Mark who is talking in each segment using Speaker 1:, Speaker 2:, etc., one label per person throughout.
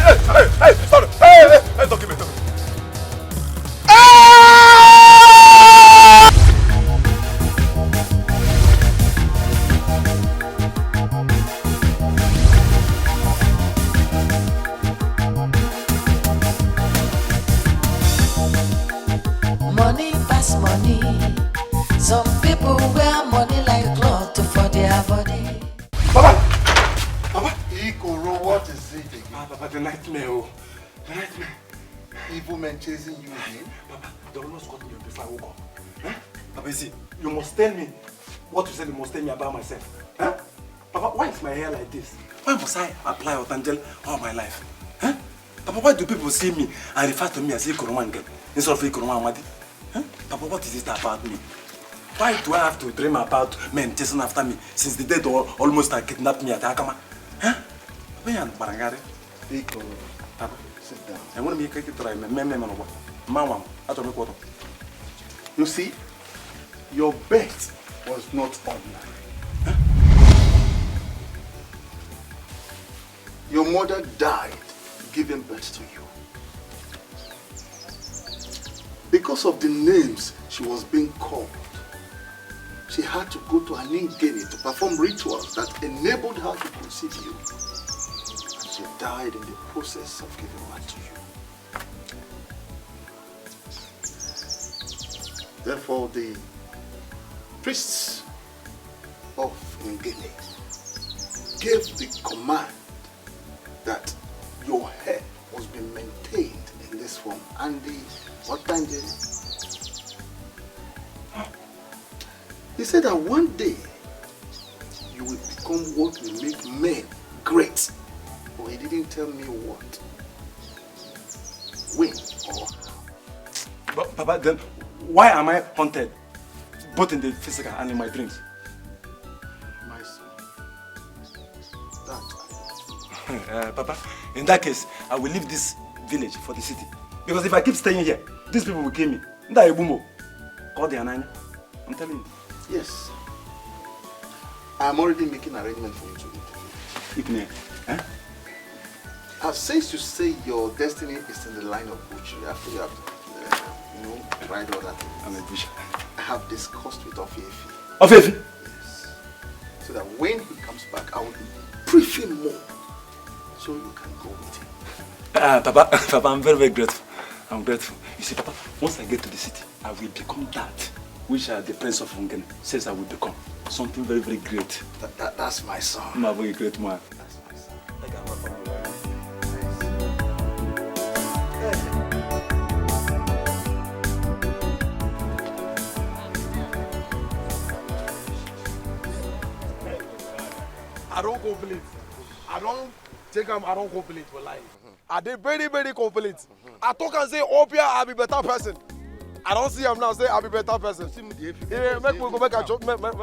Speaker 1: Hey, sorry. Hey, don't give me.
Speaker 2: Money pass money. Some people wear money like cloth for their body.
Speaker 1: Papa!
Speaker 3: Ikoro, what is it again?
Speaker 1: Papa, the nightmare, oh. The nightmare.
Speaker 3: Evil men chasing you again?
Speaker 1: Papa, they almost got me before I woke up. Huh? Papa, see, you must tell me what you said. You must tell me about myself. Huh? Papa, why is my hair like this? Why must I apply Otangel all my life? Huh? Papa, why do people see me and refer to me as Ikoro girl instead of Ikoro Amadi? Huh? Papa, what is it about me? Why do I have to dream about men chasing after me since the day they almost kidnapped me at Akama? Huh? Papa,
Speaker 3: Ikoro,
Speaker 1: Papa,
Speaker 3: sit down.
Speaker 1: I want to make it try.
Speaker 3: You see, your birth was not ordinary.
Speaker 1: Huh?
Speaker 3: Your mother died giving birth to you. Because of the names she was being called, she had to go to an Ingeni to perform rituals that enabled her to conceive you. And she died in the process of giving birth to you. Therefore, the priests of Ingeni gave the command that your hair must be maintained in this form. And the what time did it? He said that one day you will become what will make men great. But he didn't tell me what. When or how.
Speaker 1: But Papa, then why am I haunted? Both in the physical and in my dreams.
Speaker 3: My son, that I want.
Speaker 1: Papa, in that case, I will leave this village for the city. Because if I keep staying here, these people will kill me. I'm telling you.
Speaker 3: Yes. I'm already making arrangements for you to leave the village. Since you say your destiny is in the line of butchery, after you have tried all that things,
Speaker 1: I'm a butcher.
Speaker 3: I have discussed with Ofefi.
Speaker 1: Ofefi?
Speaker 3: Yes. So that when he comes back, I will brief him more. So you can go with him.
Speaker 1: Papa, I'm very, very grateful. I'm grateful. You see, Papa, once I get to the city, I will become that which the Prince of Ungen says I will become. Something very, very great.
Speaker 3: That's my son.
Speaker 1: I'm a very great man.
Speaker 3: That's my son.
Speaker 4: I don't complete. I don't take them, I don't complete for life. I did very, very complete. I talk and say, Opia, I'll be better person. I don't see him now say, I'll be better person. Yeah, make me go back and chop. Make go.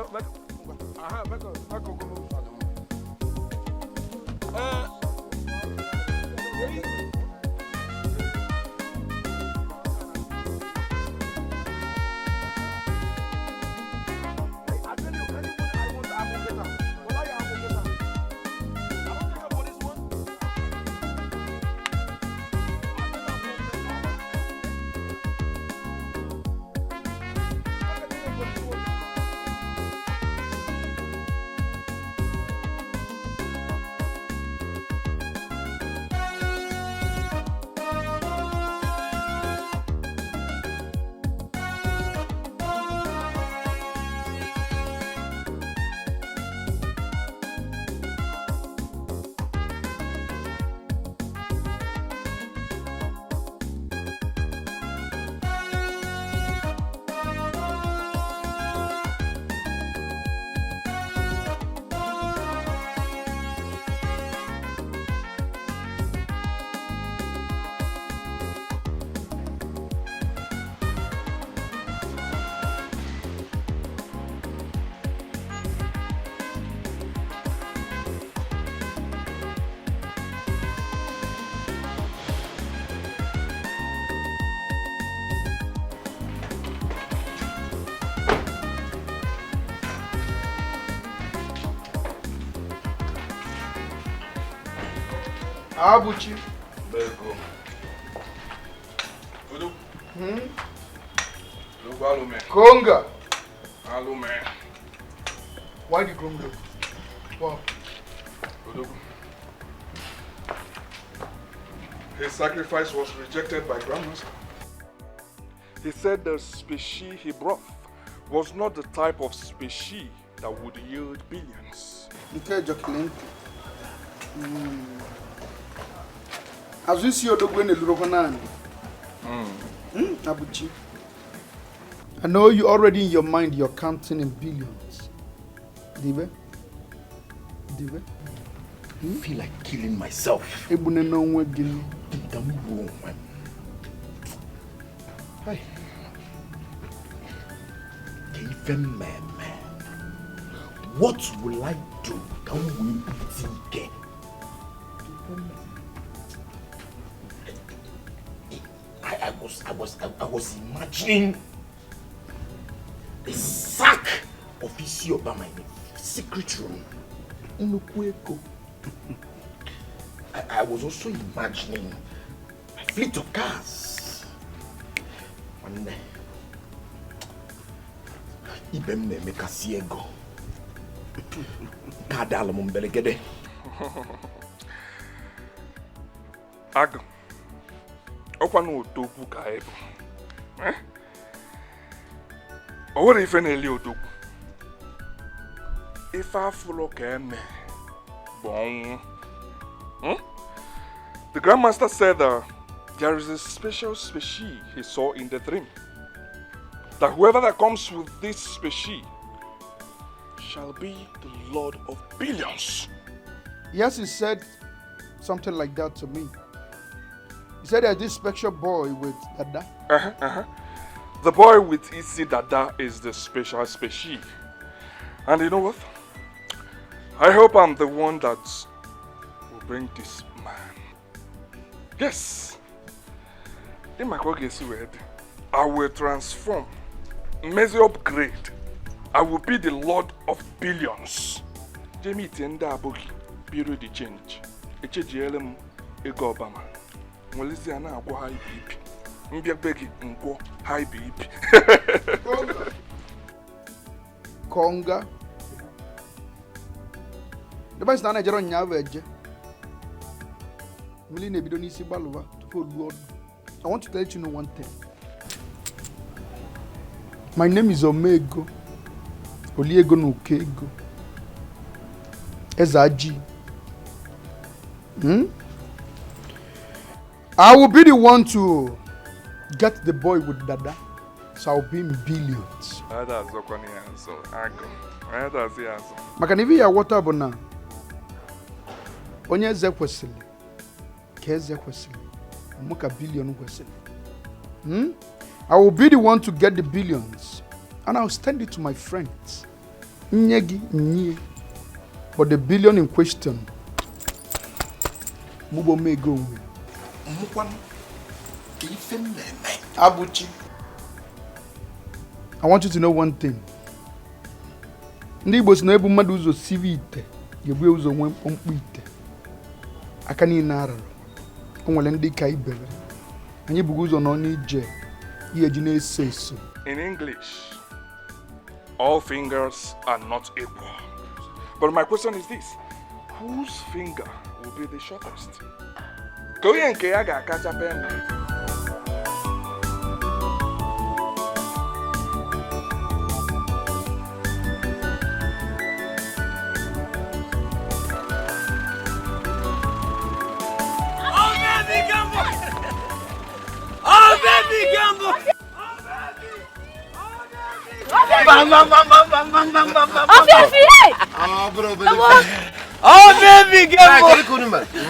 Speaker 4: Abuchi. Let's go. Odo. Hello, man.
Speaker 3: Conga.
Speaker 4: Hello, man.
Speaker 3: Why the Conga? Wow.
Speaker 4: Odo. His sacrifice was rejected by Grandmaster. He said the species he brought was not the type of species that would yield billions.
Speaker 3: Okay, Jacqueline. As you see, you're going to look on. Abuchi. I know you already in your mind you're counting in billions. Dibe?
Speaker 5: I feel like killing myself.
Speaker 3: Ebune no one again.
Speaker 5: Hey. Even man. What will I do? Can we think? I was imagining the sack of Isi Obama in a secret room in Okechi. I was also imagining a fleet of cars. And Ibem me make a siego. Kadala mumbelegede.
Speaker 4: Ag. Okwanu otoku ka ebo. Owere ife na-eli otoku. Ife afulo ka eme. Bon. The Grandmaster said there is a special species he saw in the dream. That whoever that comes with this species shall be the Lord of billions.
Speaker 3: Yes, he said something like that to me. He said there's this special boy with Dada.
Speaker 4: The boy with Isi Dada is the special species. And you know what? I hope I'm the one that will bring this man. Yes. In my word, I will transform, measure upgrade. I will be the Lord of billions. Jamie Tenda Abogi, period the change. HGLM Ego Obama. Molisiana go high BP. Mbia Begi go high BP.
Speaker 3: Conga. The best manager on Yavaje. Millie Bidonisi Balova to put Lord. I want to let you know one thing. My name is Omego. Oliego no Kego. Ezaji. I will be the one to get the boy with Dada. So I'll be in billions.
Speaker 4: That's Okoni answer. That's the answer.
Speaker 3: Makanivi ya water bona. Onye zekwesili. Keze kwesili. Muka billion kwesili. I will be the one to get the billions. And I'll send it to my friends. Nyegi nye. But the billion in question, Mubo may go with. Abuchi. I want you to know one thing. Ndibos na ebu mmadụ ụzọ sivi ite, yebu ụzọ nwe mkpụ ite. Aka ni nara. Onwele ndị ka ibere. Anyị bugu ụzọ no n'ije. Ihe ji na-eso eso.
Speaker 4: In English, all fingers are not equal. But my question is this: whose finger will be the shortest? Koye nke ya ga-akacha pen.
Speaker 6: Oh baby, get more.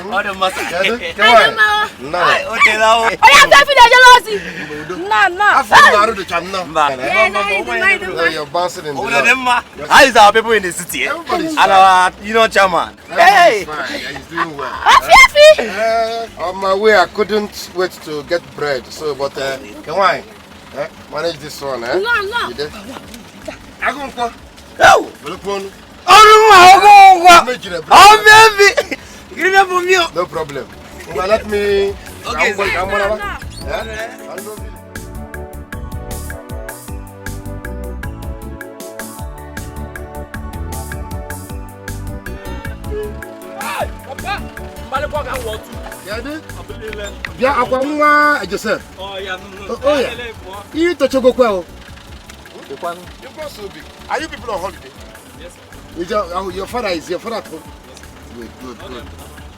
Speaker 6: Oh the master. No. Okay now. Oh yeah, tell me the jealousy. No.
Speaker 3: Afu the cham no.
Speaker 6: You're bouncing in the. How is our people in the city? And you know chairman. Hey.
Speaker 3: He's doing well. On my way, I couldn't wait to get bread. So, but come on, manage this one, eh?
Speaker 6: No.
Speaker 3: I go for.
Speaker 6: Oh. Oh baby. You never me.
Speaker 3: No problem.
Speaker 4: Well, let me.
Speaker 6: Okay, sir.
Speaker 4: Yeah, I just said.
Speaker 6: Oh, yeah, no.
Speaker 4: Oh, yeah. You touch a go well. You've gone so big. Are you people on holiday?
Speaker 6: Yes, sir.
Speaker 4: Your father is your father at home?
Speaker 6: Yes, sir.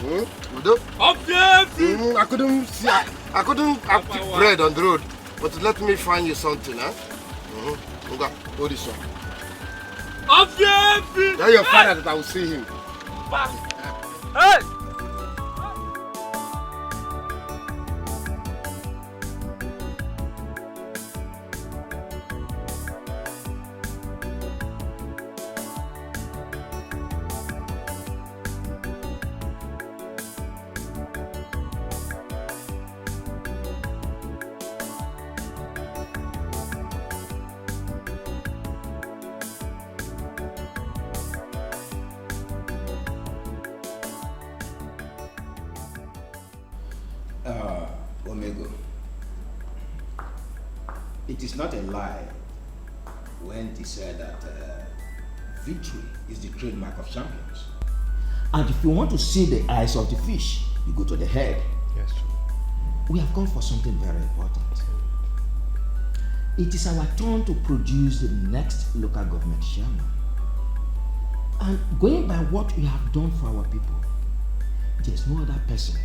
Speaker 4: Good. Good. I couldn't see. I couldn't have picked bread on the road, but let me find you something, huh? Okay, hold this one. Tell your father that I will see him.
Speaker 6: Hey!
Speaker 5: Omego, it is not a lie when they say that victory is the trademark of champions. And if you want to see the eyes of the fish, you go to the head.
Speaker 4: Yes, true.
Speaker 5: We have come for something very important. It is our turn to produce the next local government chairman. And going by what we have done for our people, there's no other person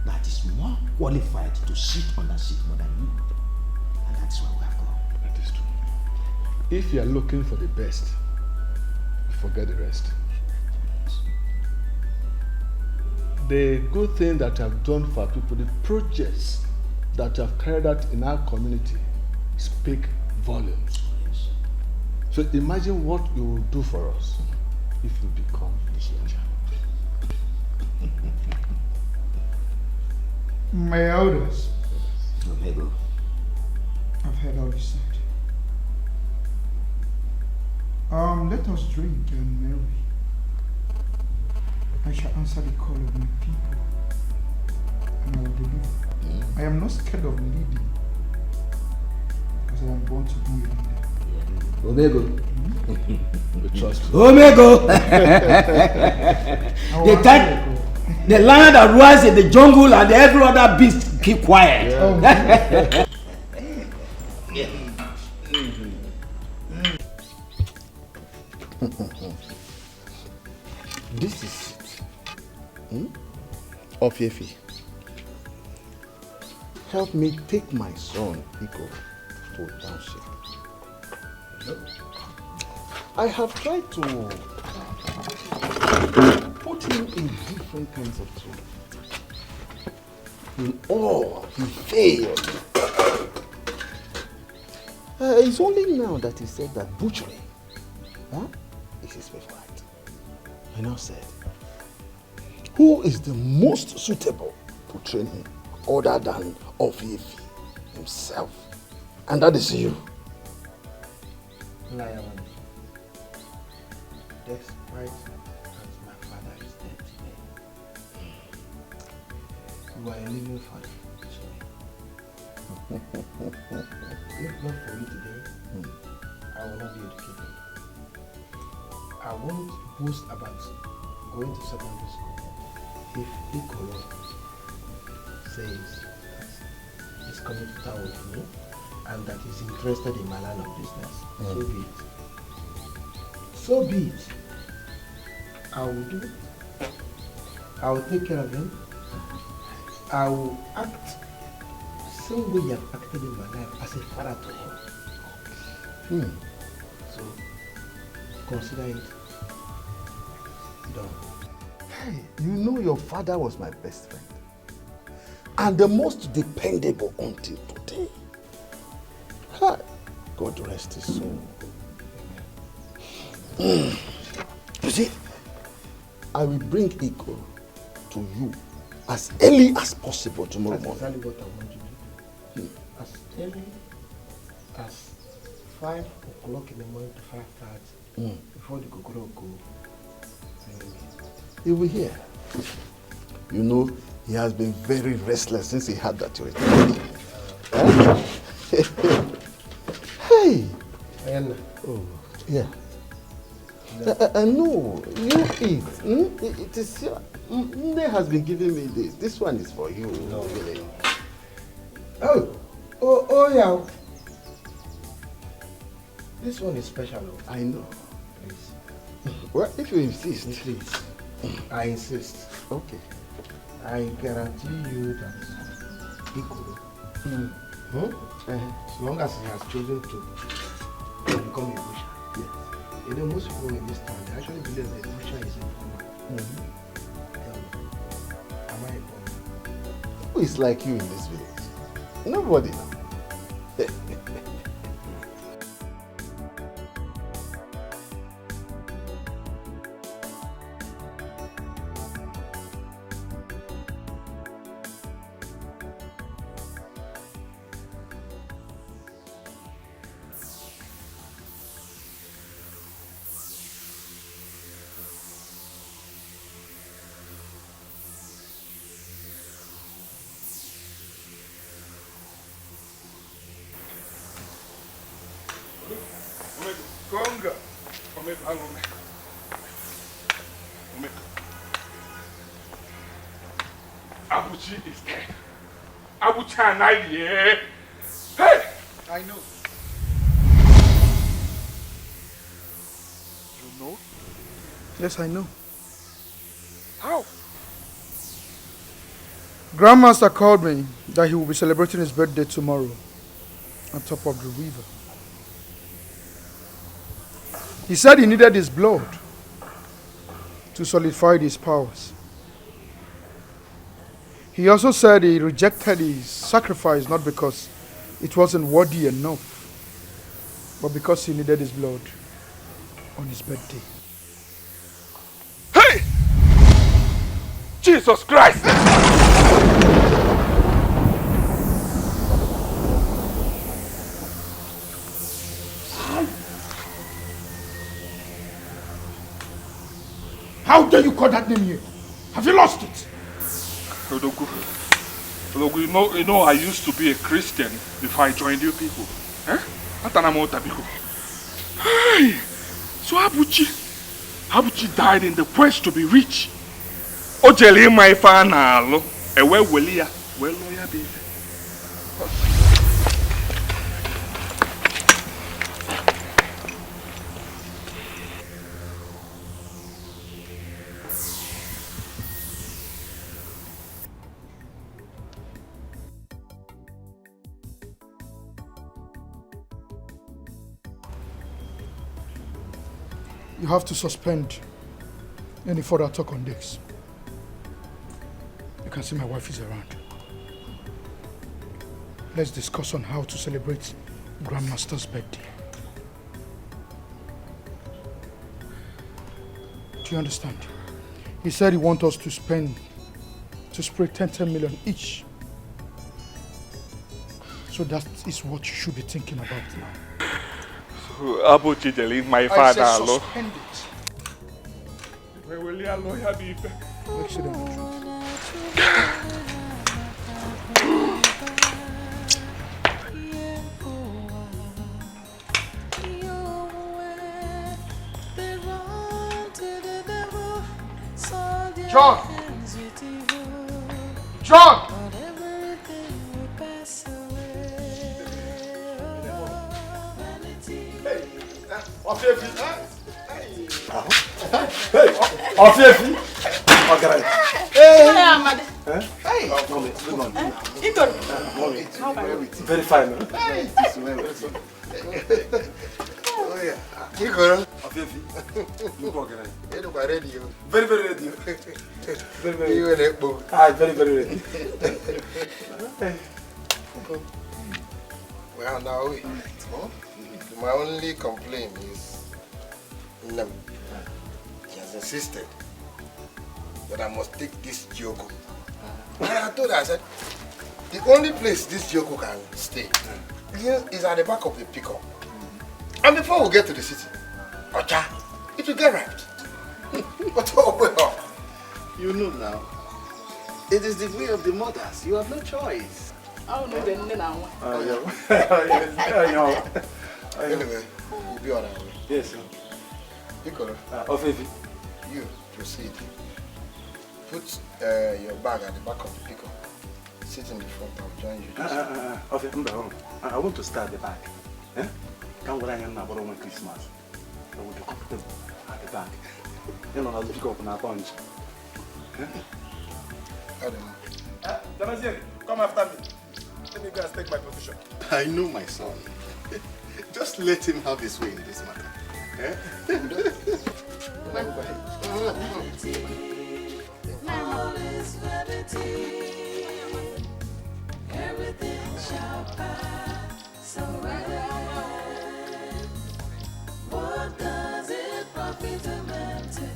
Speaker 5: that is more qualified to sit on that seat more than you. And that's why we have come.
Speaker 3: That is true. If you are looking for the best, forget the rest. The good thing that I've done for people, the projects that I've carried out in our community speak volumes.
Speaker 5: Yes.
Speaker 3: So imagine what you will do for us if you become the chairman.
Speaker 7: My elders,
Speaker 5: Omego.
Speaker 7: I've heard all you said. Let us drink and marry. I shall answer the call of my people, and I will deliver. I am not scared of leading, because I am born to be a leader.
Speaker 5: Omego.
Speaker 3: We trust you.
Speaker 5: Omego! The lion that roars in the jungle and every other beast keep quiet.
Speaker 3: Yeah.
Speaker 4: This is it. Ofiefi, help me take my son Iko to a township. I have tried to put him in different kinds of trouble. In all, he failed. It's only now that he said that butchery is his favorite. I now said, who is the most suitable to train him other than Ofiefi himself? And that is you.
Speaker 5: Lion, despite that my father is dead today, you are a living father to me. If not for you today, I will not be able to keep him. I won't boast about going to secondary school if Ikoro says that he's coming to town with me and that he's interested in my line of business. So be it. So be it. I will do it. I will take care of him. I will act the same way you have acted in my life as a father to him. So consider it done.
Speaker 4: Hey, you know your father was my best friend. And the most dependable until today. Hi. God rest his soul. You see, I will bring Iko to you as early as possible tomorrow morning.
Speaker 5: That's exactly what I want you to do. As early as 5 o'clock in the morning to 5:30, before the Kokoro go.
Speaker 4: You will hear. You know,
Speaker 3: He has been very restless since he had that weight. Hey! Oh, yeah. No, you eat. It is your... Nne has been giving me this. This one is for you. No, really.
Speaker 5: Oh, yeah. This one is special.
Speaker 3: I know.
Speaker 5: Please.
Speaker 3: Well, if you insist.
Speaker 5: Please. I insist.
Speaker 3: Okay.
Speaker 5: I guarantee you that Iko, as long as he has chosen to become a butcher,
Speaker 3: Yes.
Speaker 5: you know, most people in this town, they actually believe that a butcher is a farmer. Tell me, am I a farmer?
Speaker 3: Who is like you in this village? Nobody now.
Speaker 1: Conga. Abuchi is dead. Abuchi and I, yeah. Hey!
Speaker 7: I know.
Speaker 1: You know?
Speaker 7: Yes, I know.
Speaker 1: How?
Speaker 7: Grandmaster called me that he will be celebrating his birthday tomorrow on top of the river. He said he needed his blood to solidify his powers. He also said he rejected his sacrifice not because it wasn't worthy enough, but because he needed his blood on his birthday.
Speaker 1: Hey! Jesus Christ!
Speaker 7: How dare you call that name here? Have you lost it?
Speaker 1: Odogu, you know I used to be a Christian before I joined you people. Eh? Hey! So Abuchi died in the quest to be rich. Ojele my fanalo. Ewe welia. Well lawyer baby.
Speaker 7: You have to suspend any further talk on this. You can see my wife is around. Let's discuss on how to celebrate Grandmaster's birthday. Do you understand? He said he wants us to spray 10 million each. So that is what you should be thinking about now.
Speaker 1: Abuchi Jeli my father.
Speaker 7: I said suspend it.
Speaker 1: Where will your lawyer be?
Speaker 7: Make sure they're not drunk. John! John!
Speaker 4: Ofiefi.
Speaker 1: Hey! Ofiefi! Okay.
Speaker 8: Hey, Amadi.
Speaker 1: Hey! Mommy, good morning. Mommy,
Speaker 8: How are you?
Speaker 1: very fine.
Speaker 3: Hey, this man. Oh yeah.
Speaker 1: Ofiefi, you go again.
Speaker 3: You look ready.
Speaker 1: Very, very ready. Very, very
Speaker 3: You and Ekpo.
Speaker 1: very, very ready.
Speaker 5: Well, now, my only complaint is Nam. He has insisted that I must take this Joko. And I told her, I said, the only place this Joko can stay is at the back of the pickup. And before we get to the city, Ocha, it will get wrapped. But oh well,
Speaker 3: You know now, It is the way of the mothers. You have no choice.
Speaker 8: I don't know the name now.
Speaker 3: Anyway, we'll be on our way.
Speaker 1: Yes, sir.
Speaker 3: Piccolo. You proceed. Put your bag at the back of the pickup. Sit in the front. I'll join you.
Speaker 1: I want to start the back. Can't go down about one Christmas. I will be comfortable at the back. You know, I'll pick up on a bunch. Damasiel, come after me. Let me go and take my position.
Speaker 3: I know my son. Just let him have his way in this matter.
Speaker 2: All is vanity. Everything shall pass away. What does it profit a man to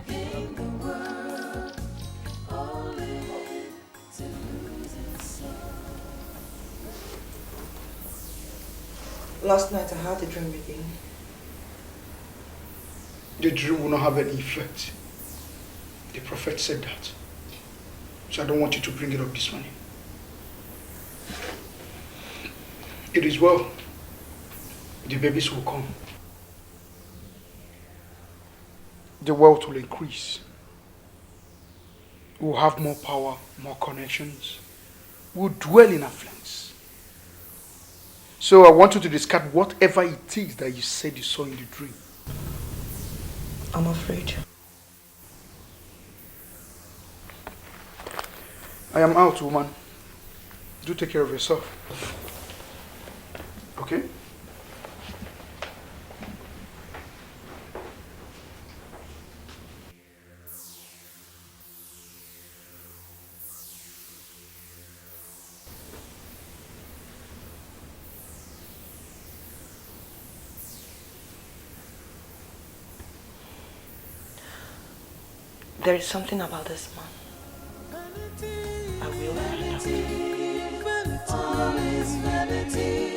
Speaker 2: gain the world, only to lose his soul?
Speaker 9: Last night I had a dream again.
Speaker 7: The dream will not have any effect. The prophet said that. So I don't want you to bring it up this morning. It is well. The babies will come. The wealth will increase. We'll have more power, more connections. We'll dwell in affluence. So I want you to discard whatever it is that you said you saw in the dream.
Speaker 9: I'm afraid.
Speaker 7: I am out, woman. Do take care of yourself. Okay?
Speaker 9: There is something about this man. I will find out.
Speaker 2: All is vanity.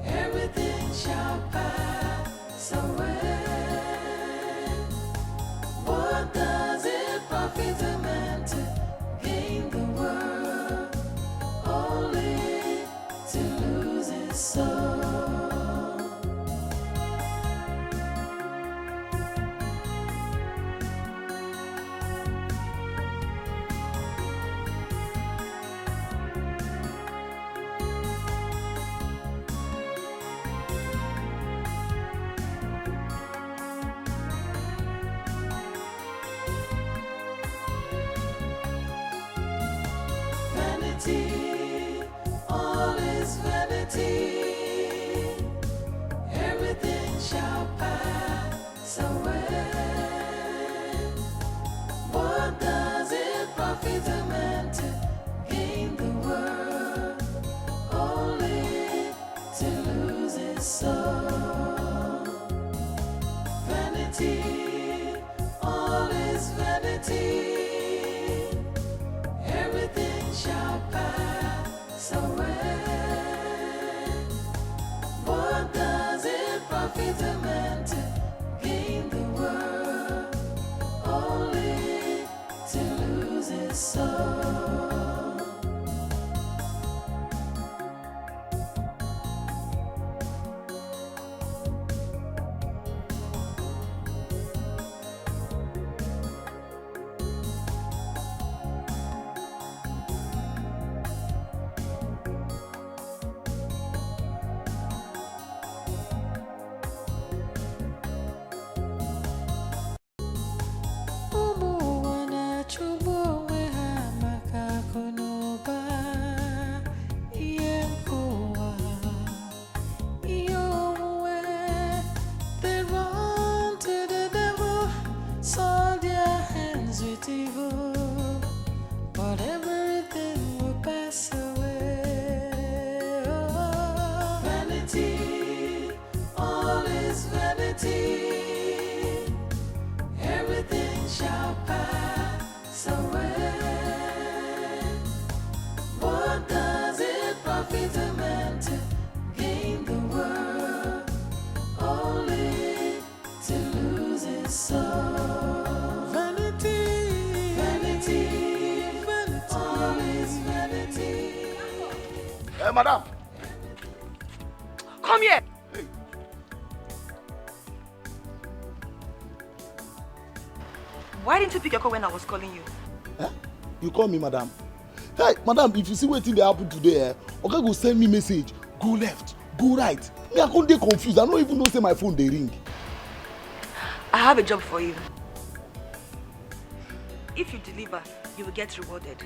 Speaker 2: Everything shall pass away. What does it profit a man to gain the world, only to lose his soul? Vanity, all is vanity. Everything shall pass away. What does it profit a man to gain the world, only to lose his soul? Vanity, all is vanity. Everything shall pass away. What does it profit a man to gain the world, only to lose his soul? Everything shall pass away. What does it profit a man to gain the world, only to lose his soul? Vanity, vanity.
Speaker 3: Madam.
Speaker 9: Come here.
Speaker 3: Hey.
Speaker 9: Why didn't you pick your call when I was calling you?
Speaker 3: You call me, madam. Hey, madam, if you see what thing they happen today, okay, go send me message. Go left, go right. Me, I can't get confused. I don't even know say my phone they ring.
Speaker 9: I have a job for you. If you deliver, you will get rewarded.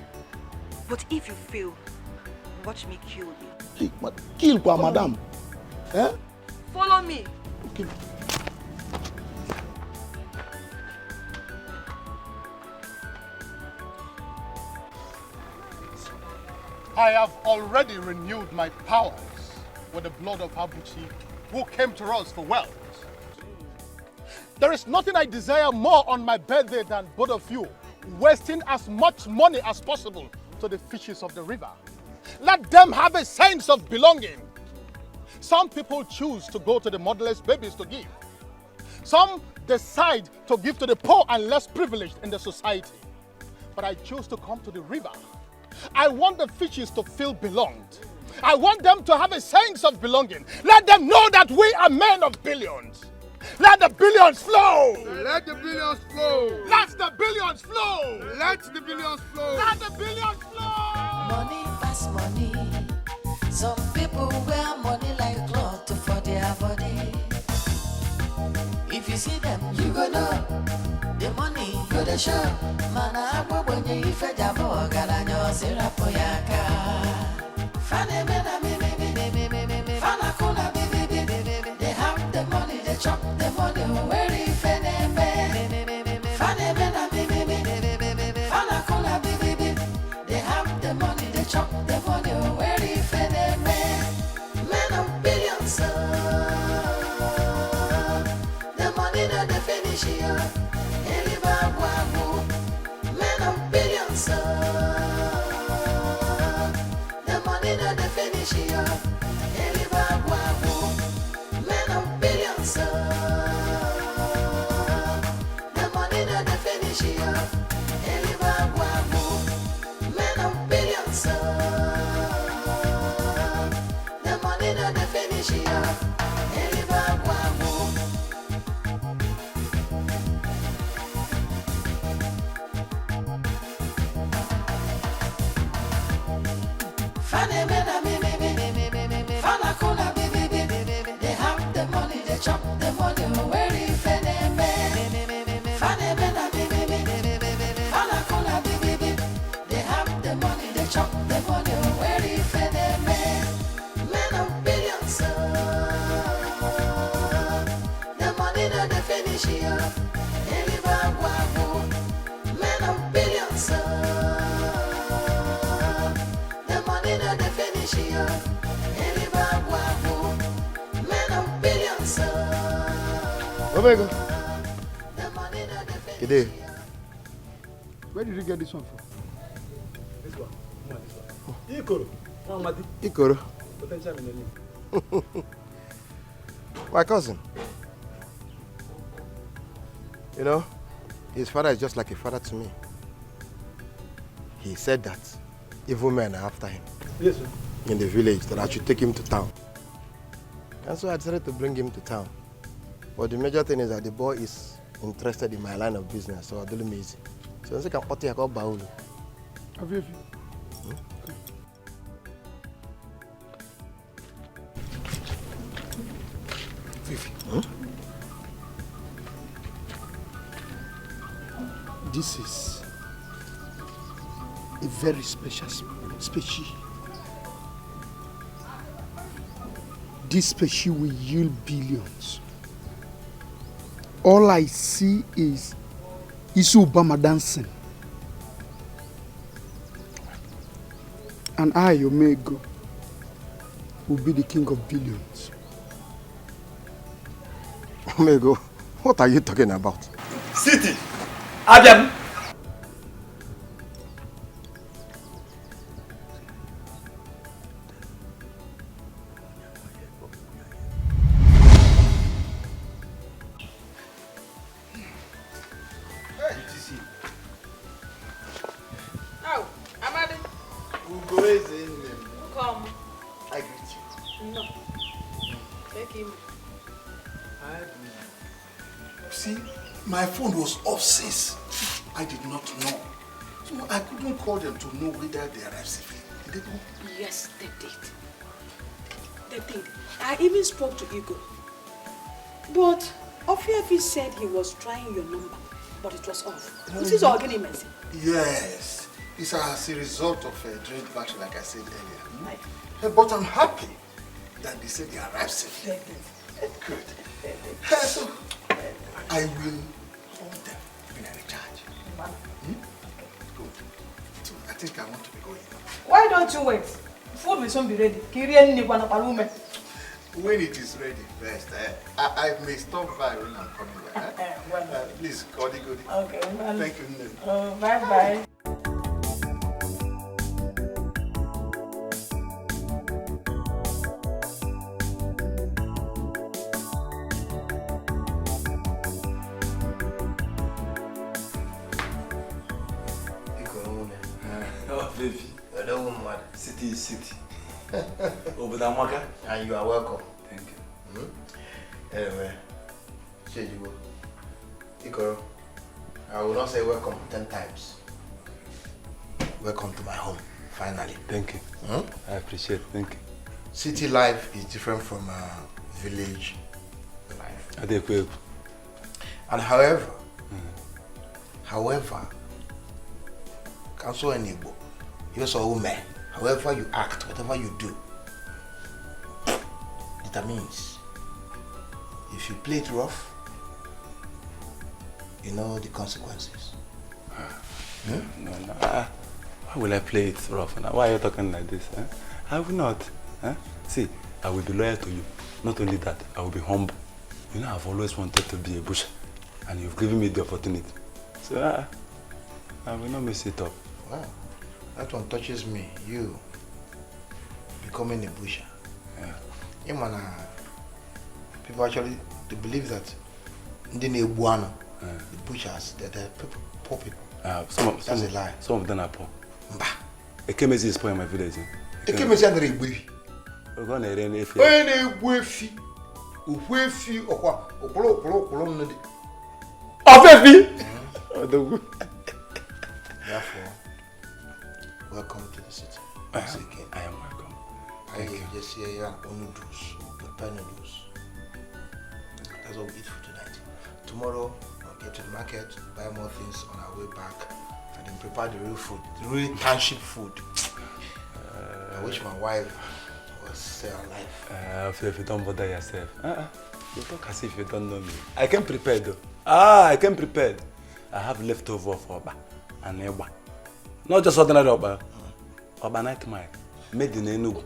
Speaker 9: But if you fail, watch me kill you.
Speaker 3: Hey, kill kwa, madam. Eh?
Speaker 9: Follow me.
Speaker 3: Okay.
Speaker 8: I have already renewed my powers with the blood of Abuchi, who came to us for wealth. There is nothing I desire more on my birthday than both of you wasting as much money as possible to the fishes of the river. Let them have a sense of belonging. Some people choose to go to the motherless babies to give. Some decide to give to the poor and less privileged in the society. But I choose to come to the river. I want the fishes to feel belonged. I want them to have a sense of belonging. Let them know that we are men of billions. Let the billions flow.
Speaker 4: Let the billions flow.
Speaker 8: Let the billions flow.
Speaker 4: Let the billions flow.
Speaker 8: Let the billions flow.
Speaker 2: Money pass money. Some people wear money like cloth for their body. If you see them, you go know. The money go the show. Mana agbo bonye ife jabo garanyo sirapo yaka. Fane mena me. Fana kuna me. They have the money, they chop the money. Where if me? Fane mena me. Fana kuna me. They have the money, they chop the money. Where if me? Men of billions. The money that they finish here. Men of billions, the money that they finish here. Men of billions, the money that they finish here. Men of billions, the money that they finish here. They have the money, they chop the money. Where if they have the money, they chop the money. Where if men of billions, the money that they finish here. Men of billions, the money that they finish here. Men of billions,
Speaker 3: Omega.
Speaker 2: the money that they finish
Speaker 3: Today.
Speaker 2: here.
Speaker 7: Where did you get this one from?
Speaker 1: This one. Ikoro.
Speaker 3: Ikoro.
Speaker 1: Potential in the name.
Speaker 3: My cousin. You know, his father is just like a father to me. He said that evil men are after him.
Speaker 1: Yes, sir.
Speaker 3: In the village, that I should take him to town. And so I decided to bring him to town. But the major thing is that the boy is interested in my line of business, so I do him easy. So I can put him called Baulu.
Speaker 7: Have you?
Speaker 3: Fifi.
Speaker 7: This is a very special species. This species will yield billions. All I see is Isu Obama dancing. And I, Omega, will be the king of billions.
Speaker 3: Omega, what are you talking about?
Speaker 1: City. Adam.
Speaker 10: him.
Speaker 3: See, my phone was off since. I did not know. So I couldn't call them to know whether they arrived safely. Did they go?
Speaker 10: Yes, they did. They did. I even spoke to Igor. But Ofiefi said he was trying your number, but it was off. This is organic mercy.
Speaker 3: Yes. It's as a result of a drink action, like I said earlier. Right. But I'm happy that they said they arrived safely. Good. So, I will hold them when I recharge. Good. So, I think I want to be going now.
Speaker 11: Why don't you wait? Food will soon be ready.
Speaker 3: When it is ready, first, I may stop by when I'm coming back. Please, goody.
Speaker 11: Okay, well.
Speaker 3: Thank you.
Speaker 11: Bye-bye.
Speaker 1: Baby, city is city. Over the market.
Speaker 5: And you are welcome.
Speaker 1: Thank you.
Speaker 5: Anyway, Ikoro, I will not say welcome 10 times. Welcome to my home, finally.
Speaker 1: Thank you. I appreciate it. Thank you.
Speaker 5: City life is different from village life. And however, Council and Igbo, you're so woman. However you act, whatever you do, determines. If you play it rough, you know the consequences.
Speaker 1: No. Why will I play it rough? Why are you talking like this? I will not. See, I will be loyal to you. Not only that, I will be humble. You know, I've always wanted to be a busher, and you've given me the opportunity. So I will not mess it up.
Speaker 5: Wow, that one touches me. You becoming a busher. Yeah. People actually they believe that the butchers, they're poor people. That's a lie.
Speaker 1: Some of them are poor. Ekemezi is poor in my village.
Speaker 5: Ekemezi are Igbo.
Speaker 1: We're going to rain if
Speaker 5: Therefore, welcome to the city. Once again.
Speaker 1: I am welcome.
Speaker 5: Thank you. Just here noodles, prepare noodles. That's what we eat for tonight. Tomorrow, we'll get to the market, buy more things on our way back, and then prepare the real food, the real township food. I wish my wife was still alive.
Speaker 1: If you don't bother yourself. You talk as if you don't know me. I came prepared though. I came prepared. I have leftover for Oba and Eba. Not just ordinary Oba. Oba night mile. Made in Enugu.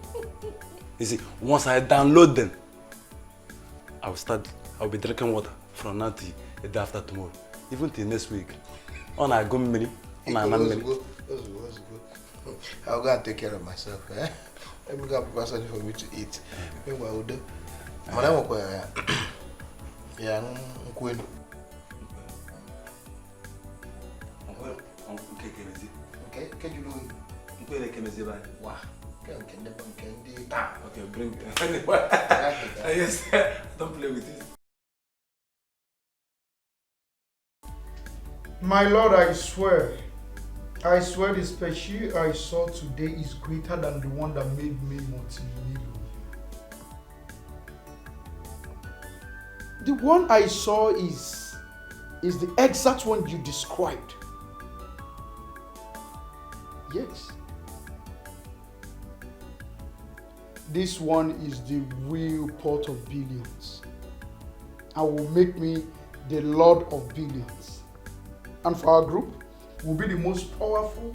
Speaker 1: You see, once I download them, I'll be drinking water from now till the day after tomorrow. Even till next week. On I go many.
Speaker 5: Let's go. I'll go and take care of myself. Let me go and prepare something for me to eat. Maybe I will do. Madam, yeah, I'm going. Okay, can you do it? Wow.
Speaker 1: Okay, bring it. Yes, don't play with it.
Speaker 7: My Lord, I swear the species I saw today is greater than the one that made me multi-million. The one I saw is the exact one you described. Yes. This one is the real pot of billions and will make me the Lord of billions. And for our group, will be the most powerful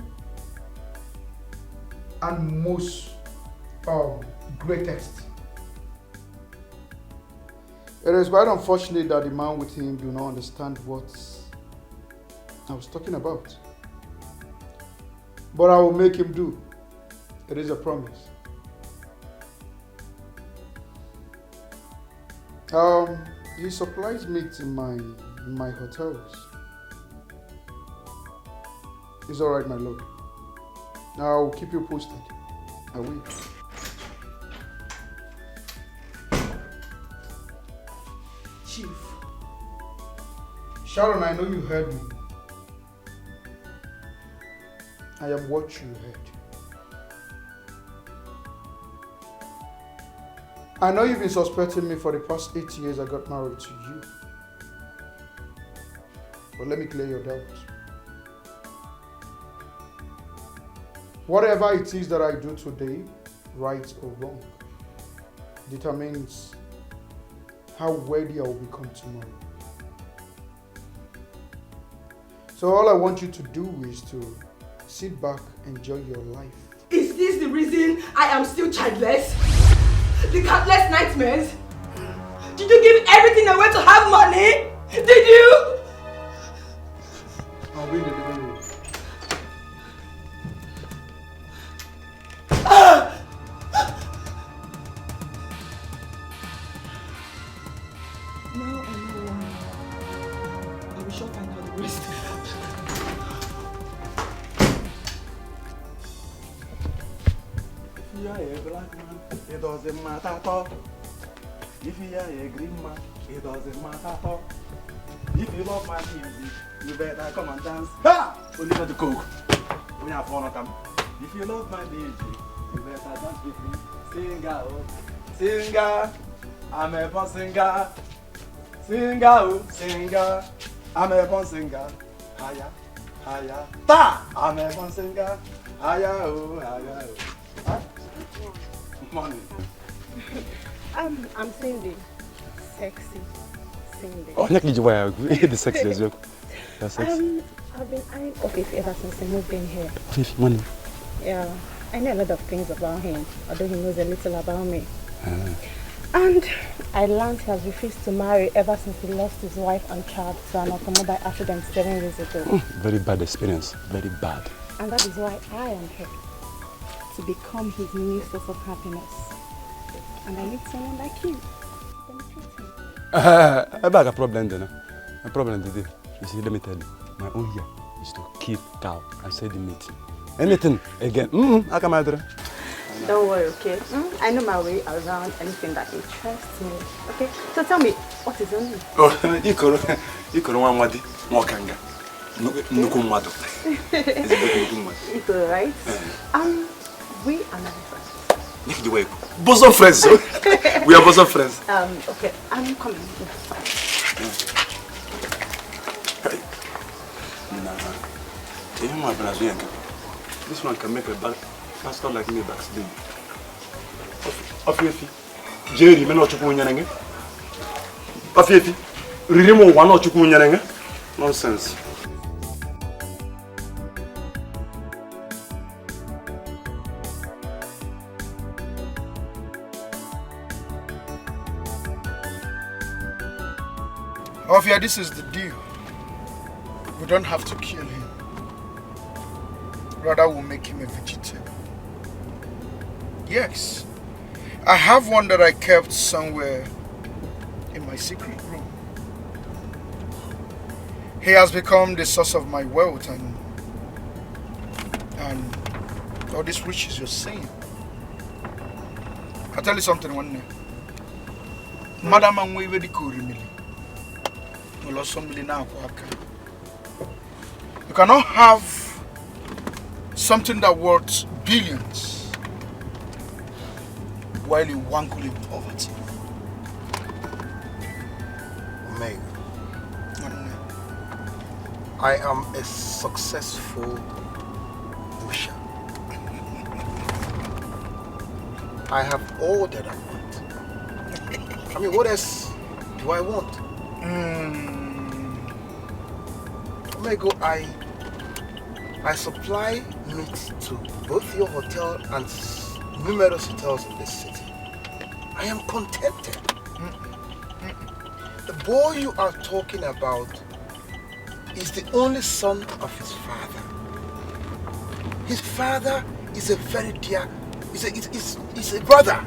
Speaker 7: and most greatest. It is quite unfortunate that the man with him do not understand what I was talking about. But I will make him do. It is a promise. He supplies meat in my hotels. It's all right, my lord. I'll keep you posted. I will. Sharon, I know you heard me. I am what you heard. I know you've been suspecting me for the past 8 years I got married to you. But let me clear your doubts. Whatever it is that I do today, right or wrong, determines how worthy I will become tomorrow. So all I want you to do is to sit back, enjoy your life.
Speaker 9: Is this the reason I am still childless? The countless nightmares? Did you give everything away to have money? Did you?
Speaker 7: I'll be in the living room.
Speaker 9: Now I know why. I will sure find out the rest.
Speaker 1: If you are a black man, it doesn't matter at all. If you are a green man, it doesn't matter at all. If you love my music, you better come and dance. Ha! Only for the coke. We have fun at them. If you love my music, you better dance with me. Singer, oh, singer. I'm a born singer. Singer, oh, singer. I'm a born singer. Higher, higher. Ta! I'm a born singer. Higher, oh, higher, oh. Huh? Money.
Speaker 12: I'm Cindy. Sexy Cindy.
Speaker 1: Oh, you can't the sexy as well. That's sexy.
Speaker 12: I've been eyeing Okechi ever since he moved in here.
Speaker 1: Money.
Speaker 12: Yeah, I know a lot of things about him, although he knows a little about me. And I learned he has refused to marry ever since he lost his wife and child to an automobile accident 7 years ago.
Speaker 1: Very bad experience. Very bad.
Speaker 12: And that is why I am here, to become his new source of happiness. And I need someone like you.
Speaker 1: I have a problem then. A problem today. You see, let me tell you. My own here is to kill cow and sell the meat. Anything again, I come out there.
Speaker 12: Don't worry, okay? I know my way around anything that interests me. Okay? So tell me, what is your name?
Speaker 1: Oh, you could one wadi, more kanga. No kumado.
Speaker 12: Iko, right? We are not friends.
Speaker 1: The way. Bosom friends. We are bosom friends.
Speaker 12: Okay, I'm coming.
Speaker 1: This one can make a pastor like me backslid. Ofiefi, Jerry, me no chukwu nyanenge. Ofiefi, Ririmo one no chukwu nyanenge. Nonsense.
Speaker 7: Ofia, this is the deal. We don't have to kill him. Rather, we'll make him a vegetable. Yes. I have one that I kept somewhere in my secret room. He has become the source of my wealth and all these riches you're seeing. I'll tell you something one day. Madam and we very cool. You cannot have something that worth billions while you wankle in poverty.
Speaker 3: Omega, I am a successful pusher. I have all that I want. I mean, what else do I want? Omega, I supply meat to both your hotel and numerous hotels in this city. I am contented. The boy you are talking about is the only son of his father. His father is a very dear, he's a brother.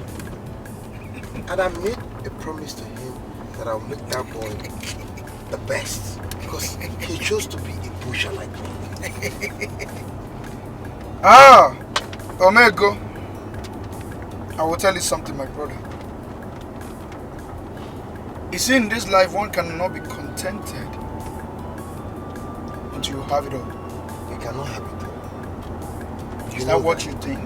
Speaker 3: And I made a promise to him that I'll make that boy the best because he chose to be a pusher like me.
Speaker 7: Omega, I will tell you something, my brother. You see, in this life, one cannot be contented until you have it all.
Speaker 3: You cannot have it.
Speaker 7: Is that what you think?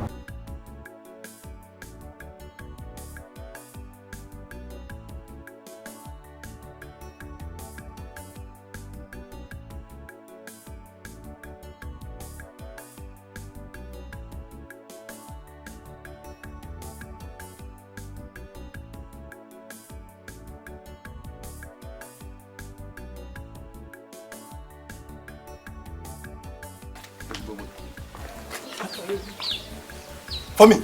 Speaker 1: For me?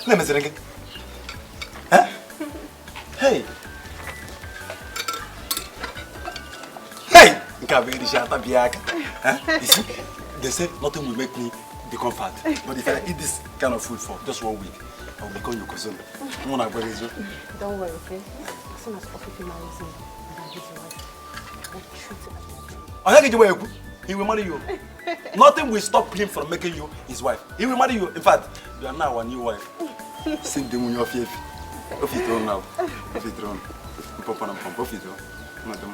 Speaker 1: Let me see again. Huh? Hey! Hey! You can't be shut up, Biak. You see, they say nothing will make me become fat. But if I eat this kind of food for just 1 week, I will become your cousin.
Speaker 12: Don't worry, okay? As soon as Okechi marries me, and I get your wife, I'll treat it as my dream.
Speaker 1: He will marry you. Nothing will stop him from making you his wife. He will marry you. In fact, you are now a new wife. Sing the moon of your feet. Off it now. Off it on. Pump and pump. Off it on. Madam.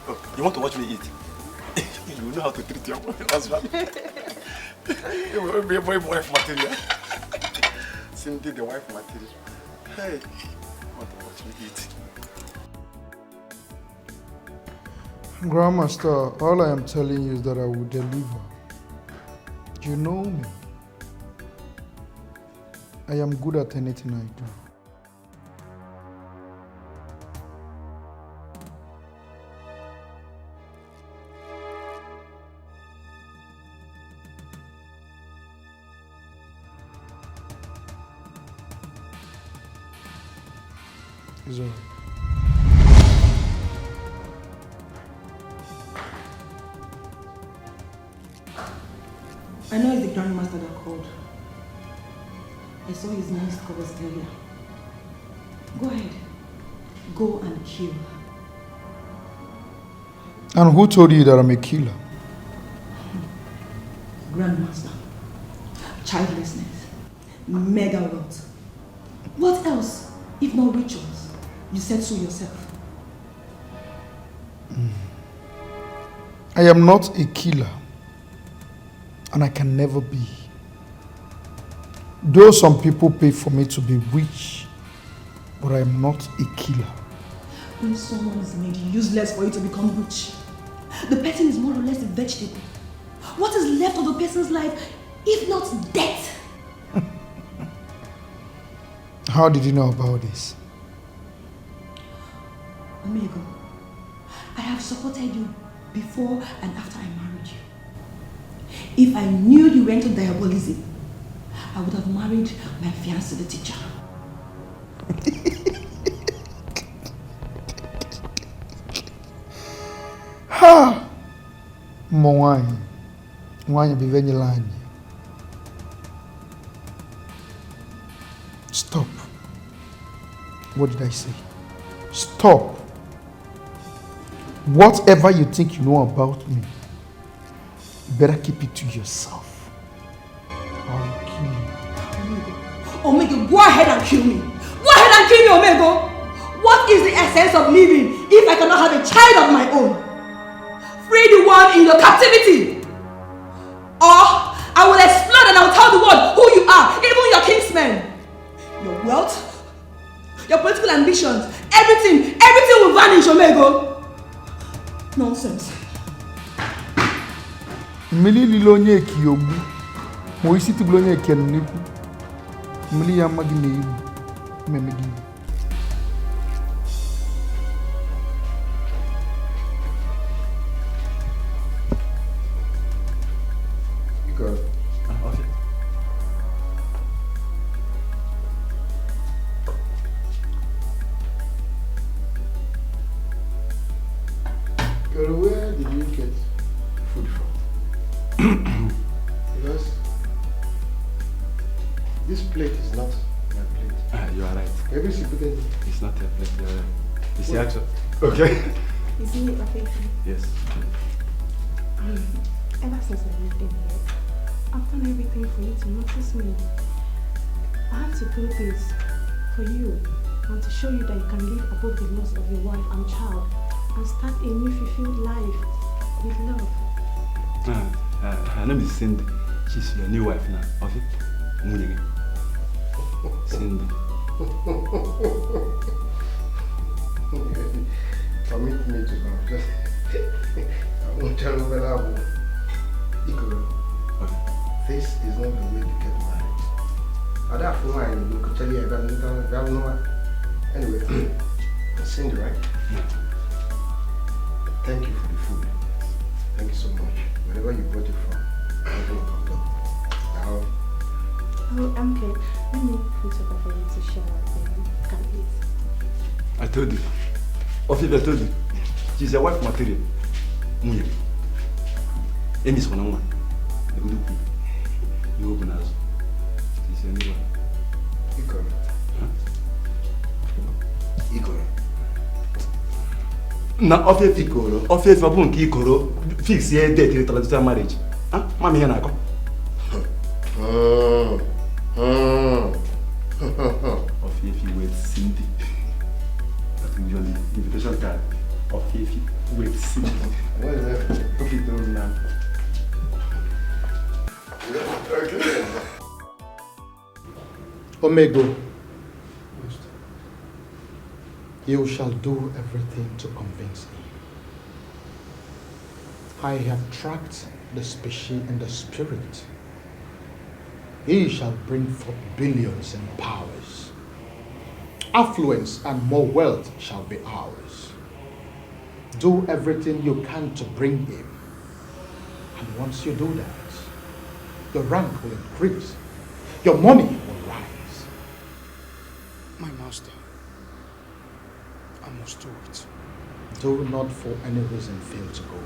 Speaker 1: Oh, you want to watch me eat? You know how to treat your husband. You will be a wife material. Cindy, the wife material. Hey, you want to watch me eat?
Speaker 7: Grandmaster, all I am telling you is that I will deliver. You know me. I am good at anything I do. It's all right.
Speaker 9: I know it's the grandmaster that called. I saw his missed calls earlier. Go ahead. Go and kill.
Speaker 7: And who told you that I'm a killer?
Speaker 9: Grandmaster. Childlessness. Mega wealth. What else, if not rituals? You said so yourself.
Speaker 7: I am not a killer. And I can never be. Though some people pay for me to be rich, but I am not a killer.
Speaker 9: When someone is made useless for you to become rich, the person is more or less a vegetable. What is left of the person's life, if not death?
Speaker 7: How did you know about this?
Speaker 9: Amigo, I have supported you before and after I married you. If I knew you went to diabolism, I would have married my fiancé, the teacher.
Speaker 7: Ha! Mwanya. Mwanya bivenye lanye. Stop. What did I say? Stop. Whatever you think you know about me, you better keep it to yourself. I'll kill you.
Speaker 9: Omega, go ahead and kill me. Go ahead and kill me, Omega. What is the essence of living if I cannot have a child of my own? Free the one in your captivity. Or I will explode and I will tell the world who you are, even your kinsmen. Your wealth, your political ambitions, everything will vanish, Omega. Nonsense.
Speaker 7: Mili lilonye kiyobu. Moisi tibulonye kianiku. Mili ya magine memegi.
Speaker 1: You go. Okay.
Speaker 3: Girl, where did you get food from? Because this plate is not my plate.
Speaker 1: You are right.
Speaker 3: Every single day.
Speaker 1: It's not a plate. You are right. It's the actual. Okay.
Speaker 12: Is he Okechi?
Speaker 1: Yes.
Speaker 12: Ever since I moved in here, I've done everything for you to notice me. I had to do this for you and to show you that you can live above the loss of your wife and child and start a new fulfilled life with love.
Speaker 1: Her name is Cindy. She's your new wife now. Okay? Cindy.
Speaker 5: Permit me to confess. I won't tell you whether I will. This is not the way to get married. I don't feel like you could tell you I don't know. Anyway, Cindy, right?
Speaker 1: Yeah.
Speaker 5: Thank you for the food. Thank you so much. Wherever you brought it from,
Speaker 12: Oh, okay. Let me put it over for you to share and you can eat.
Speaker 1: I told you. Ophelia, I told you. She's your wife material. Amy's one. You open us. She's your new wife.
Speaker 5: Ikoro.
Speaker 1: Now, Ophelia, Ophelia, Babun, Ikoro, fix your date to the marriage. Huh? Mammy and I come. Ophelia, wait, Cindy. That's usually the invitation card. Ophelia, wait, Cindy.
Speaker 5: What is that?
Speaker 1: Okay, those now.
Speaker 5: Okay.
Speaker 7: Omego, you shall do everything to convince me. I have tracked the species in the spirit. He shall bring forth billions in powers. Affluence and more wealth shall be ours. Do everything you can to bring him. And once you do that, your rank will increase. Your money will rise.
Speaker 3: My master, I must do it.
Speaker 7: Do not for any reason fail to go.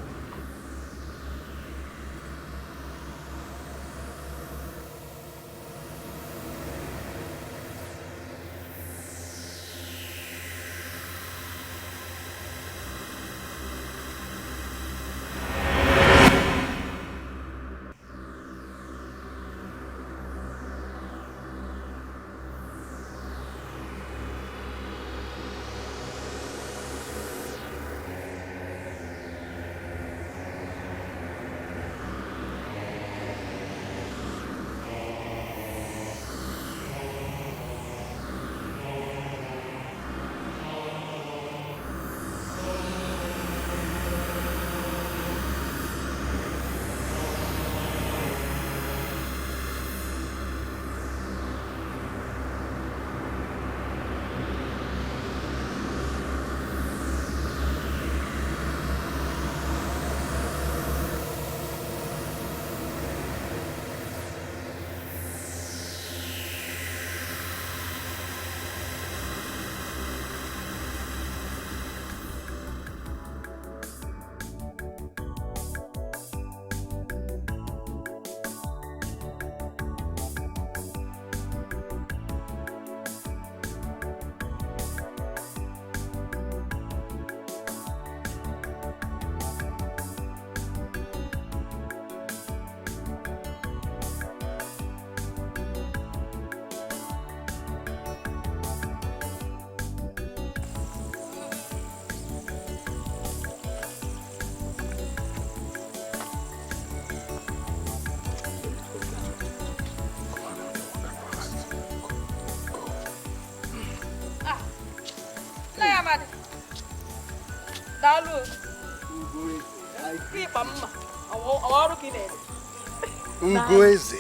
Speaker 3: Ugoeze,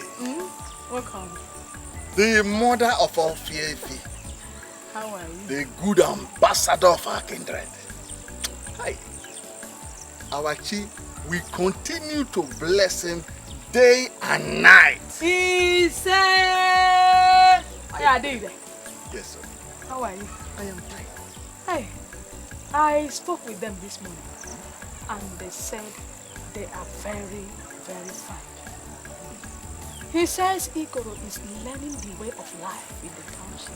Speaker 11: Welcome.
Speaker 3: the mother of all Fiefi,
Speaker 11: How are you?
Speaker 3: the good ambassador of our kindred. Hi. Our chief, we continue to bless him day and night.
Speaker 11: He said, oh, yeah, David.
Speaker 3: Yes, sir.
Speaker 11: How are you?
Speaker 3: I am fine.
Speaker 11: Hey, I spoke with them this morning and they said they are very, very fine. He says Ikoro is learning the way of life in the township.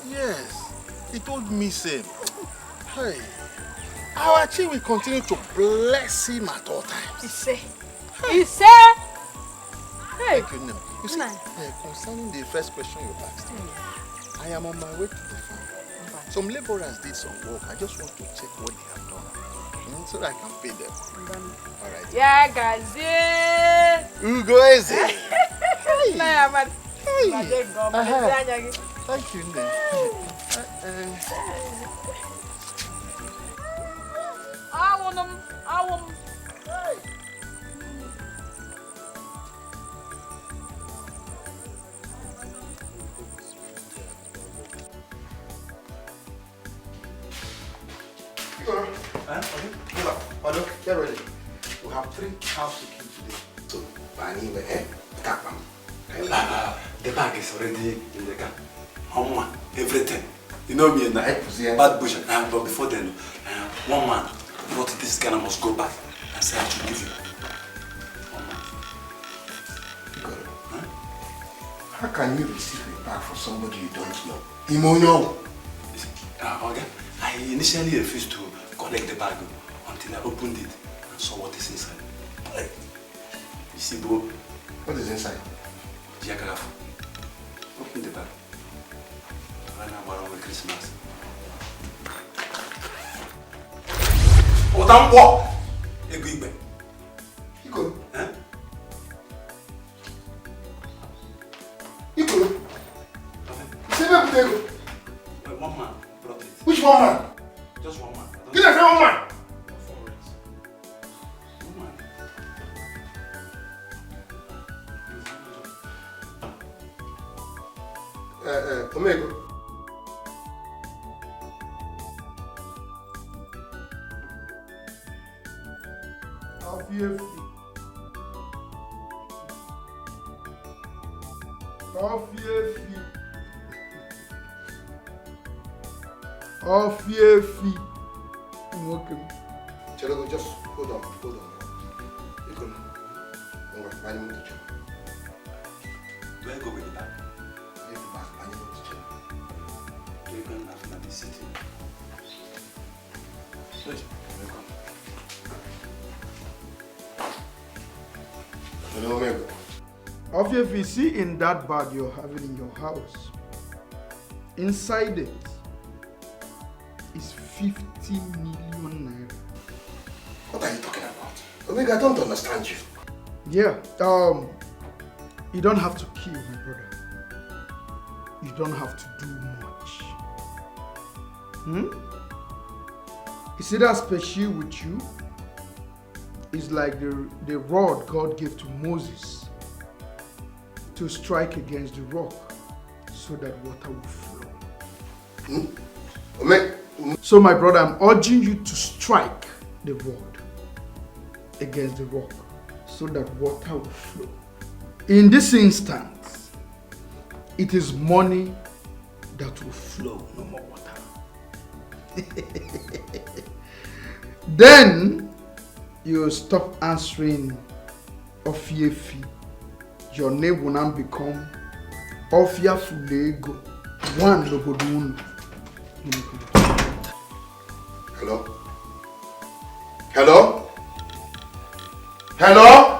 Speaker 3: Yes, he told me same. Hey, our chief will continue to bless him at all times.
Speaker 11: He said, hey.
Speaker 3: Thank you, Nemo. You see, concerning the first question you asked me, I am on my way to the farm. Some laborers did some work. I just want to check what they have done. So that I can pay them. Alright.
Speaker 11: Yeah, guys.
Speaker 3: Ugo is it? Thank you, Nne.
Speaker 11: I want them.
Speaker 3: Get ready. We have 3 cows to kill today. So,
Speaker 1: the bag is already in the car. Everything. You know me and bad bush. But before then, one man brought this gun. I must go back and say I should give you.
Speaker 3: How can you receive a bag for somebody you don't know? Imonyo.
Speaker 1: Okay. I initially refused to collect the bag until I opened it and saw what is inside. Like, you see, bro.
Speaker 3: What is inside?
Speaker 1: Jagraph. Open the bag. Right now, we're on Christmas. Oh, don't walk! You go back.
Speaker 3: You go.
Speaker 1: Huh?
Speaker 3: You go. Say where they go.
Speaker 1: One man brought it.
Speaker 3: Which one man?
Speaker 1: Just one man.
Speaker 3: You don't say one man. Omego.
Speaker 7: Ofiefi. Okay.
Speaker 3: Chalogo, just hold on. You can. I need to check.
Speaker 1: Where go with the bag?
Speaker 3: Leave the bag. I need to check.
Speaker 1: You can have another city.
Speaker 3: Hello, Omego.
Speaker 7: Ofiefi, see in that bag you're having in your house. Inside it is 50 million naira.
Speaker 3: What are you talking about? Omega, I don't understand you.
Speaker 7: Yeah, you don't have to kill, my brother. You don't have to do much. You see that species with you is like the rod God gave to Moses to strike against the rock so that water will flow. So my brother, I'm urging you to strike the rod against the rock so that water will flow. In this instance, it is money that will flow, no more water. Then you stop answering Ofiefi. Your name will now become Ofiafulego. One Logodun.
Speaker 3: Hello? Hello? Hello?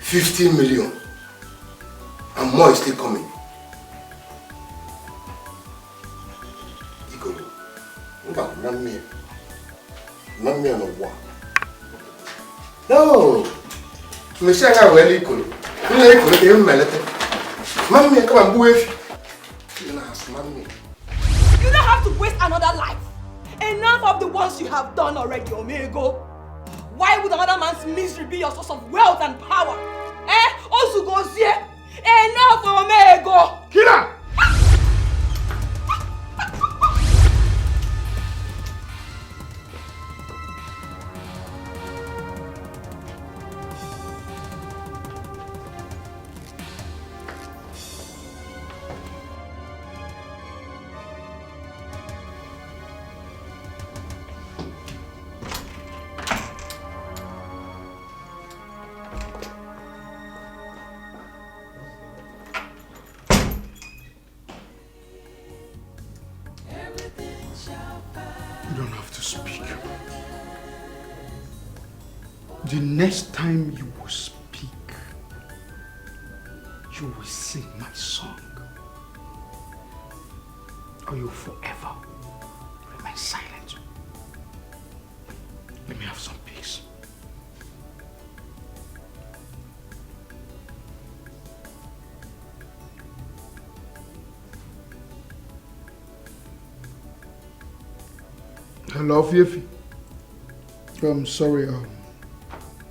Speaker 3: $15 million. And more is still coming. Igoro. Not me on a war. No. Michelle, I will equal. Mammy, come and wave. You
Speaker 9: don't have to waste another life. Enough of the ones you have done already, Omego. Why would another man's misery be your source of wealth and power? Ozugozie. Enough, Omego.
Speaker 7: Killer! You don't have to speak. The next time you will speak, you will sing my song. Or you will forever remain silent. Let me have some peace. Hello, Fifi. I'm sorry,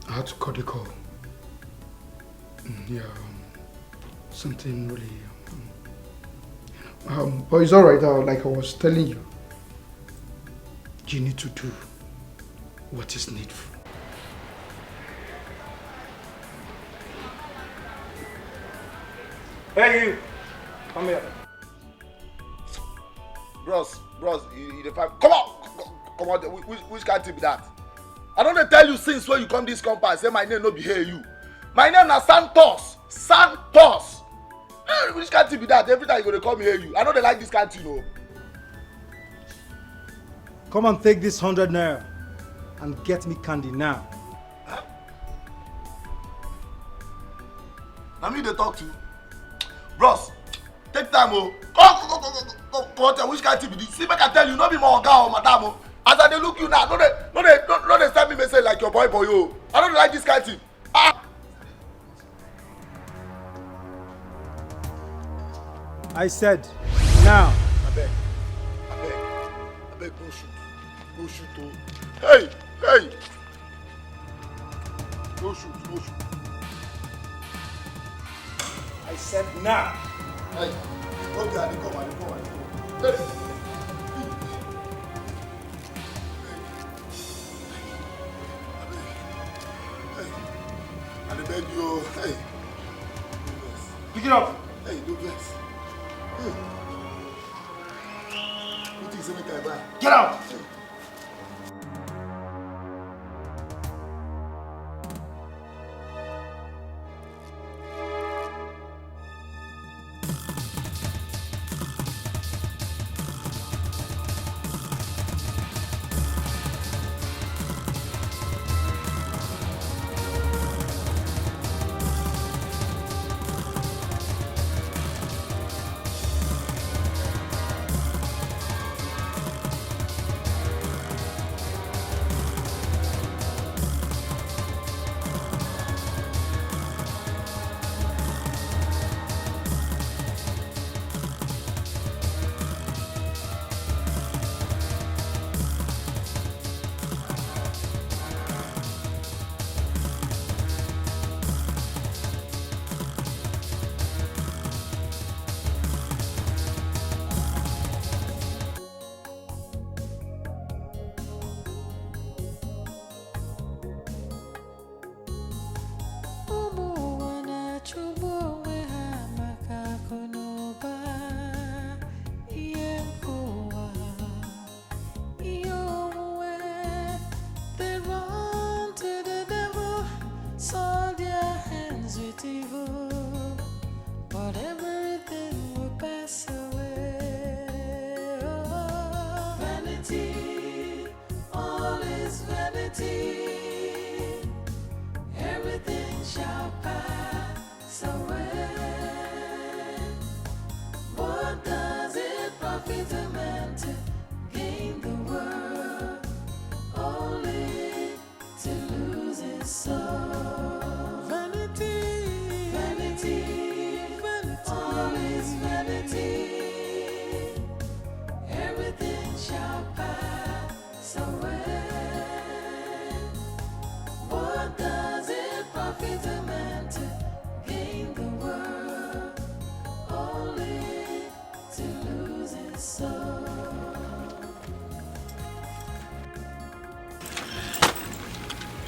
Speaker 7: I had to cut the call. Yeah, something really... but it's alright, like I was telling you. You need to do what is needful.
Speaker 1: Hey, you! Come here.
Speaker 3: Bros, you the five. Come on! Come on, which kind of be that? I don't tell you since when you come this compound, say my name no be here you. My name na Santos. Santos. Which kind of be that? Every time you gonna come here you. I know they like this kind of, you know.
Speaker 1: Come and take this 100 naira and get me candy now.
Speaker 3: Huh? Now me they talk to. Bros, take time, oh. Come, which kind of be this? See, make I tell you, no be my oga or madam, oh. As I dey look you now, no they send me message like your boy, oh. I don't like this kind of thing. Ah.
Speaker 1: I said, now.
Speaker 3: I beg, go shoot, oh. Hey, go shoot.
Speaker 1: I said, now.
Speaker 3: Hey, okay, I come. Hey. I beg you, hey.
Speaker 1: Pick it up.
Speaker 3: Hey, do this. Hey. What is it?
Speaker 1: Get out.
Speaker 3: Hey.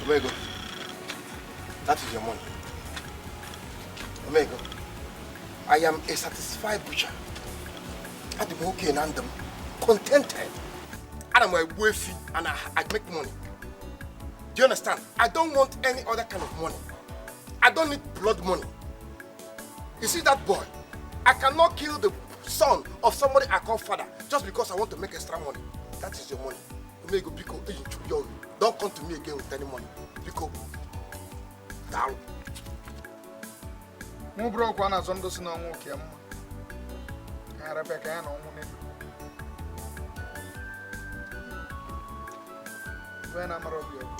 Speaker 3: Omego, that is your money. Omego, I am a satisfied butcher. I am okay and I'm contented. And I'm a wealthy and I make money. Do you understand? I don't want any other kind of money. I don't need blood money. You see that boy? I cannot kill the son of somebody I call father just because I want to make extra money. That is your money. Omego, Pico, don't come to me again with any money. Pico,
Speaker 8: Daalụ. Mụ bụrụ ọkwa na-azọ ndụ si n'ọnwụ oke mma. Ka ya rebe ka ya na ọnwụ n'elu. Wee na amara obi ọbụ.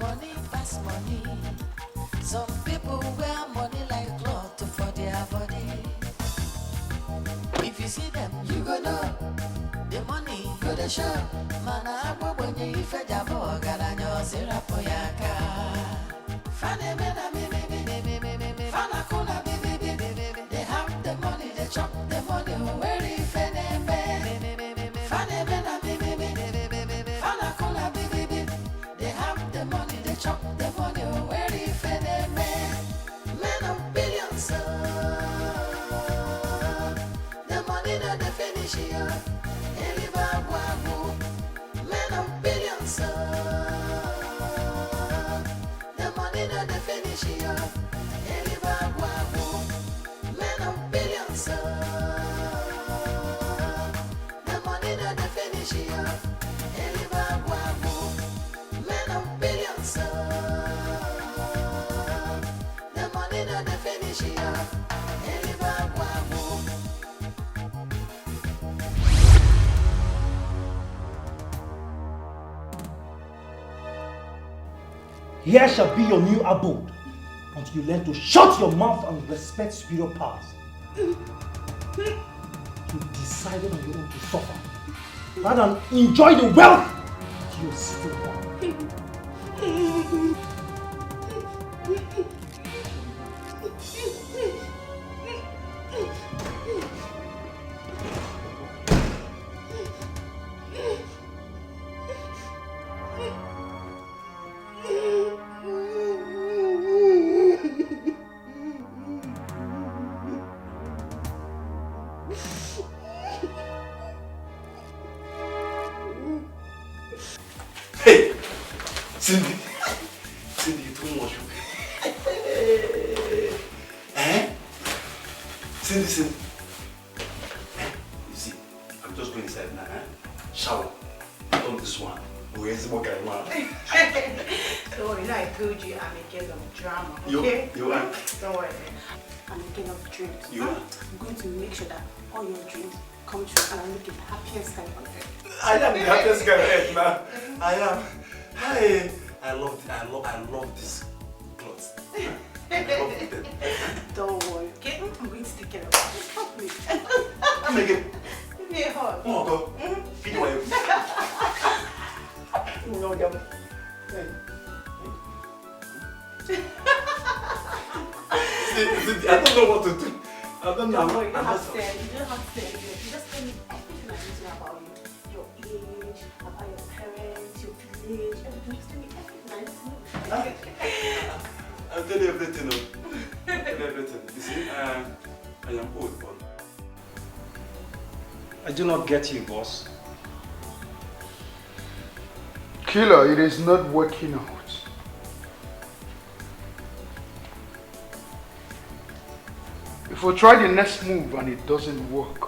Speaker 2: Money pass money. Some people wear money like cloth for their body. If you see them, you go know. The money go the show. Mana agbo bonye ife jabo garanyo zirapo yaka. Fane mena me. Fana kuna me. They have the money, they chop the money. Where if any me? Fane mena me. Fana kuna me. They have the money, they chop the money. Where if any me? Men of billions. The money not the finish here. Men of billions, the money not the finish here. Men of billions, the money not the finish here. Men of billions, the money not the finish here.
Speaker 13: Here shall be your new abode until you learn to shut your mouth and respect superior powers. You decided on your own to suffer rather than enjoy the wealth that you are sitting on.
Speaker 1: Cindy, too much. Cindy. You see, I'm just going inside now. Shower. On this one. Where's the guy?
Speaker 12: Don't worry, I told you I'm a girl of drama. Okay?
Speaker 1: You are?
Speaker 12: Don't worry. I'm a girl of dreams.
Speaker 1: You are?
Speaker 12: I'm going to make sure that all your dreams come true and I'm looking the happiest guy on earth.
Speaker 1: I am the happiest guy on earth, man. I am. Hi. I love this clothes.
Speaker 12: Don't worry, okay? I'm going to take care of it. Stop me.
Speaker 1: I'm again.
Speaker 12: Give me a hug.
Speaker 1: Oh, God. Feed my No, I don't know what to do. I don't know.
Speaker 12: Don't worry, you don't have to say anything. You don't have to say anything. You just tell me everything I need to know about you. Your age, about your parents, your village, everything. Just tell me everything I need to know.
Speaker 1: I'll tell you everything. I'll tell you everything. You see, I am old, but
Speaker 13: I do not get you, boss.
Speaker 7: Killer, it is not working out. If we try the next move and it doesn't work,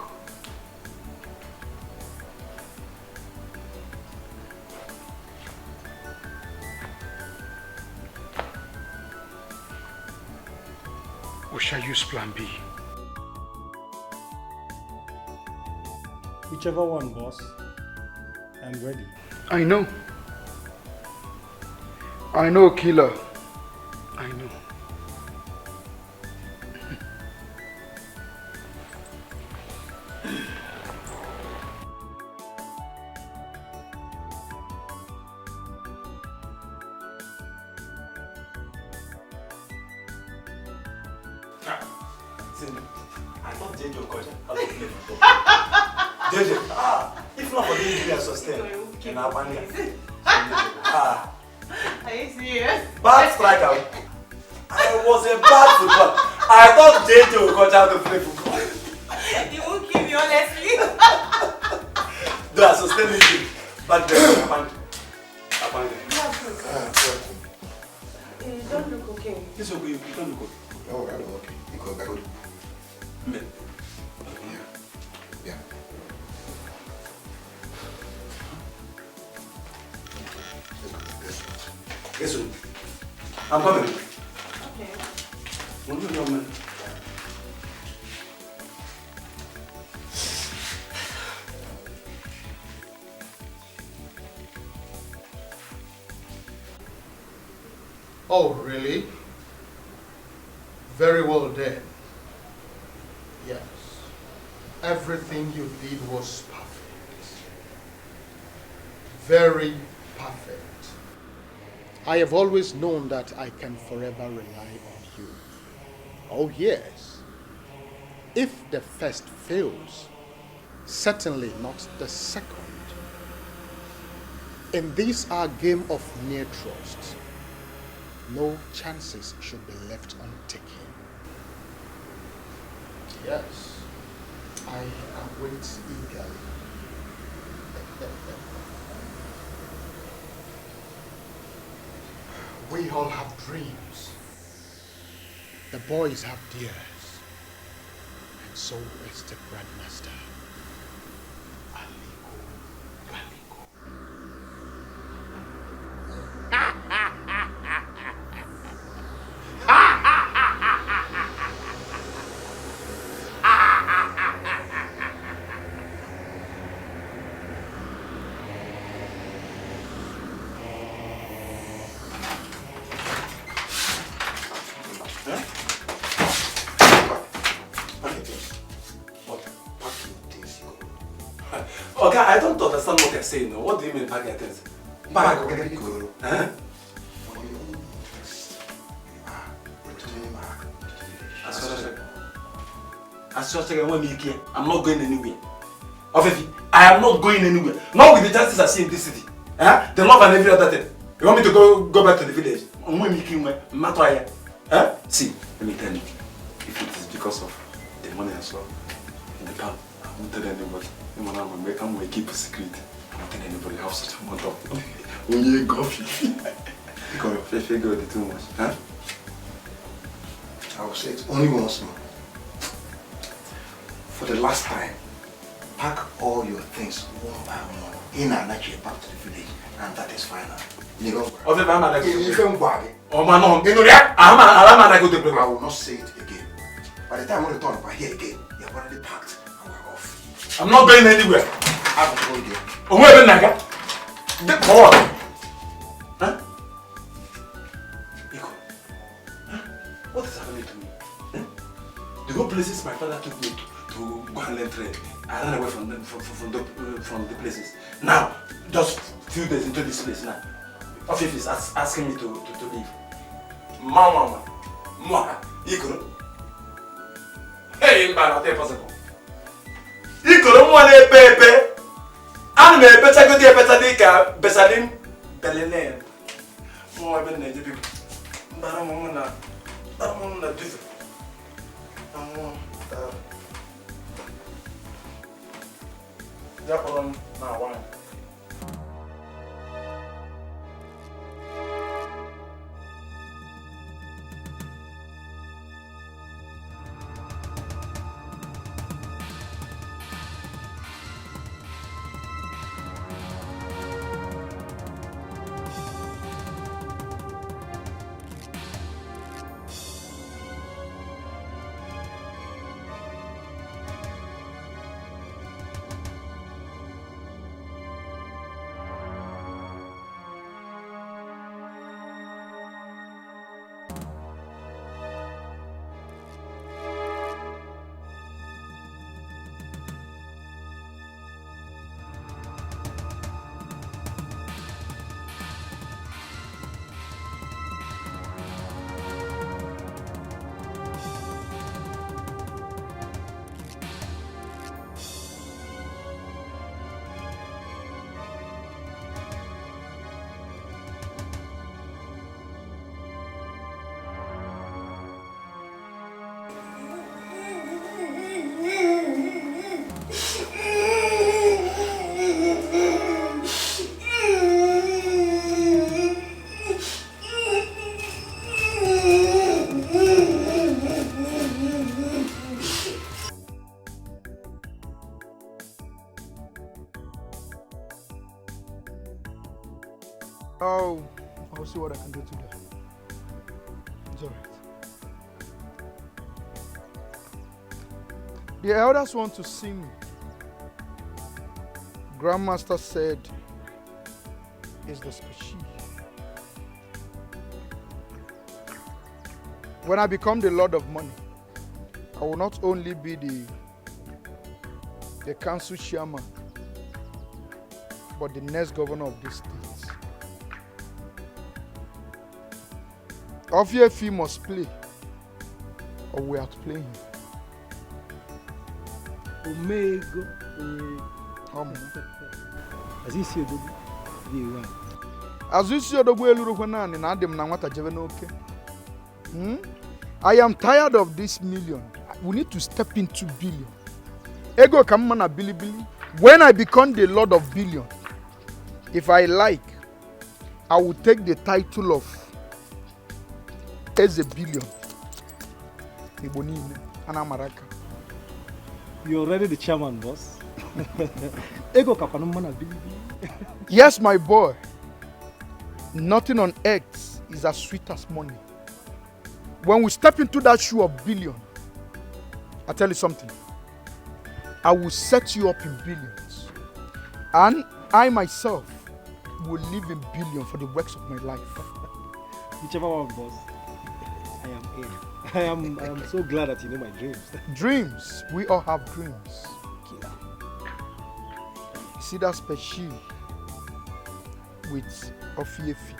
Speaker 7: we shall use plan B.
Speaker 13: Whichever one, boss. I'm ready.
Speaker 7: I know. I know, Killer. I know.
Speaker 1: I thought JJ was going to play football. JJ, if not for the injury I sustained, in Albania.
Speaker 12: Are you serious?
Speaker 1: Bad striker. I was a bad footballer. I thought JJ would go out to play football.
Speaker 12: You won't kill me, honestly.
Speaker 1: Though I sustained injury. But then, Albania.
Speaker 12: You don't look okay.
Speaker 1: It's okay, you don't look okay.
Speaker 3: Oh, I look okay. Because I got
Speaker 1: Men.
Speaker 3: Yeah.
Speaker 1: Listen, I'm coming.
Speaker 10: Okay.
Speaker 8: Oh, really? Very well then. Yes. Everything you did was perfect. Very perfect. I have always known that I can forever rely on you. Oh, yes. If the first fails, certainly not the second. In this our game of near trust, no chances should be left untaken. Yes, I await eagerly. We all have dreams. The boys have theirs. And so is the Grandmaster.
Speaker 1: Okay, I don't understand what you're saying. What do you mean pack your things? Pack your things? Huh? I'm not going anywhere. Ofefi, I am not going anywhere. Not with the chances I see in this city. Huh? The love and every other thing. You want me to go back to the village? Huh? See, let me tell you. If it is because of the money I saw in the bank, I won't tell anybody. I'm going to keep a secret. I won't tell anybody I have such a amount of money. Only coffee. Because if you go too much. Huh?
Speaker 3: I will say it only once more. For the last time, pack all your things one by one in and actually back to the village, and that is final. You know, I will not say it again. By the time I return over here again, you have already packed and we're off.
Speaker 1: I'm not going anywhere.
Speaker 3: I haven't told you.
Speaker 1: Huh? Iko, huh? What is happening to me? Huh? The whole places my father took me to go and learn trade. I ran away from them from the places. Now, just few days into this place now, Ofif is asking me to leave. Mama, Iko. Hey, man, not possible. Iko, one pepe. I'm a better good better Besalim Belene. More than the people. But I'm on the different. Now, one.
Speaker 7: It's all right. The elders want to see me. Grandmaster said it's the species. When I become the Lord of Money, I will not only be the council chairman, but the next governor of this state. Ofiefi must play, or we are to play him.
Speaker 13: Omego. Azisi Odogwu.
Speaker 7: Azisi Odogwu eluru kwenani na adim na nwata jebe n'oke. I am tired of this million. We need to step into billion. Ego kamma na bilibili. When I become the Lord of Billion, if I like, I will take the title of Eze Billion.
Speaker 13: You're already the chairman, boss. Ego kapanuma na bilibili.
Speaker 7: Yes, my boy. Nothing on earth is as sweet as money. When we step into that shoe of billion, I tell you something. I will set you up in billions. And I myself will live in billion for the works of my life.
Speaker 13: Whichever one, boss. I am in. I am so glad that you know my dreams.
Speaker 7: Dreams. We all have dreams. See that species with Ofiefi.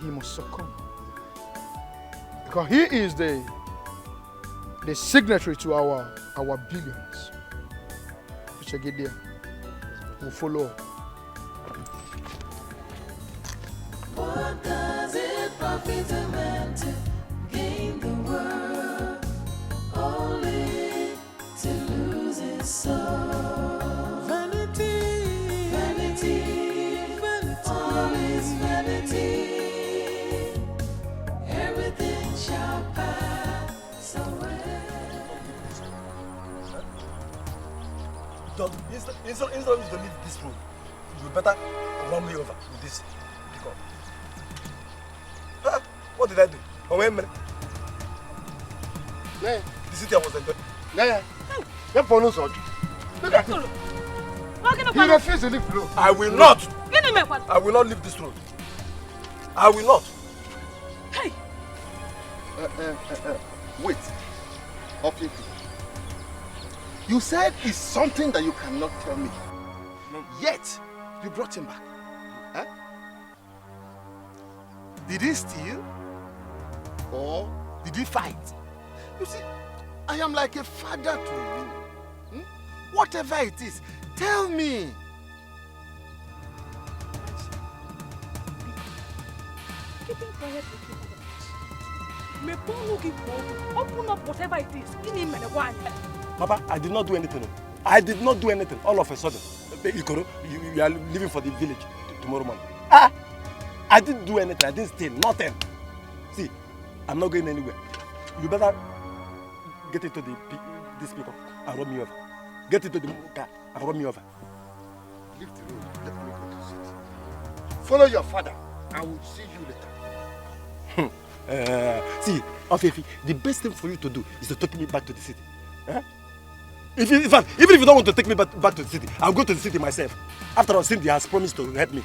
Speaker 7: He must succumb. Because he is the signatory to our billions. Which I get there. We'll follow.
Speaker 2: What does it profit a man to gain the world, only to lose his soul? Vanity, vanity, vanity, all is vanity. Everything shall pass away.
Speaker 1: Instead of you to leave this room, you better run me over with this pickup. Huh? What did I do? Oh, wait a minute.
Speaker 3: Yeah.
Speaker 1: The city I was enjoying.
Speaker 3: Yeah. Look at him. He refuses to leave the room.
Speaker 1: I will not. I will not leave this room. I will not.
Speaker 10: Hey.
Speaker 3: Wait. Ofiefi. You said it's something that you cannot tell me. Yet, you brought him back. Huh? Did he steal? Or did he fight? You see, I am like a father to you. Whatever it is, tell me.
Speaker 11: Keeping quiet with you. Open up whatever it is.
Speaker 1: Papa, I did not do anything. I did not do anything. All of a sudden, you are leaving for the village tomorrow morning. I didn't do anything. I didn't steal nothing. See, I'm not going anywhere. You better get into this pickup and run me over. Get into the car and run me over.
Speaker 3: Leave the room. Let me go to sit. Follow your father. I will see you later.
Speaker 1: See, Ofiefi, the best thing for you to do is to take me back to the city. Huh? In fact, even if you don't want to take me back to the city, I'll go to the city myself. After all, Cindy has promised to help me.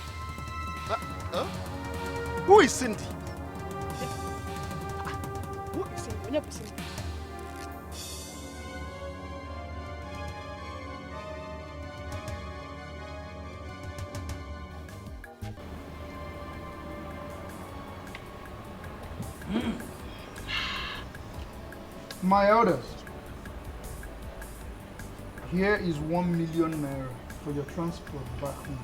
Speaker 3: Who is Cindy?
Speaker 11: Who is Cindy?
Speaker 7: My elders, here is 1 million naira for your transport back home.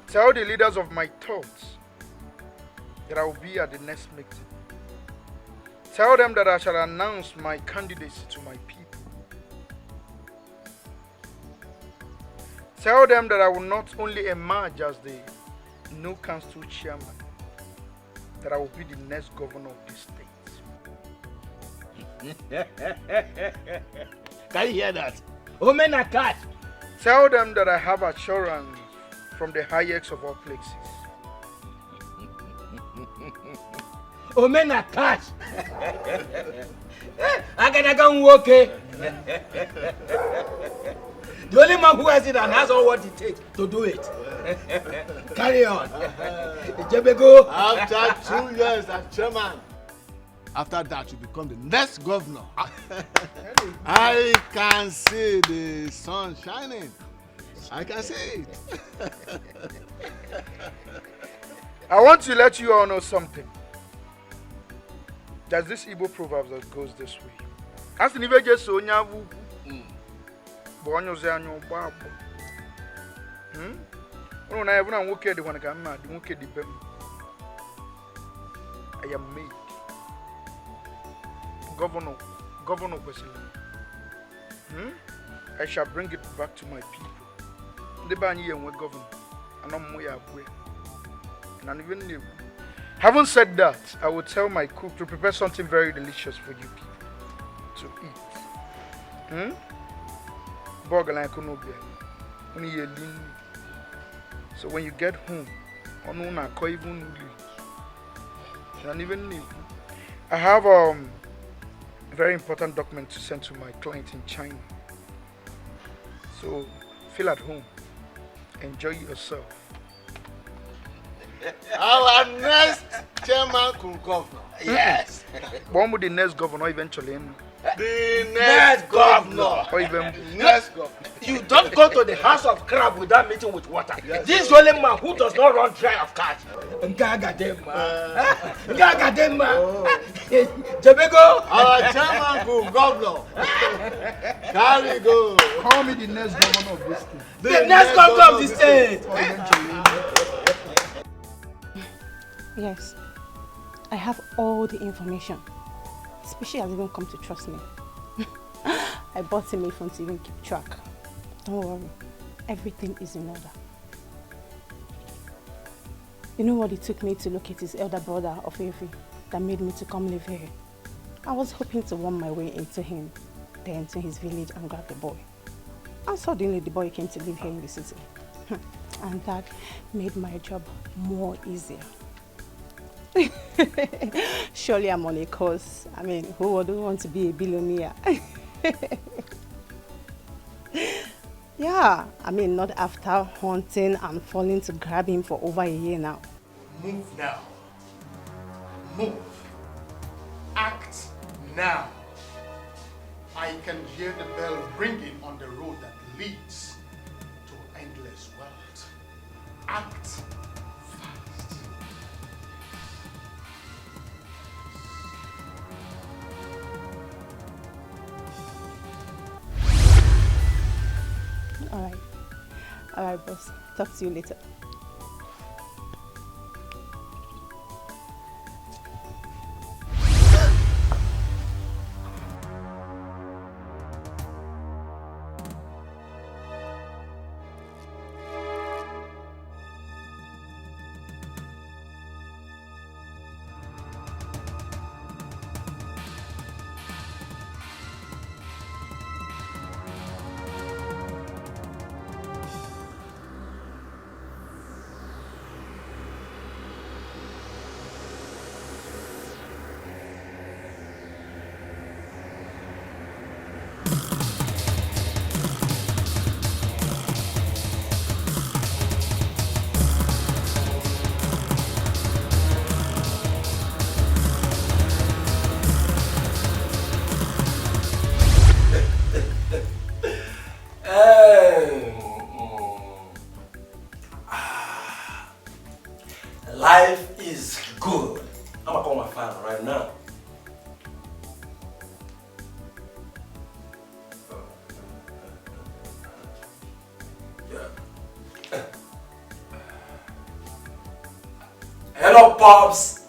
Speaker 7: Tell the leaders of my thoughts that I will be at the next meeting. Tell them that I shall announce my candidacy to my people. Tell them that I will not only emerge as the new council chairman, that I will be the next governor of this state.
Speaker 6: Can you hear that? Oh, men are cat.
Speaker 7: Tell them that I have assurance from the highest of all places.
Speaker 6: Omena cash. I can work. The only man who has it and has all what it takes to do it. Carry on. Jebego.
Speaker 3: After 2 years as chairman, after that you become the next governor. I can see the sun shining. I can see it.
Speaker 7: I want to let you all know something. There's this Igbo proverb that goes this way. As the nive just so nyavu, bonyo zanyo babo. Ono na evu na nwoke di wana kama di nwoke di bem. I am made governor Kwesili. I shall bring it back to my people. The banyi and governor, and I'm way away. And even new. Having said that, I will tell my cook to prepare something very delicious for you people to eat. So when you get home, and even new. I have a very important document to send to my client in China. So feel at home. Enjoy yourself.
Speaker 3: Our next chairman could governor.
Speaker 6: Yes.
Speaker 7: One with the next governor eventually.
Speaker 3: The next governor.
Speaker 7: Or even
Speaker 3: next governor.
Speaker 6: You don't go to the house of crab without meeting with water. Yes. This is only man who does not run dry of cash. Jebego.
Speaker 3: Our chairman could governor. Carry go.
Speaker 7: Call me the next governor of this state.
Speaker 6: The next governor of the state.
Speaker 12: Yes, I have all the information. Especially has even come to trust me. I bought him a phone to even keep track. Don't worry, everything is in order. You know what it took me to locate his elder brother, Ofefi, that made me to come live here? I was hoping to worm my way into him, then to his village and grab the boy. And suddenly the boy came to live here in the city. And that made my job more easier. Surely I'm on a course. I mean, who would want to be a billionaire? Yeah, I mean, not after hunting and falling to grab him for over a year now.
Speaker 3: Move now. Move. Act now. I can hear the bell ringing on the road that leads to endless wealth. Act fast.
Speaker 12: All right, boss. Talk to you later.
Speaker 1: Life is good. I'm gonna call my father right now. Yeah. Hello, Pops.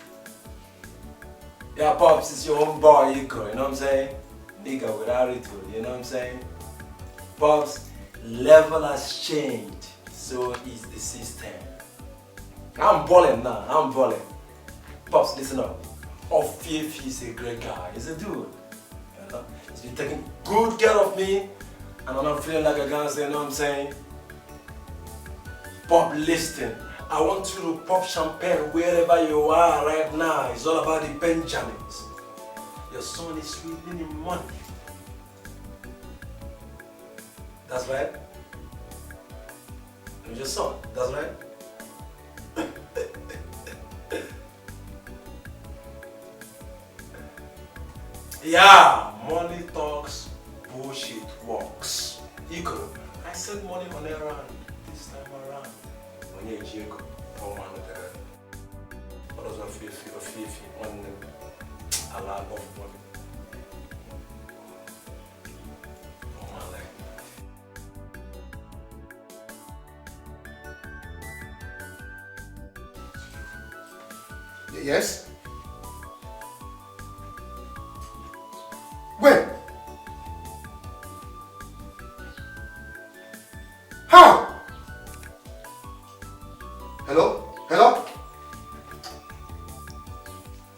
Speaker 1: Yeah, Pops, it's your own boy, Iko, you know what I'm saying? Nigga without it, you know what I'm saying? Pops, level has changed, so is the system. I'm balling now, I'm balling. Pops, listen up. Ofefi is a great guy, he's a dude. You know? He's been taking good care of me, and I'm not feeling like a gangster, you know what I'm saying? Pop, listen. I want you to pop champagne wherever you are right now. It's all about the Benjamins. Your son is winning in money. That's right. And your son, that's right. Yeah, money talks, bullshit walks. Ego, I send money on errand this time around. Money is Ego, no man with the what does one feel on a lot of money? No man like.
Speaker 3: Yes? When? How? Hello? Hello?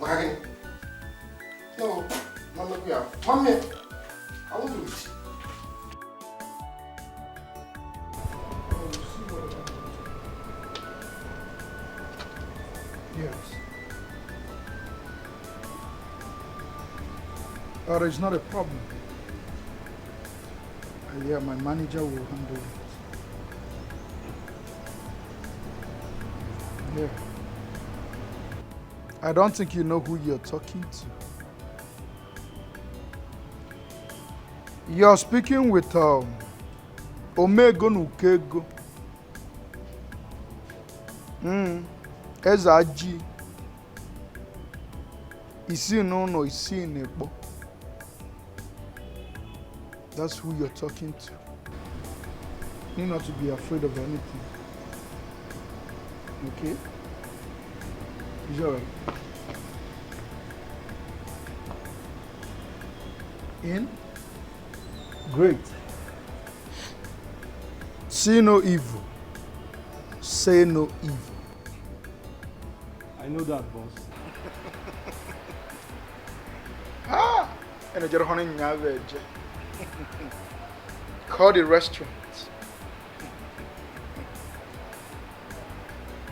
Speaker 3: Mahagini? No, Mama, we are. Mommy, I won't do it.
Speaker 7: Yes. It's not a problem. Yeah, my manager will handle it. Yeah. I don't think you know who you're talking to. You're speaking with Omego Nukego. Ezaji. Isi no isi nebo. That's who you're talking to. You need not to be afraid of anything. Okay? It's alright. In? Great. See no evil. Say no evil.
Speaker 5: I know that, boss.
Speaker 7: And you're running average. Call the restaurant.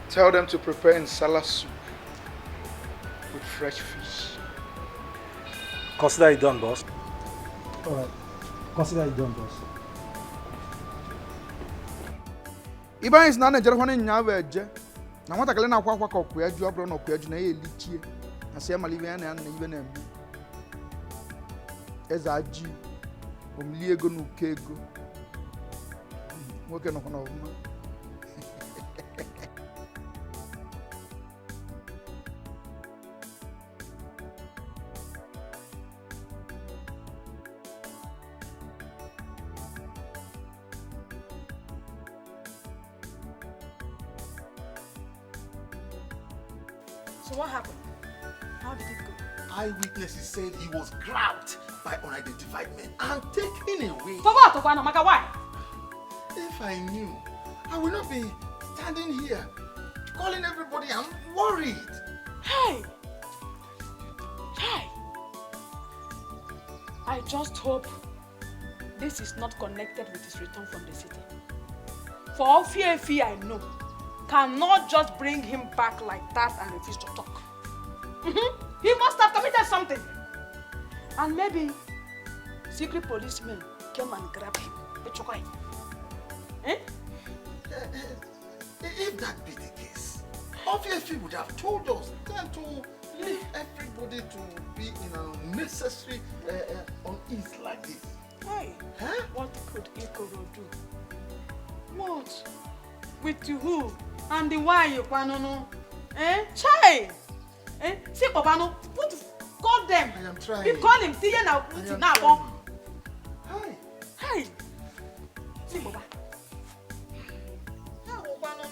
Speaker 7: Tell them to prepare insala soup with fresh fish.
Speaker 5: Consider it done, boss. Alright. Consider it done, boss.
Speaker 7: Iban is not a running average. Now what I can now walk up where you are brought up where you are lichie. I say I'm living and even a Ezaji. Omliego Nukego. Working on one.
Speaker 10: So what happened? How did it go?
Speaker 3: Eyewitnesses said he was grabbed by unidentified men and taken away.
Speaker 10: For what, Okwanomaka? Why?
Speaker 3: If I knew, I would not be standing here calling everybody. I'm worried.
Speaker 10: Hey! Hey! I just hope this is not connected with his return from the city. For all fear I know cannot just bring him back like that and refuse to talk. He must have committed something. And maybe secret policemen came and grabbed him. Eh?
Speaker 3: If that be the case, obviously would have told us than to leave everybody to be in an unnecessary unease like this.
Speaker 10: Hey, huh? What could Ikoro do? What? With who? And the why you no? Eh? Chai! Eh? See, Papa, what? Call them.
Speaker 3: I am trying.
Speaker 10: You call him. See, now.
Speaker 3: Hi.
Speaker 10: Hi. See, Papa.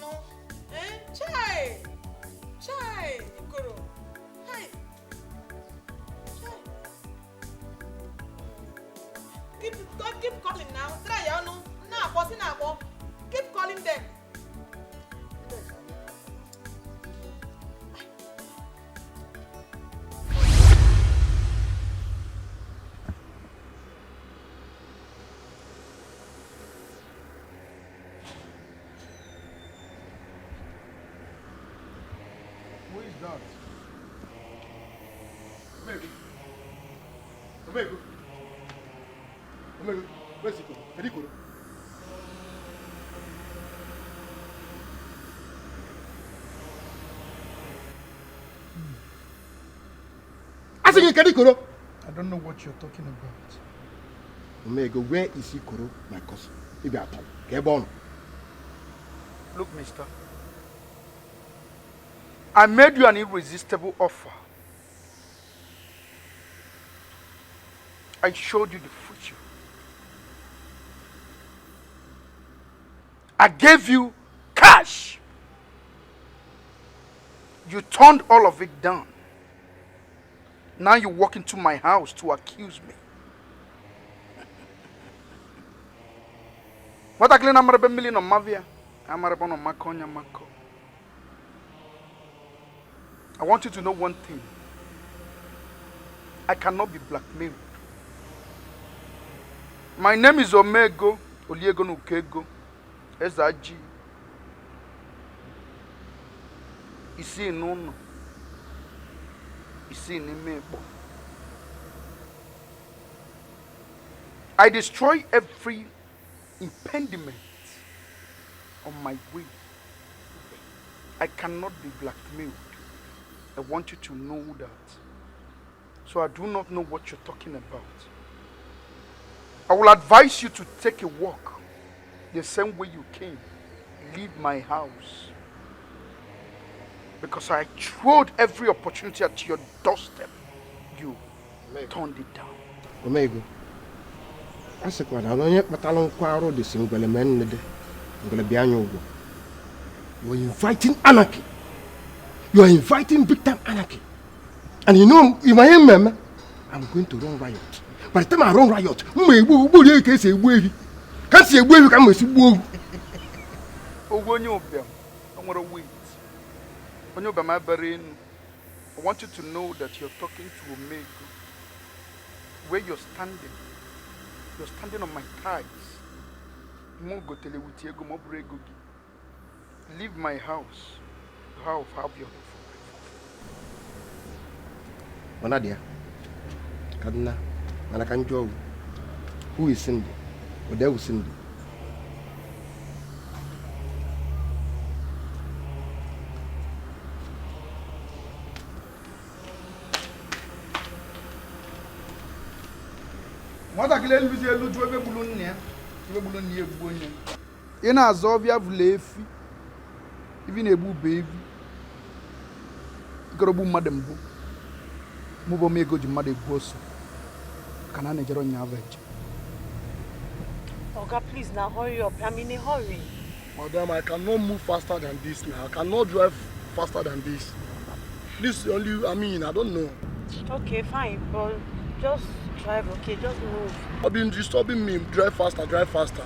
Speaker 10: No. Eh? Chai! Chai! Ikoro. Hi. Chai. Keep calling now. Try your no. Now, bossy now. Keep calling them.
Speaker 8: that? Omego. Where's Ikoro? Ikoro. I think Ikoro.
Speaker 7: I don't know what you're talking about.
Speaker 8: Omego, where is Ikoro, my cousin? If you are told, get on.
Speaker 7: Look, mister. I made you an irresistible offer. I showed you the future. I gave you cash. You turned all of it down. Now you walk into my house to accuse me. What I claim I'm a million on Mavia. I'm a on Makonya Mako. I want you to know one thing. I cannot be blackmailed. My name is Omego Oliego Nukego Ezaji. Isi Nono. Isi Nimebo. I destroy every impediment on my way. I cannot be blackmailed. I want you to know that. So I do not know what you're talking about. I will advise you to take a walk the same way you came. Leave my house. Because I throwed every opportunity at your doorstep. You turned it down.
Speaker 8: Omego. I said, I don't know what the single man did. You are inviting anarchy. You are inviting big time anarchy. And you know, in my member, I'm going to run riot. By the time I run riot, can't say a wave. Can't say a wave, I'm going to
Speaker 7: Oh, when you're I'm going to wait. When you're my brain, I want you to know that you're talking to Omego. Where you're standing on my thighs. Leave my house. How have you?
Speaker 8: Manadia, Kadna, Manakanjo, who is Cindy? Or there was Cindy.
Speaker 7: What I can lose you to a balloon near Bunya. In a Zovia Vlefi, even a boo baby. Grobu Madam Boo. Move me go to Mother Bosso. Can I get on your average?
Speaker 12: Oga, please now hurry up. I'm in a hurry.
Speaker 4: Madam, I cannot move faster than this now. I cannot drive faster than this. This only, I don't know.
Speaker 12: Okay, fine, but just drive, okay? Just move.
Speaker 4: I've been disturbing me. Drive faster, drive faster.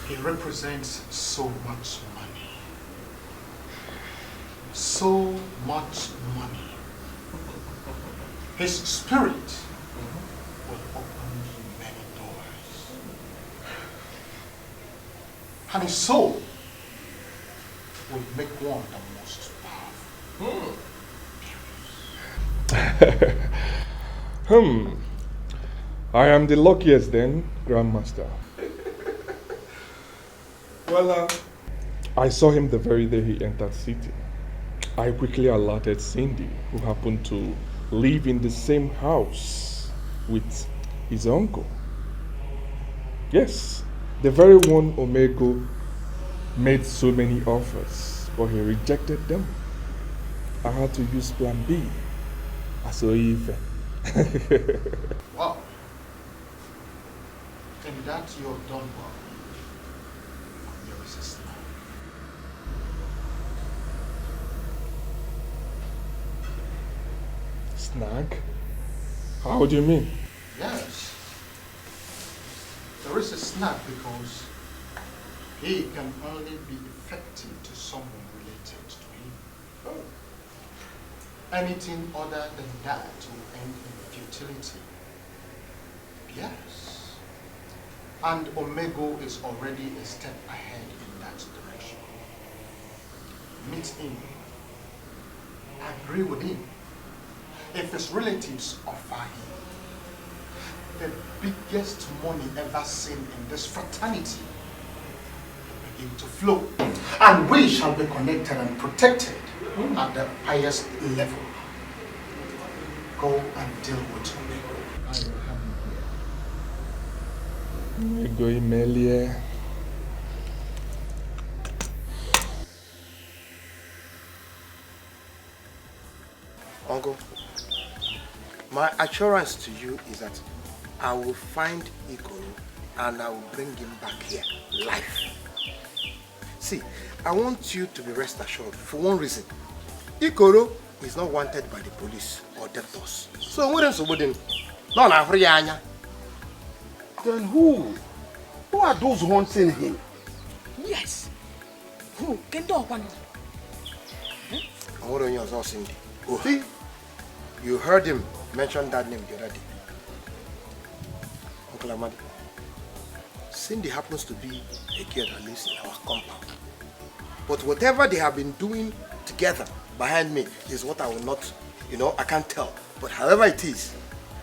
Speaker 8: He represents so much money. So much money. His spirit will open many doors. And his soul will make one the most powerful.
Speaker 14: I am the luckiest then, Grandmaster. Well, I saw him the very day he entered city. I quickly alerted Cindy, who happened to live in the same house with his uncle. Yes, the very one Omego made so many offers, but he rejected them. I had to use plan B. As Oife.
Speaker 8: Wow. In that you have done well. There is a snag.
Speaker 14: Snag? How do you mean?
Speaker 8: Yes. There is a snag because he can only be effective to someone related to him. Anything other than that will end in futility. Yes. And Omego is already a step ahead in that direction. Meet him. Agree with him. If his relatives offer him the biggest money ever seen in this fraternity, will begin to flow. And we shall be connected and protected at the highest level. Go and deal with Omego. I will have him here.
Speaker 14: Omego Imelie.
Speaker 15: Uncle, my assurance to you is that I will find Ikoro and I will bring him back here, live. See, I want you to be rest assured for one reason. Ikoro is not wanted by the police or debtors. So what else would him? No,
Speaker 3: Then who? Who are those haunting him?
Speaker 10: Yes. Who? Kendo Okwanu.
Speaker 15: I want to know Cindy. Oh, see? You heard him mention that name the other day. Uncle Amadi. Cindy happens to be a girl that lives in our compound. But whatever they have been doing together behind me is what I will not, I can't tell. But however it is,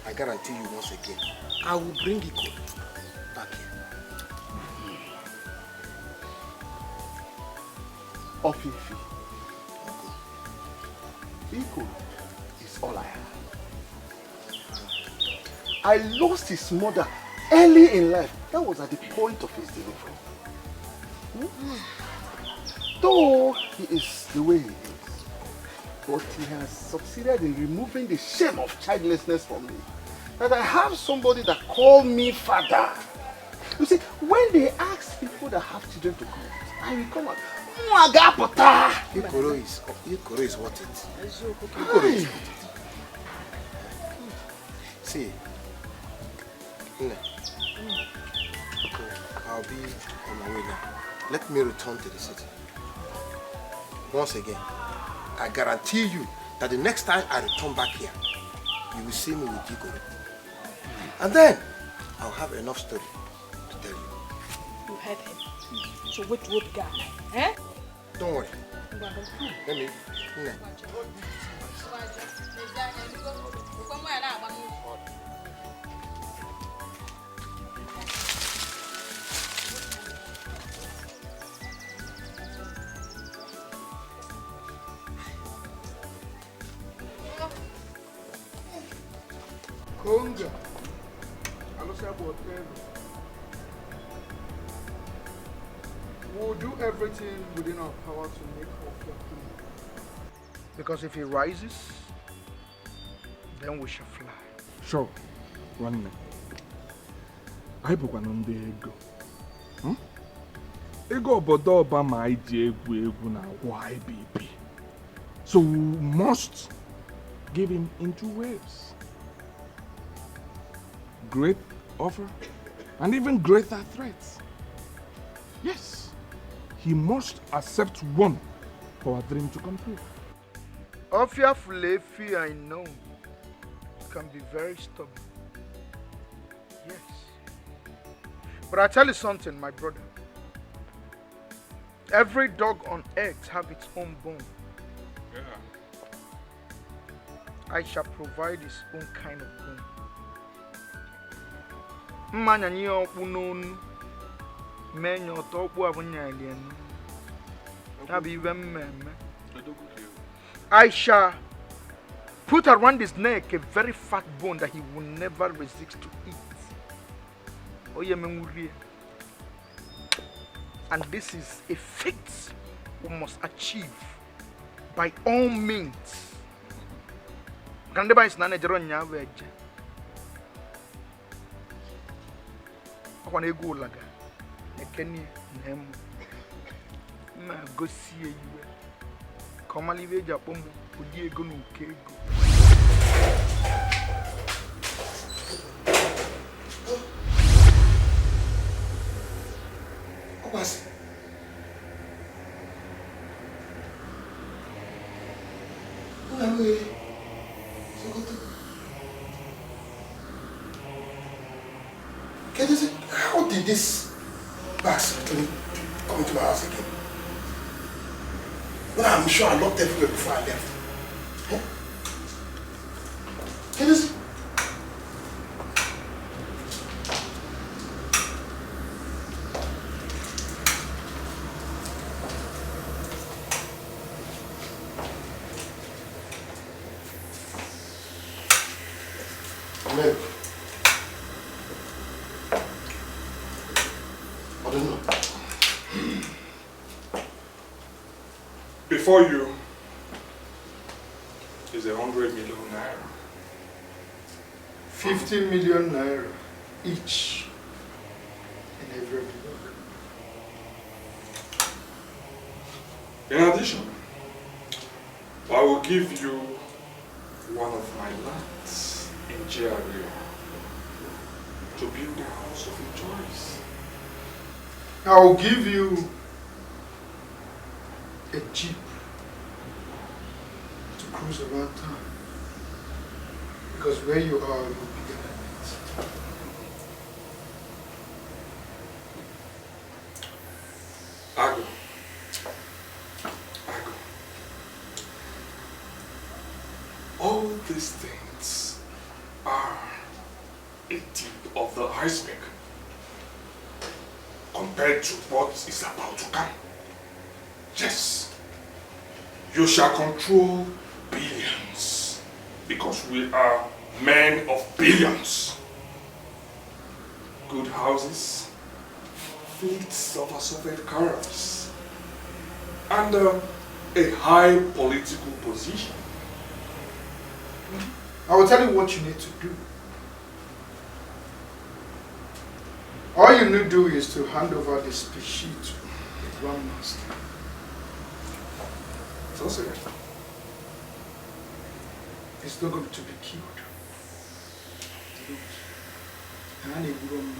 Speaker 15: I guarantee you once again, I will bring Iko back here.
Speaker 3: Ofifi. Iko is all I have. I lost his mother early in life. That was at the point of his delivery. Though he is the way he is, but he has succeeded in removing the shame of childlessness from me. That I have somebody that called me father. You see, when they ask people that have children to come out, I will come out.
Speaker 15: Ikoro is what it is. Ikoro is what it is. See, I'll be on my way now. Let me return to the city. Once again, I guarantee you that the next time I return back here, you will see me with Ikoro. And then, I'll have enough story to tell you.
Speaker 10: You heard him. So what would guy? Eh?
Speaker 15: Don't worry. Let me.
Speaker 7: Conga. I don't say about them. We'll do everything within our power to make Ofia clean. Because if he rises, then we shall fly.
Speaker 14: Sure, one minute. I book one on the ego. Ego obodo ọba ma iji egwu na YBP. So we must give him in two ways. Great offer and even greater threats. Yes. He must accept one for our dream to come true.
Speaker 7: Obviously, I know, can be very stubborn. Yes. But I tell you something, my brother. Every dog on earth have its own bone.
Speaker 14: Yeah.
Speaker 7: I shall provide his own kind of bone. Mmanya nye okpu n'onu, menye oto okpu abunya alienu. Abi iwe mmemme. I shall put around his neck a very fat bone that he will never resist to eat. Oye mengurie. And this is a feat we must achieve by all means. Grandeba is nane jero nyaweje. Akwana ego laga. Ekeni nemu. Ma gosi eyiwe. Komali we japomu odi ego no kego.
Speaker 3: Obasi. How did this bastard come into my house again? Well, I'm sure I locked everywhere before I left. Huh? Can you see? Milk. I don't know.
Speaker 14: Before you is 100 million naira.
Speaker 7: 50 million naira each in every block.
Speaker 14: In addition, I will give you one of my lands in GRA to build a house of your choice.
Speaker 7: I will give you a jeep to cruise around town. Because where you are will be bigger than it.
Speaker 14: Ago. All these things are a tip of the iceberg compared to what is about to come. Yes, you shall control billions because we are men of billions. Good houses, fleets of assorted cars, and a high political position.
Speaker 7: I will tell you what you need to do. All you need to do is to hand over the species to the Grand Master.
Speaker 14: So serious.
Speaker 7: It's not going to be killed. And a grown man.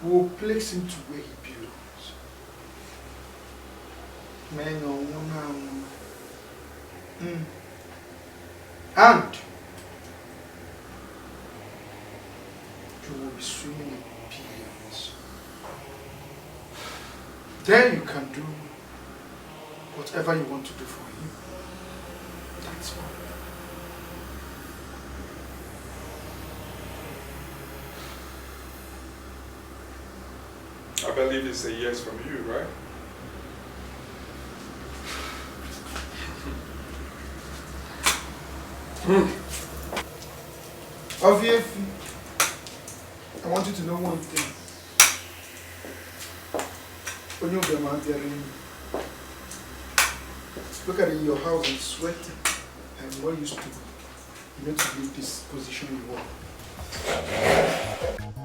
Speaker 7: We will place him to where he belongs. Men or woman. And you will be swimming in billions. Then you can do whatever you want to do for him. That's all.
Speaker 14: I believe it's a yes from you, right?
Speaker 7: Obviously, I want you to know one thing. When you get out there, look at it in your house and sweating. And where you stood, you need to leave this position you want.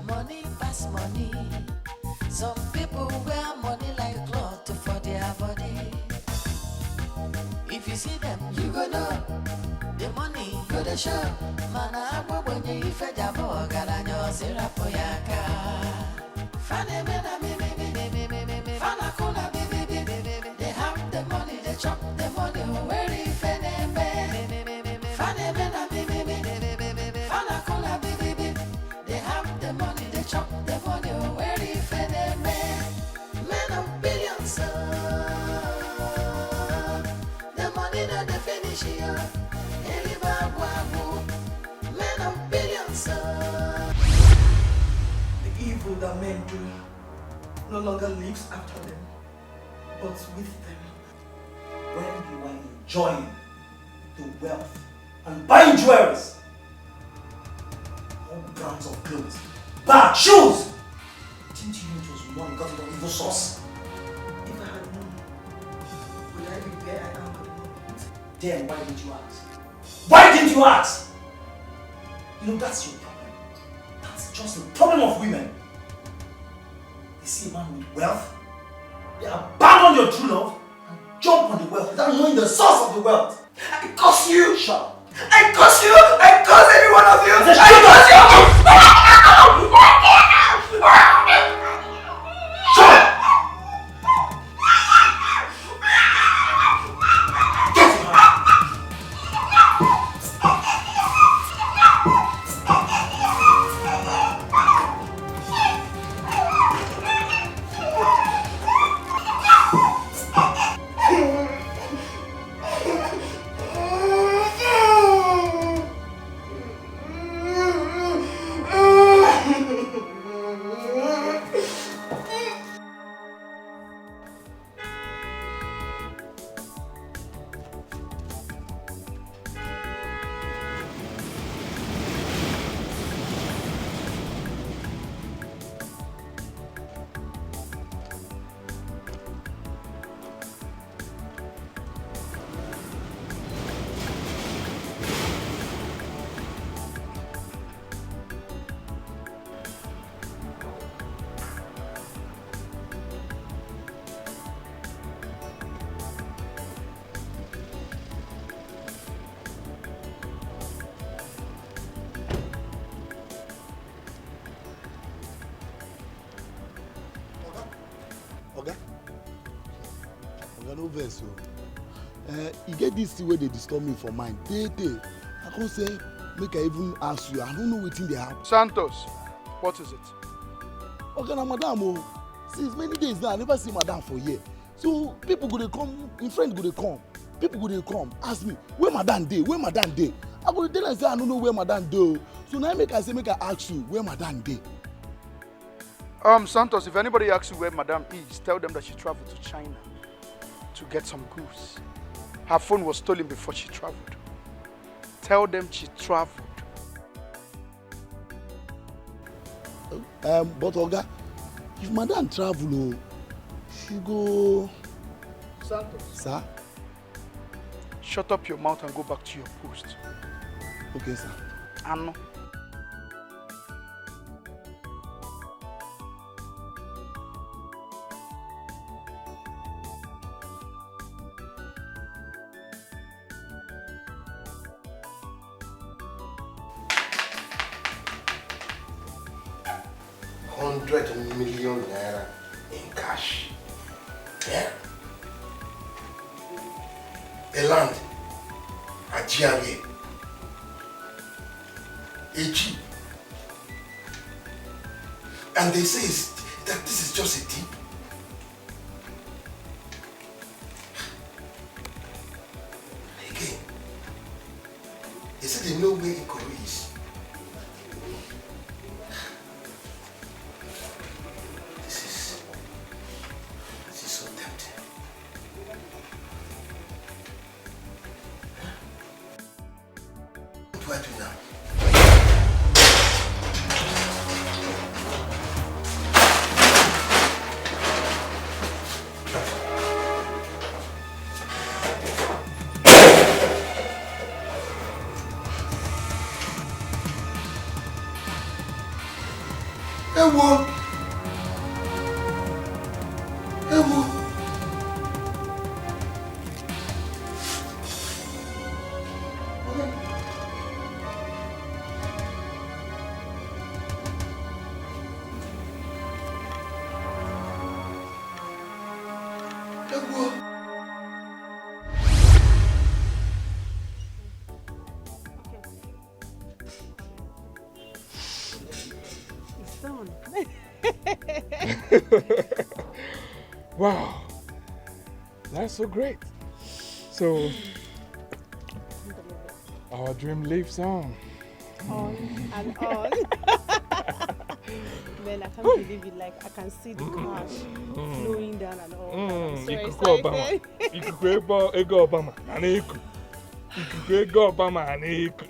Speaker 2: Money pass money. Some people wear money like cloth for their body. If you see them, you go know. The money go to show. Mana agbo bonye ife jabo garanyo.
Speaker 16: The evil that men do no longer lives after them, but with them.
Speaker 13: When you are enjoying the wealth and buying jewelries, all brands of clothes, bags, shoes, didn't you know it was money got from evil source?
Speaker 16: If I had known, would I be where I am at the moment?
Speaker 13: Then why didn't you ask? Why didn't you ask? You know, that's your problem. That's just the problem of women. They see a man with wealth, they abandon your true love, and jump on the wealth without knowing the source of the wealth.
Speaker 16: I curse you!
Speaker 13: Shut up.
Speaker 16: I curse you! I curse every one of you!
Speaker 13: I said,
Speaker 16: I curse you!
Speaker 13: Shut up!
Speaker 3: No verse, you get this thing where they disturb me for mind. I can't say, make I even ask you. I don't know what thing they have.
Speaker 7: Santos, what is it?
Speaker 3: Okay, now, madam, since many days now, I never see madam for here. So people go to come, in friend go to come. People go to come, ask me, where madam dey? Where madam dey? I go to tell them say I don't know where madam dey. So now make I ask you, where madam dey?
Speaker 7: Santos, if anybody asks you where madam is, tell them that she traveled to China to get some goods. Her phone was stolen before she traveled. Tell them she traveled.
Speaker 3: But Oga, if madam travel, she go.
Speaker 7: Santos.
Speaker 3: Sir?
Speaker 7: Shut up your mouth and go back to your post.
Speaker 3: Okay, sir.
Speaker 7: Ano.
Speaker 15: $100 million in cash. Yeah? A land, a GRA, a Jeep. And they say that this is just a tip. Again, they say they know where Ikoro is. This is so tempting. What do I do now? Ewo! Ewo!
Speaker 12: It's done.
Speaker 14: Wow, that's so great. So, Our dream lives on.
Speaker 12: On and on. Man, I can't believe it. Like, I can see the cash flowing down and all. I'm so excited.
Speaker 14: Ikuku ego Obama, Aniku. Ikuku ego Obama, Aniku.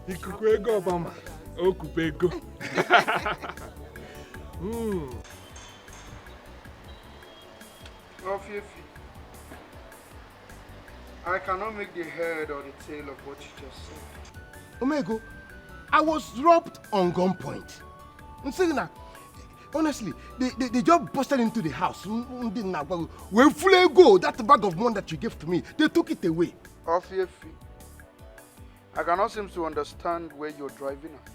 Speaker 14: Ikuku ego Obama, Okupego.
Speaker 3: I cannot make the head or the tail of what you just said.
Speaker 15: Omego, I was robbed on gunpoint. I'm saying that, honestly, they just busted into the house. When fully go, that bag of money that you gave to me, they took it away.
Speaker 3: Ofiefi, I cannot seem to understand where you're driving at.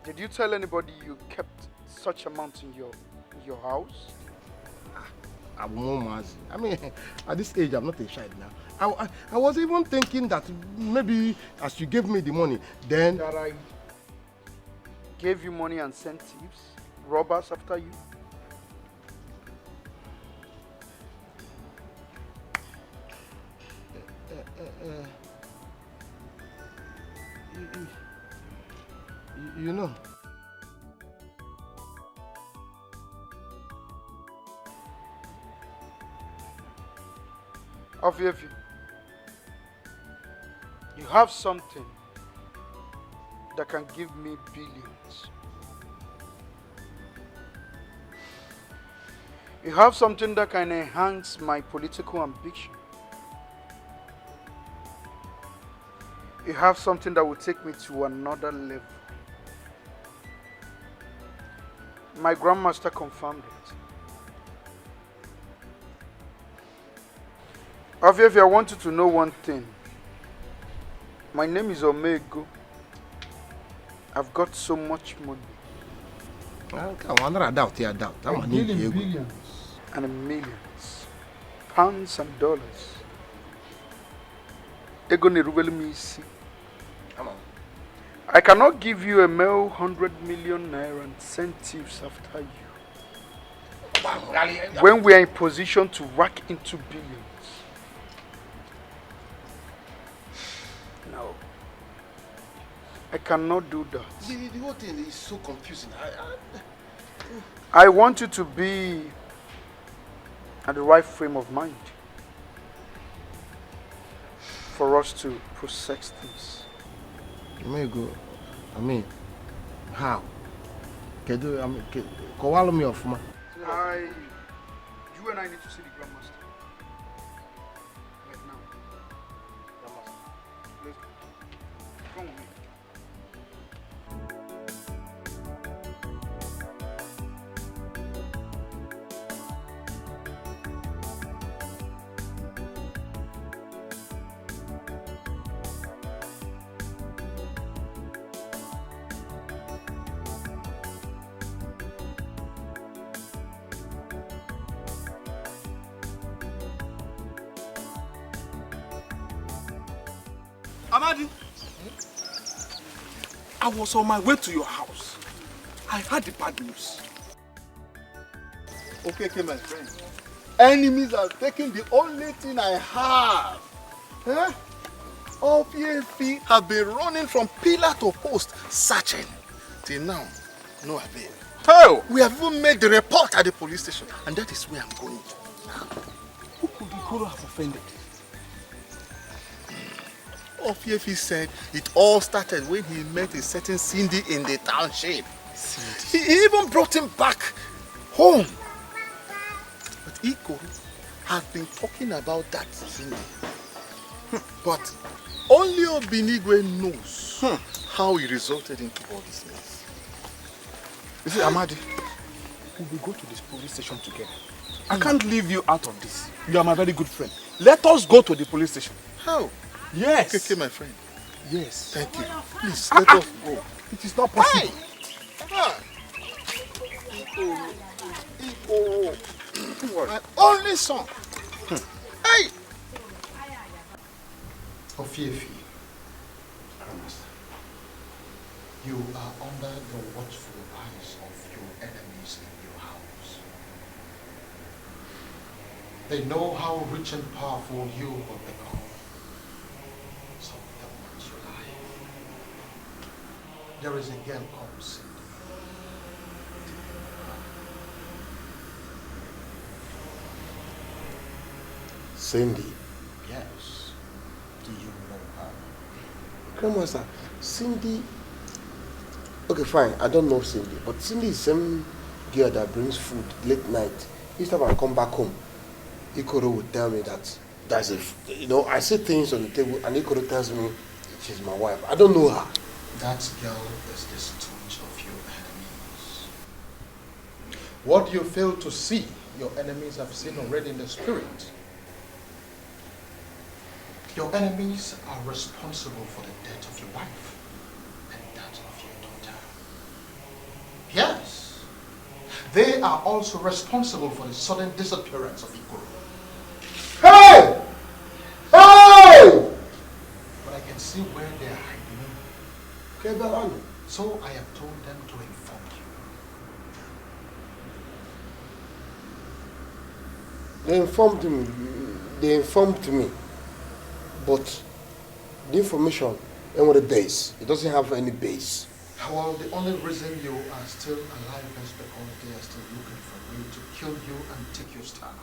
Speaker 3: Did you tell anybody you kept such amount in your house?
Speaker 15: I mean, at this age, I'm not a child now. I was even thinking that maybe as you gave me the money, then...
Speaker 3: That I gave you money and sent thieves, robbers after you?
Speaker 15: You know...
Speaker 3: Ofiefi, you have something that can give me billions. You have something that can enhance my political ambition. You have something that will take me to another level. My grandmaster confirmed it. Ofiefi, I want you to know one thing. My name is Omego. I've got so much money.
Speaker 7: Billions.
Speaker 3: And millions. Pounds and dollars. Ego nerubeli mi isi. I cannot give you a mere 100 million naira and send thieves after you. When we are in position to rack into billions. No. I cannot do that.
Speaker 15: The whole thing is so confusing.
Speaker 3: I want you to be at the right frame of mind for us to process things.
Speaker 15: Omego, I mean, how? Kowalo me off, man.
Speaker 3: You and I need to see the grandmaster. Right now. Grandmaster. Let's go. Come with me.
Speaker 1: Amadi, I was on my way to your house. I heard the bad news.
Speaker 8: Okay, my friend. Enemies are taking the only thing I have. Huh? Ofiefi have been running from pillar to post, searching. Till now, no avail.
Speaker 1: Hell!
Speaker 8: We have even made the report at the police station, and that is where I'm going.
Speaker 1: Who could Ikoro have offended?
Speaker 8: Ofiefi said it all started when he met a certain Cindy in the township. He even brought him back home. But Ikoro has been talking about that Cindy. But only Obinigwe knows how he resulted into all this mess.
Speaker 1: You see, Amadi, we will go to this police station together. I can't leave you out of this. You are my very good friend. Let us go to the police station.
Speaker 8: How?
Speaker 1: Yes.
Speaker 8: Okay, my friend.
Speaker 1: Yes.
Speaker 8: Thank you. Please, let us go.
Speaker 1: It is not possible.
Speaker 8: Ikoro. My only son. Hey!
Speaker 7: Ofiefi, you are under the watchful eyes of your enemies in your house. They know how rich and powerful you will become.
Speaker 8: there is a girl called Cindy.
Speaker 15: Cindy?
Speaker 8: Yes. Do you know her?
Speaker 15: Grandmaster, Cindy... Okay, fine, I don't know Cindy, but Cindy is the same girl that brings food late night. Each time I come back home, Ikoro would tell me that there's a... You know, I see things on the table and Ikoro tells me she's my wife. I don't know her.
Speaker 8: That girl is the stooge of your enemies. What you fail to see, your enemies have seen already in the spirit. Your enemies are responsible for the death of your wife and that of your daughter. Yes, they are also responsible for the sudden disappearance of Ikoro.
Speaker 15: Hey! Hey!
Speaker 8: But I can see where they are hiding. So I have told them to inform you.
Speaker 15: They informed me. But the information ain't what a base. It doesn't have any base.
Speaker 8: Well, the only reason you are still alive is because they are still looking for a way to kill you and take your star.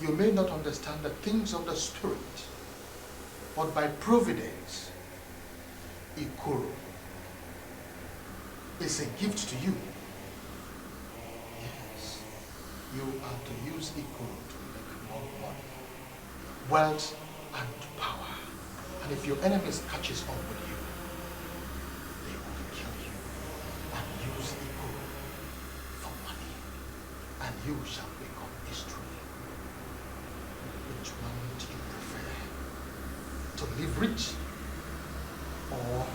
Speaker 8: You may not understand the things of the spirit, but by providence, Ikoro is a gift to you. Yes, you are to use Ikoro to make more money, wealth, and power. And if your enemies catches up with you, they will kill you and use Ikoro for money, and you shall become history. Which one do you prefer? To live rich or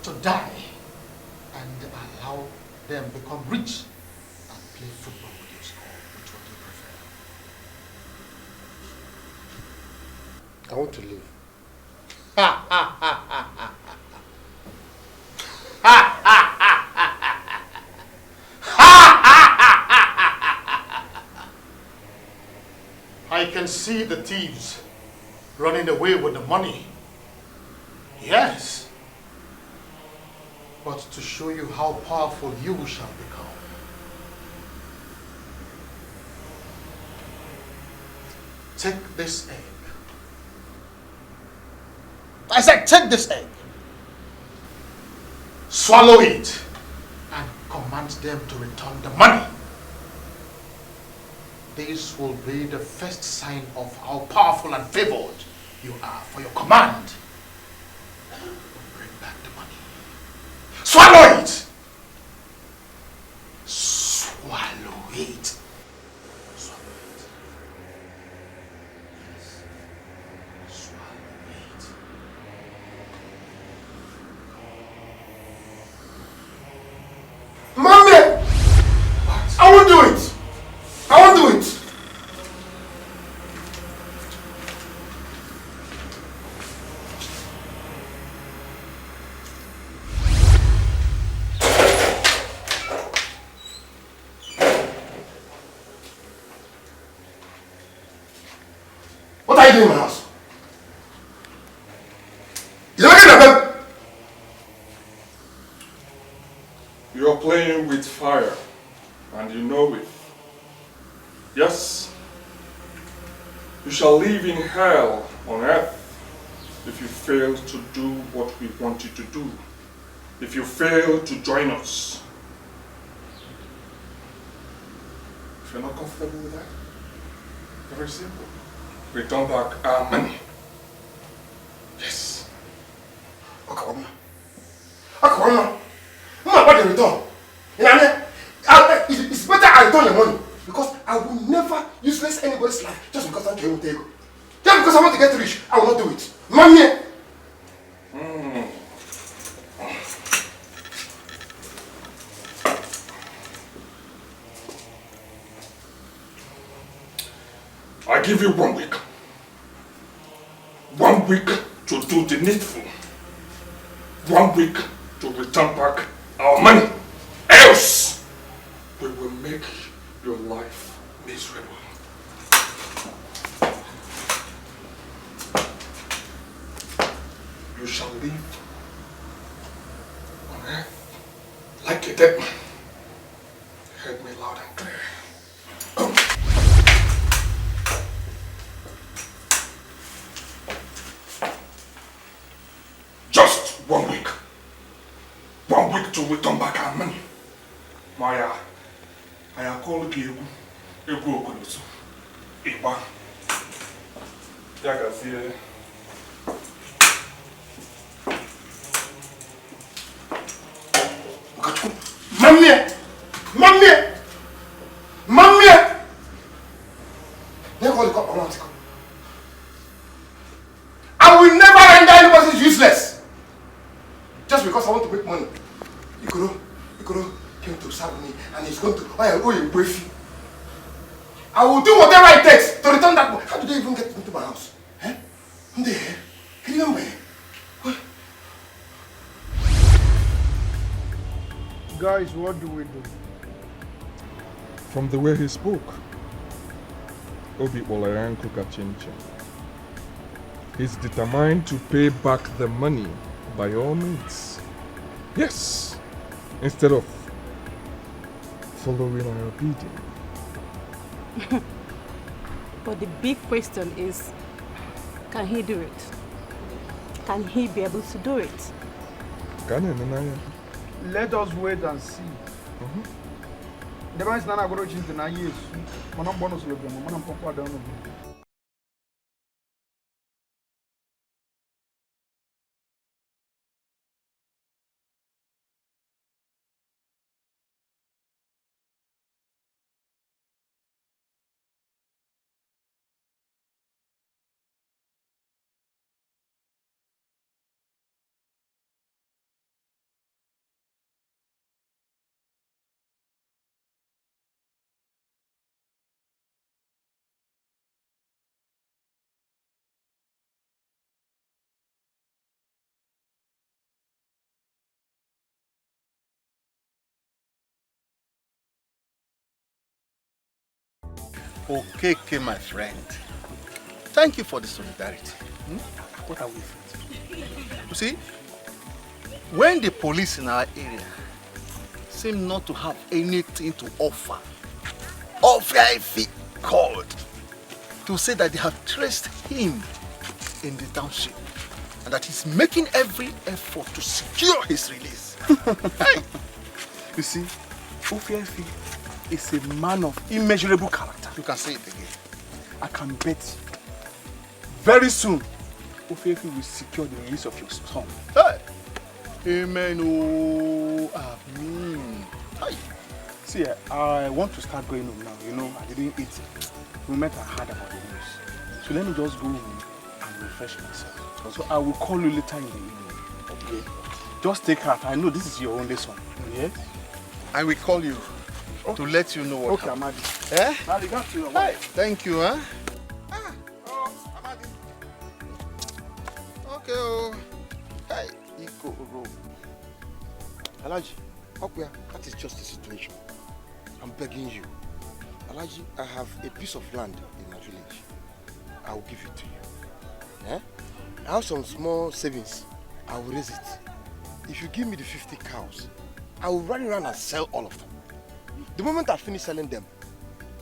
Speaker 8: to die and allow them become rich and play football with your score? Which one do you prefer?
Speaker 15: I want to live.
Speaker 8: I can see the thieves running away with the money. Yes. But to show you how powerful you shall become, take this egg. I said, take this egg, swallow it, and command them to return the money. This will be the first sign of how powerful and favored you are for your command. Bring back the money. Swallow it! Swallow it. Swallow it. Yes. Swallow it.
Speaker 15: Mommy!
Speaker 8: What?
Speaker 15: I won't do it! I won't do it! What are you doing in my house? You don't get them?
Speaker 14: You're playing with fire, and you know it. Yes, you shall live in hell on earth if you fail to do what we want you to do. If you fail to join us. If you're not comfortable with that, very simple. Return back our money. Yes.
Speaker 15: Okay, Mama, what the return? You know, it's better I return your money. Because I will never useless anybody's life just because I'm trying to take it. Just because I want to get rich, I will not do it. Money.
Speaker 14: I give you 1 week. 1 week to do the needful. 1 week to return back our money. Else, we will make your life miserable. You shall live Kite, heard me loud and clear. Just 1 week. 1 week to return back our money. Maya, I call you a broken. Iba. Yaga see.
Speaker 3: Mamie! Mamie! Mamie! I will never render anybody useless. Just because I want to make money. Ikoro came to serve me and he's going to owe you briefly. I will do whatever it takes to return that money. How did they even get into my house? Eh? Can you remember?
Speaker 7: Guys, what do we do?
Speaker 14: From the way he spoke, Obi Olayanko Ochendu. He's determined to pay back the money by all means. Yes, instead of following our bidding.
Speaker 12: But the big question is, can he do it? Can he be able to do it?
Speaker 7: Let us wait and see. The man is not going to change the 9 years. Manam bonus logo, manam papa down.
Speaker 3: Okeke, my friend. Thank you for the solidarity. What are we for? You see, when the police in our area seem not to have anything to offer, Ofiaifi called to say that they have traced him in the township and that he's making every effort to secure his release. Hey.
Speaker 1: You see, Ofiaifi is a man of immeasurable character.
Speaker 3: You can say it again.
Speaker 1: I can bet very soon Ofiaifi will secure the release of your son.
Speaker 3: Hey! Amen. Oh, amen. Hi.
Speaker 1: See, I want to start going home now. You know, I didn't eat the moment I heard about the news. So let me just go home and refresh myself. So I will call you later in the evening. Okay? Just take heart. I know this is your only son. Yeah?
Speaker 3: I will call you to let you know what happened.
Speaker 1: Amadi.
Speaker 3: Eh?
Speaker 1: Amadi, got to your
Speaker 3: Hey, thank you, huh? Amadi. Okay, oh. Hey, Ikoro. Alaji, Okuya, that is just the situation. I'm begging you. Alaji, I have a piece of land in my village. I will give it to you. Eh? I have some small savings. I will raise it. If you give me the 50 cows, I will run around and sell all of them. The moment I finish selling them,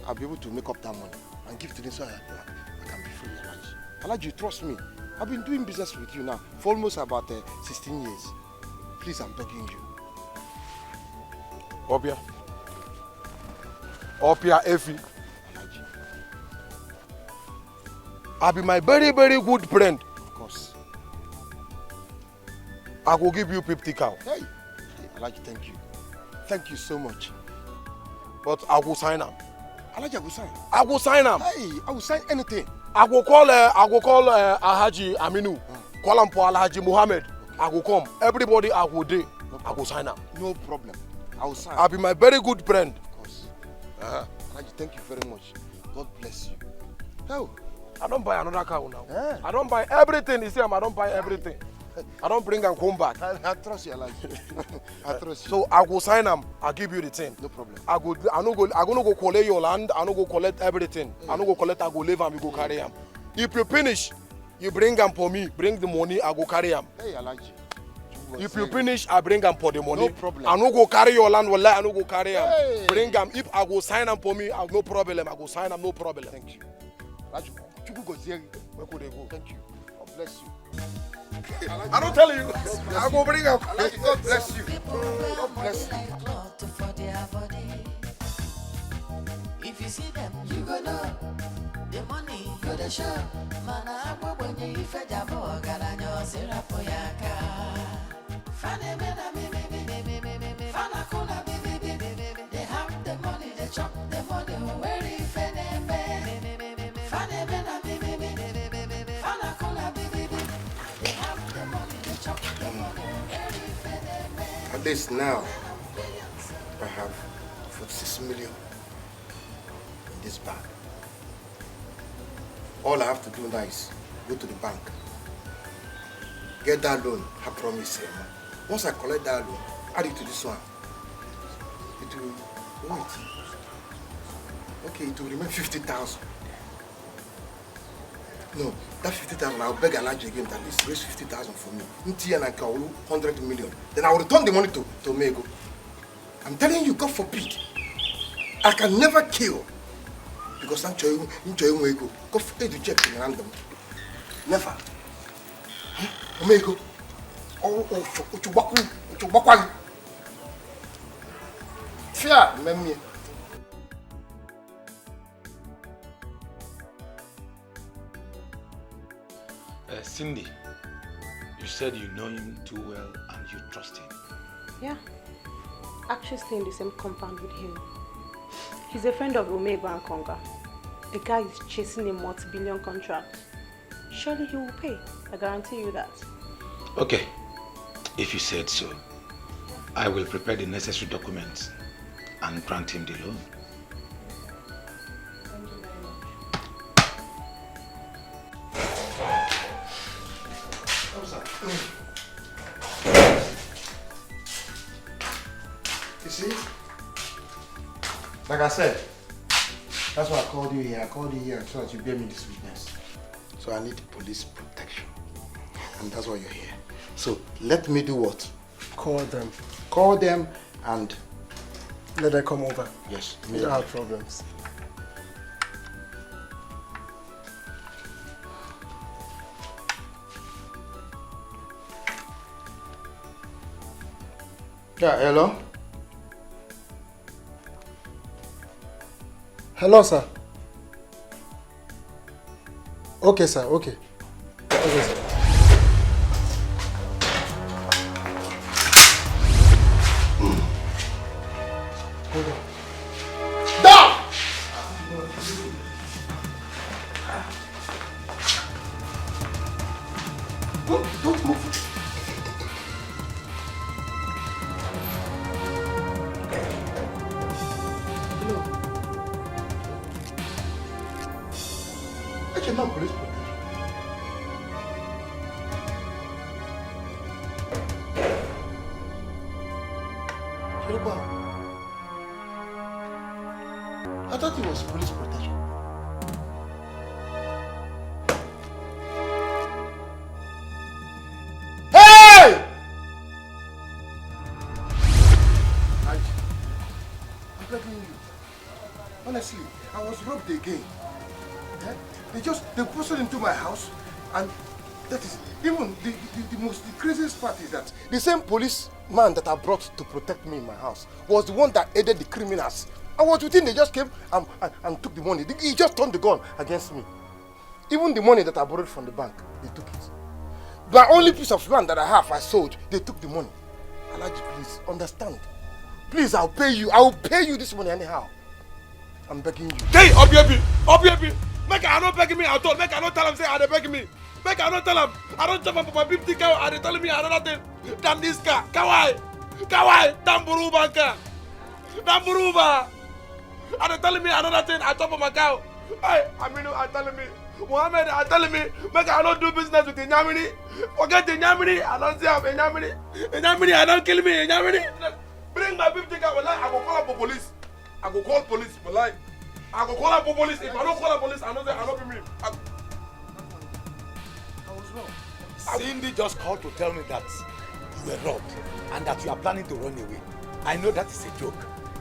Speaker 3: I'll be able to make up that money and give to them so I can be free, Alaji. Alaji, trust me. I've been doing business with you now for almost about 16 years. Please, I'm begging you.
Speaker 4: Opia. Opia Efi. I'll be my very, very good friend.
Speaker 3: Of course.
Speaker 4: I will give you 50 cows.
Speaker 3: Hey, Alaji, thank you. Thank you so much.
Speaker 4: But I will sign up.
Speaker 3: Alaji, I will sign.
Speaker 4: I will sign up.
Speaker 3: Hey, I will sign anything.
Speaker 4: I will call Alhaji Aminu. Call him for Alhaji Muhammad. I will come. Everybody I will do. I will sign up.
Speaker 3: No problem. I will sign.
Speaker 4: I'll be my very good friend.
Speaker 3: Of course. Alaji, thank you very much. God bless you.
Speaker 4: No, I don't buy another cow now. I don't buy everything. You see, I don't buy everything. I don't bring and come back.
Speaker 3: I trust you, Alaji. I trust you.
Speaker 4: So I will sign them. I'll give you the thing.
Speaker 3: No problem.
Speaker 4: I no go collect your land. I no go collect everything. I no go collect. I go leave and we go carry them. If you finish, you bring them for me. Bring the money. I go carry them.
Speaker 3: Hey, Alaji.
Speaker 4: If you finish, I bring am for the money.
Speaker 15: No problem.
Speaker 4: I no go carry your land, wallahi, I no go carry am.
Speaker 15: Hey.
Speaker 4: Bring am. If I go sign am for me, I no problem. I go sign am, no problem.
Speaker 15: Thank you. Thank you. God bless you.
Speaker 4: I don't tell you. I go bring am.
Speaker 15: God bless you. God bless you.
Speaker 2: If you see them, you go know. The money go the show. Mana abo bonye ife jabo garanyo sirapo yaka. Fane mena me. Fana kuna me. They have the money, they chop the money. Where if any me? Fane mena me. Fana kuna me. They have the money, they chop the money. Where if any me?
Speaker 15: At least now, I have 46 million in this bag. All I have to do now is go to the bank, get that loan, I promise. Once I collect that loan, add it to this one. It will, wait. Okay, it will remain 50,000. No, that 50,000, I'll beg Elijah again to at least raise 50,000 for me. And I can 100 million. Then I will return the money to Mego. I'm telling you, God forbid, I can never kill. Because I'm trying to go. God forbid you check in random. Never. Omego. Oh, Chubaku. Fear, me.
Speaker 17: Cindy, you said you know him too well and you trust him.
Speaker 12: Yeah. Actually stay in the same compound with him. He's a friend of Omega and Konga. The guy is chasing a multi-billion contract. Surely he will pay. I guarantee you that.
Speaker 17: Okay. If you said so, I will prepare the necessary documents and grant him the loan.
Speaker 12: Thank you very much.
Speaker 15: You see? Like I said, that's why I called you here. I called you here so that you bear me this witness. So I need police protection. And that's why you're here. So let me do what?
Speaker 4: Call them.
Speaker 15: Call them and
Speaker 4: let them come over.
Speaker 15: Yes.
Speaker 4: We don't have problems.
Speaker 15: Yeah, hello?
Speaker 4: Hello, sir. Okay, sir. Okay. Okay, sir. Hold on.
Speaker 15: Down! Don't move. No police protection. I thought it was police protection. Hey! I'm begging you. Honestly, I was robbed again. They busted into my house, and that is even the craziest part is that the same policeman that I brought to protect me in my house was the one that aided the criminals. I was within, they just came and took the money. He just turned the gun against me. Even the money that I borrowed from the bank, they took it. The only piece of land that I have, I sold, they took the money. Alaji, please, understand. Please, I'll pay you. I will pay you this money anyhow. I'm begging you.
Speaker 4: Hey, Obiebi! Make I not begging me at all. Make I not tell him say I dey begging me. Make I not tell him I don't jump up for my 50 car and they telling me another thing than this car. Kawai, Damburuba car. Damburuba. And they telling me another thing I jump on my car. Hey, Amilo are telling me. Mohammed are telling me make I not do business with the Nyamini. Forget the Nyamini. I don't see I'm a Nyamini. Nyamini, I don't kill me. Nyamini. Bring my 50 car. I go call up for police. I go call police for life. I go call up for police. If I don't call up police, I know that I don't be me. I was wrong.
Speaker 17: Cindy just called to tell me that
Speaker 18: you were robbed and that you are planning to run away. I know that is a joke.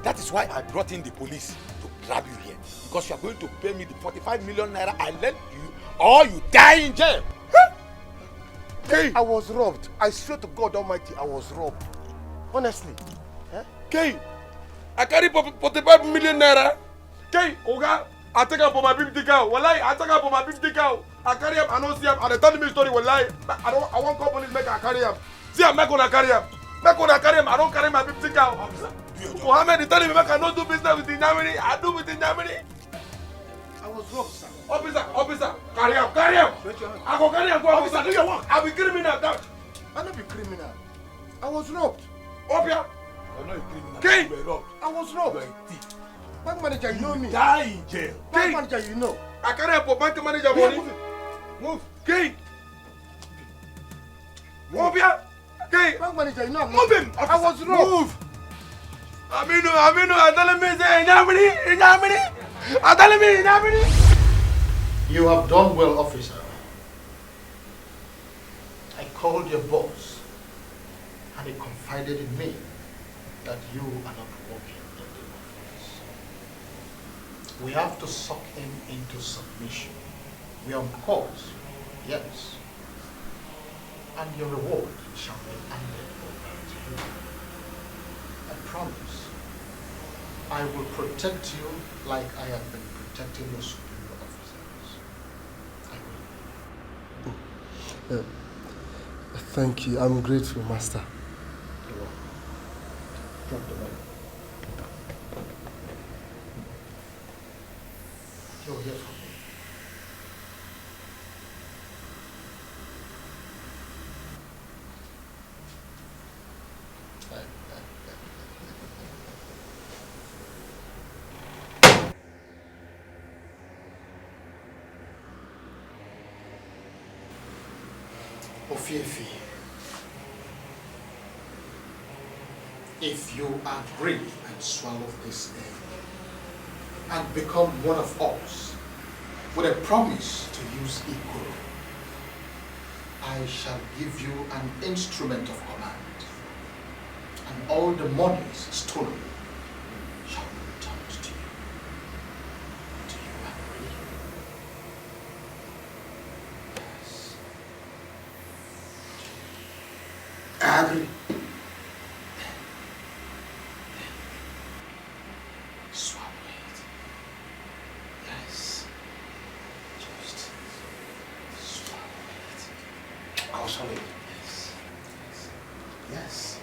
Speaker 18: That is why I brought in the police to grab you here. Because you are going to pay me the 45 million naira I lent you or you die in jail.
Speaker 4: Kay, I was robbed. I swear to God Almighty, I was robbed. Honestly.
Speaker 14: Kay, I carry 45 million naira. Kay, Oga, I take up for my 50 cow. Wallahi, I take up for my 50 cow. I carry him, I don't see him. And they tell me story, wallahi. I want companies make I carry him. See, I'm not gonna carry him. Make gonna carry him. I don't carry my 50 cow. Mohammed is telling me I don't do business with the Nyamini. I do with the Nyamini.
Speaker 3: I was robbed, sir.
Speaker 14: Officer, carry him, carry him. I go carry him, go officer, do your work. I'll be criminal.
Speaker 3: I'll not be criminal. I was robbed.
Speaker 14: Obia.
Speaker 18: You're not a criminal.
Speaker 14: Kay.
Speaker 18: You were robbed.
Speaker 3: I was robbed.
Speaker 18: You are a thief.
Speaker 3: Bank manager, you know me.
Speaker 18: Die in jail.
Speaker 3: Bank manager, you know.
Speaker 14: I carry him for bank manager money.
Speaker 3: Move.
Speaker 14: Kay. Obia. Kay.
Speaker 3: Bank manager, you know I'm
Speaker 14: not. Move him.
Speaker 3: I was robbed.
Speaker 14: Move. Amino, I'm telling me, say, Nyamini. I'm telling me, Nyamini.
Speaker 7: You have done well, officer. I called your boss and he confided in me that you are not working in the office. We have to suck him into submission. We are on course, yes. And your reward shall be handed over to you. I promise. I will protect you like I have been protecting your superior officers. I will.
Speaker 4: Thank you. I'm grateful, Master.
Speaker 7: You're welcome. Drop the money. You'll hear from me. Ofiefi, if you agree and swallow this egg and become one of us with a promise to use Ikoro, I shall give you an instrument of command, and all the monies stolen shall be returned to you. Do you agree? Yes.
Speaker 3: I agree.
Speaker 7: Swallow it. Yes. Just swallow it.
Speaker 3: I'll swallow it.
Speaker 7: Yes.
Speaker 3: Yes.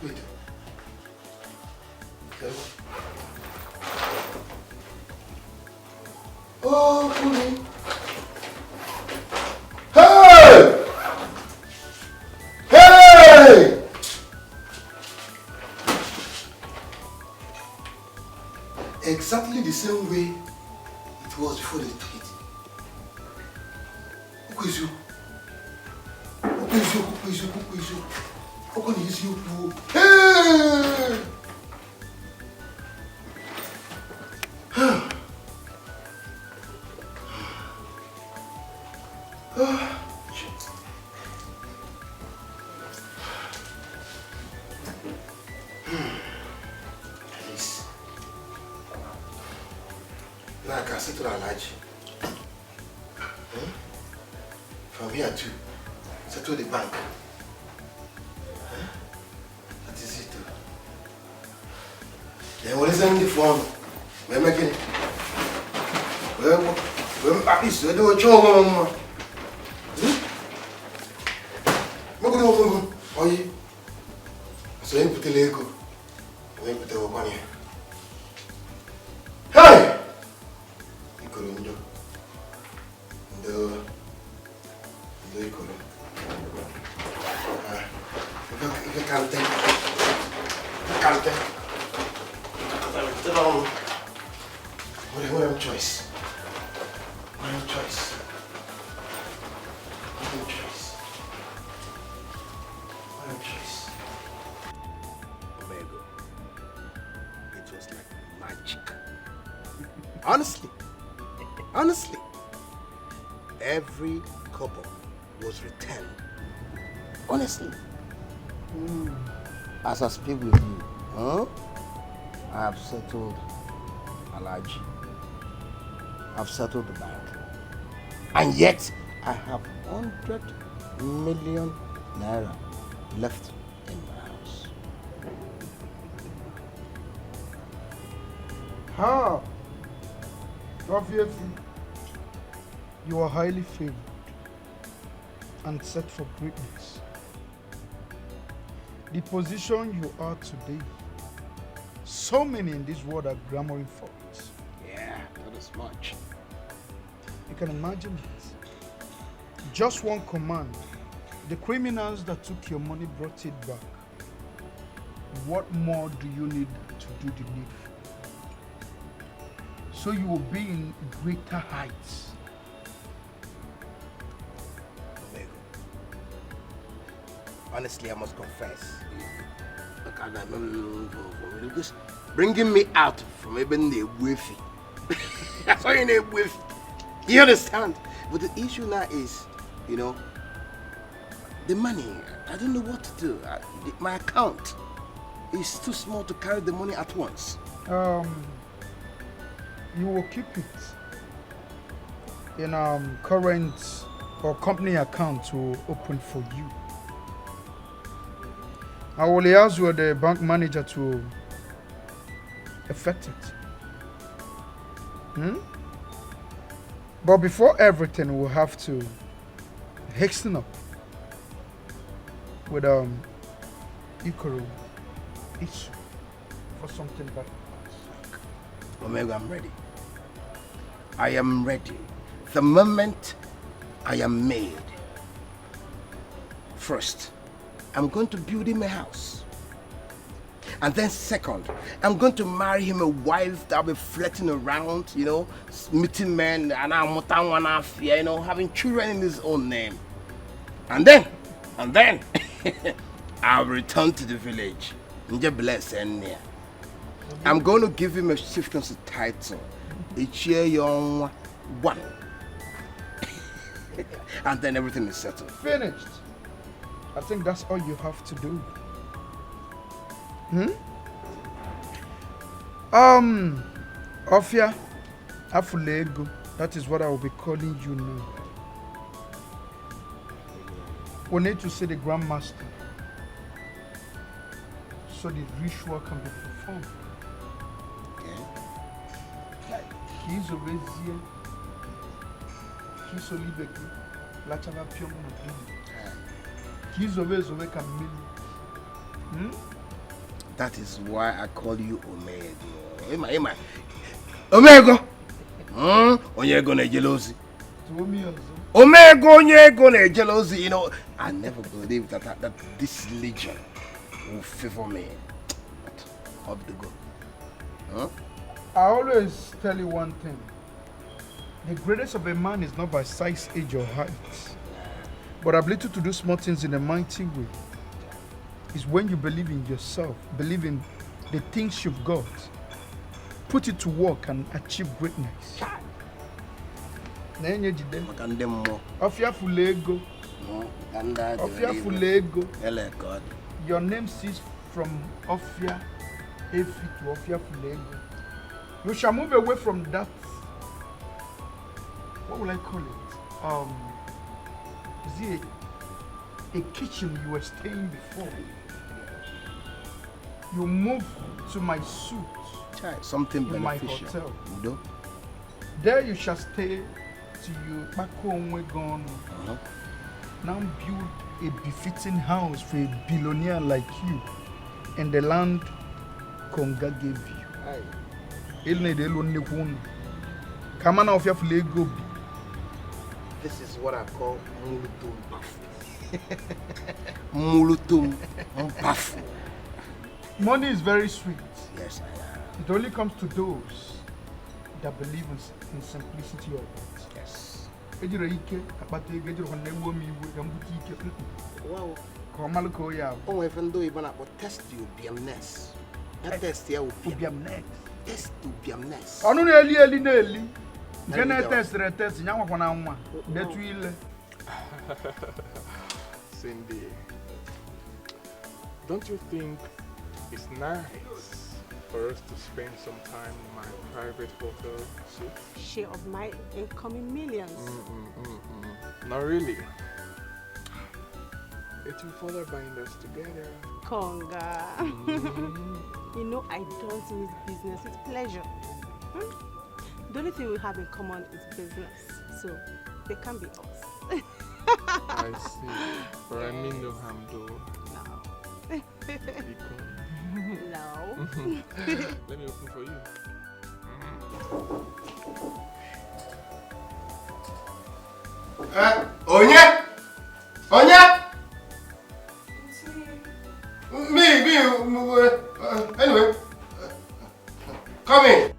Speaker 7: Wait.
Speaker 3: Oh, Kuni. Hey! Hey! Exactly the same way it was before they took it. Who is you? Who is you? Who is you? Who is you? How can you see you? Hey! Now I can settle a large. From here to settle the bank. That is it. Then what is in the phone? We're making it. We're at least we're doing a show, mama. Oh, yeah. So you put the Lego. You put the Wakani. Hey! You couldn't do. You couldn't. If I can't think.
Speaker 15: can't. What a choice. What a choice. What a choice. What a choice. Omega. It was like magic. Honestly. Every couple was returned. Honestly. As I speak with you, I have settled Alaji. I've settled the bank. And yet, I have 100 million naira left in my house.
Speaker 7: How? Obviously, you are highly favored and set for greatness. The position you are today, so many in this world are clamoring for it.
Speaker 15: Yeah, not as much.
Speaker 7: You can imagine it. Just one command. The criminals that took your money brought it back. What more do you need to do the needful? So you will be in greater heights.
Speaker 15: Honestly, I must confess. Because bringing me out from even the wifi. That's why you need wifi. You understand? But the issue now is, the money. I don't know what to do. My account is too small to carry the money at once.
Speaker 7: You will keep it in current or company account to open for you. I will liaise with the bank manager to effect it. But before everything, we'll have to hasten up with Ikoro issue for something better.
Speaker 15: Omega, I'm ready. I am ready. The moment I am made. First, I'm going to build him a house. And then second, I'm going to marry him a wife that'll be flirting around, meeting men, and having children in his own name. And then, I'll return to the village. I'm going to give him a chieftaincy title. Young one. And then everything is settled.
Speaker 7: Finished. I think that's all you have to do. Ofia Afulego, that is what I will be calling you now. We need to see the Grand Master so the ritual can be performed. He's always here. He's only back. Lachava Pyong He's always awake and million.
Speaker 15: That is why I call you Omega. Omega! Onyego ne jealousy. Omega Onyego ne jealousy. I never believed that this legion will favor me. But up to go.
Speaker 7: I always tell you one thing. The greatest of a man is not by size, age, or height, but ability to do small things in a mighty way. Is when you believe in yourself, believe in the things you've got, put it to work and achieve greatness. Ofia Fulego. Ofia Fulego. Your name ceases from Ofia Efi to Ofia Fulego. You shall move away from that. What will I call it? Is it a kitchen you were staying before? You move to my suit.
Speaker 15: Something
Speaker 7: in
Speaker 15: beneficial.
Speaker 7: My hotel. There you shall stay till you back home we're gone. Now build a befitting house for a billionaire like you in the land Konga gave you. Come on off your Lego.
Speaker 15: This is what I call Mulutum Bafu. Mulutum Bafu.
Speaker 7: Money is very sweet.
Speaker 3: Yes, I am.
Speaker 7: It only comes to those that believe in simplicity of it.
Speaker 3: Yes.
Speaker 7: Wow.
Speaker 3: Oh, even though even about test you BMNess. That test here will be BMNess. Test to BMNess.
Speaker 7: Onu eli. Gene test nya kwa na nwa. Detu ile.
Speaker 14: Cindy, don't you think it's nice for us to spend some time in my private hotel suite?
Speaker 12: Share of my incoming millions.
Speaker 14: Not really. It will further bind us together.
Speaker 12: Conga. You know I don't miss business with pleasure. The only thing we have in common is business. So they can be us.
Speaker 14: I see. But I mean no harm though.
Speaker 12: No. No.
Speaker 14: Let me open for you.
Speaker 15: Onye? Me, anyway, come in.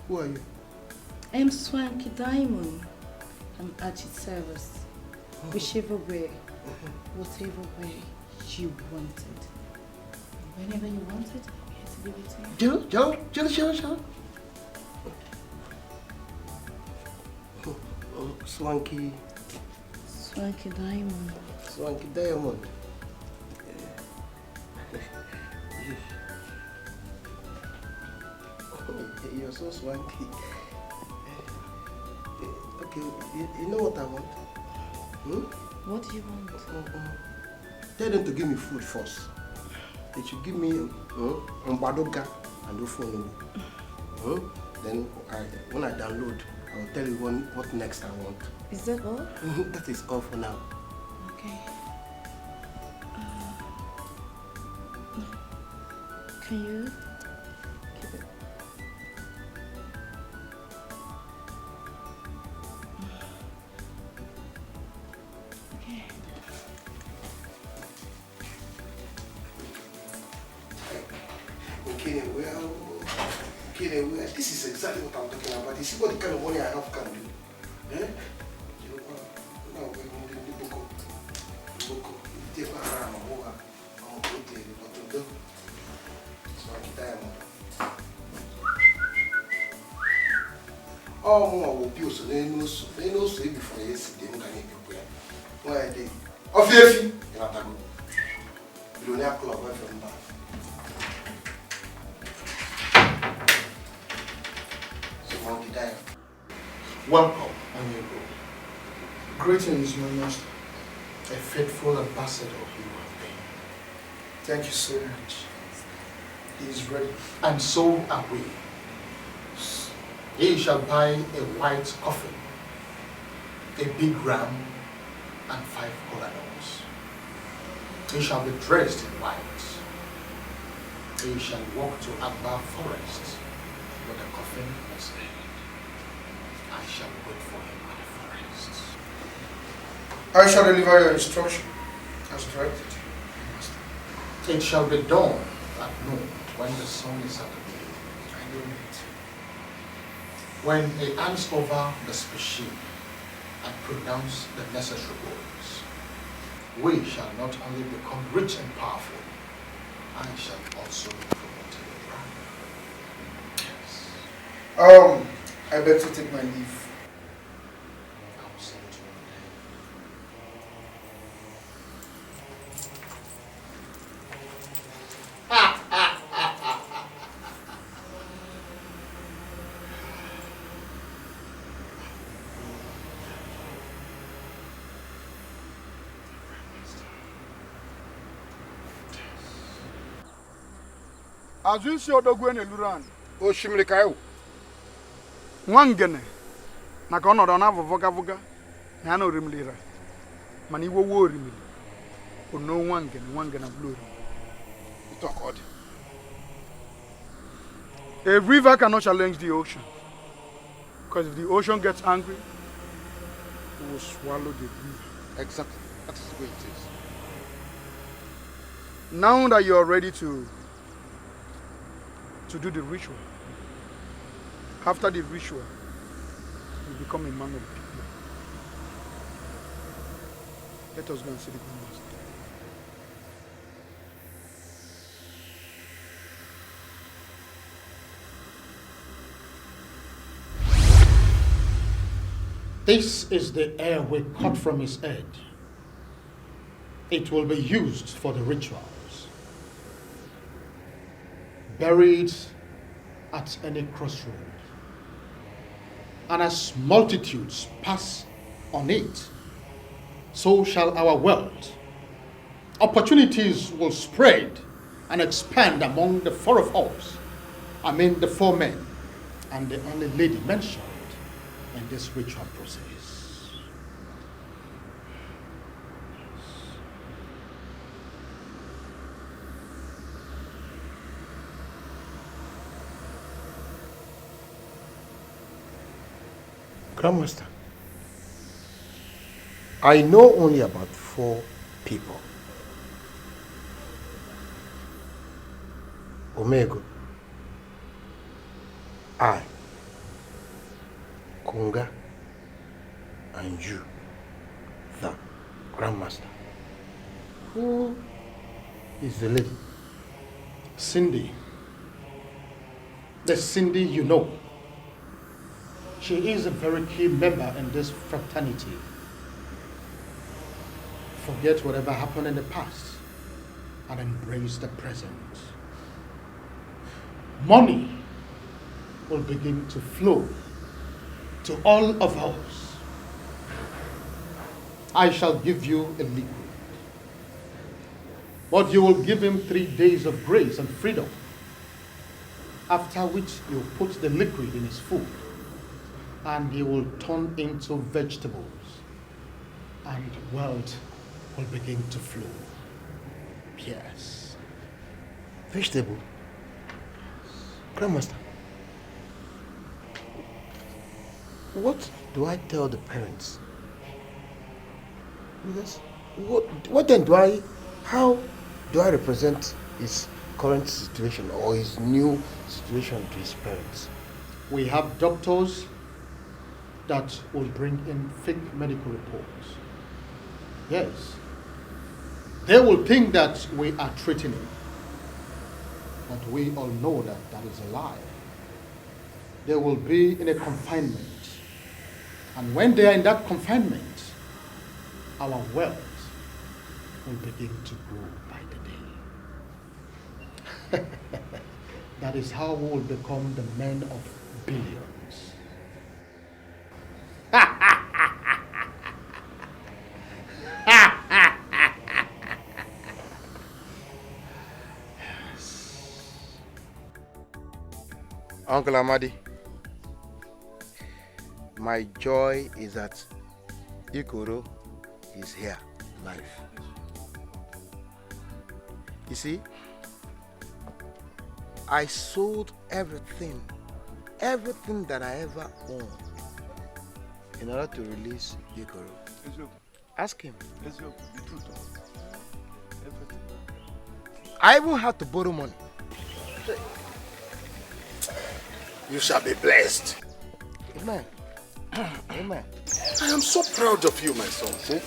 Speaker 3: Who are you?
Speaker 19: I am Swanky Diamond. I'm at your service. Whichever way, whatever way you want it. Whenever you want it, I'm here to give it to you.
Speaker 3: Joe. Swanky
Speaker 19: Diamond.
Speaker 3: Swanky Diamond. You're so swanky. Okay, you know what I want?
Speaker 19: What do you want?
Speaker 3: Tell them to give me food first. They should give me mbadoga and phone. Then when I download, I will tell you what next I want.
Speaker 19: Is that all?
Speaker 3: That is all for now.
Speaker 19: Okay. Can you keep it? Okay.
Speaker 3: Okay, well, this is exactly what I'm talking about. You see what the kind of money I have can do. Eh? Now we're going to do Boko. Take my arm over. I'm going to do. So I can diamond. Oh, my abuse. They know so before yesterday. I'm going to be there. Why are they? Ofiyefi. You're not a good. You don't have to club from that.
Speaker 7: Welcome, Amilo. Greetings, my master. A faithful ambassador you have been. Thank you so much. He is ready. And so are we. He shall buy a white coffin, a big ram, and 5 colados. He shall be dressed in white. He shall walk to Abba Forest, where the coffin is laid. I shall wait for him at the forest. I shall deliver your instruction as directed. It shall be done at noon when the sun is at the middle. I know it. When he hands over the species and pronounce the necessary words, we shall not only become rich and powerful, I shall also be promoted in rank. Yes. I beg to take my leave. I'll send you Azunsi odogwe ne luran.
Speaker 3: O shimri kayo.
Speaker 7: Nwangene na ka ọnọdụ na voga na na orimlira mana iwo wo orimili no one gonna blow.
Speaker 3: You talk odd.
Speaker 7: A river cannot challenge the ocean. Because if the ocean gets angry, it will swallow the river.
Speaker 3: Exactly. That is the way it is.
Speaker 7: Now that you are ready to do the ritual, after the ritual, you become a man of people. Let us go and see the Grand Master.
Speaker 8: This is the hair we cut from his head. It will be used for the rituals. Buried at any crossroad. And as multitudes pass on it, so shall our wealth. Opportunities will spread and expand among the four of us. I mean the four men and the only lady mentioned in this ritual process.
Speaker 15: Grandmaster, I know only about 4 people. Omega, I, Kunga, and you, the Grandmaster. Who is the lady?
Speaker 8: Cindy. The Cindy you know. She is a very key member in this fraternity. Forget whatever happened in the past and embrace the present. Money will begin to flow to all of us. I shall give you a liquid, but you will give him 3 days of grace and freedom, after which you put the liquid in his food and he will turn into vegetables and wealth will begin to flow. Yes.
Speaker 15: Vegetable? Grandmaster, what do I tell the parents? Because what then how do I represent his current situation or his new situation to his parents?
Speaker 8: We have doctors that will bring in fake medical reports. Yes. They will think that we are treating him. But we all know that that is a lie. They will be in a confinement. And when they are in that confinement, our wealth will begin to grow by the day. That is how we will become the men of billions.
Speaker 15: Uncle Amadi, my joy is that Ikoro is here, live. You see, I sold everything that I ever owned in order to release Ikoro. Ask him.
Speaker 3: The truth. Everything.
Speaker 15: I even had to borrow money.
Speaker 3: You shall be blessed.
Speaker 15: Amen. Amen.
Speaker 3: I am so proud of you, my son. See?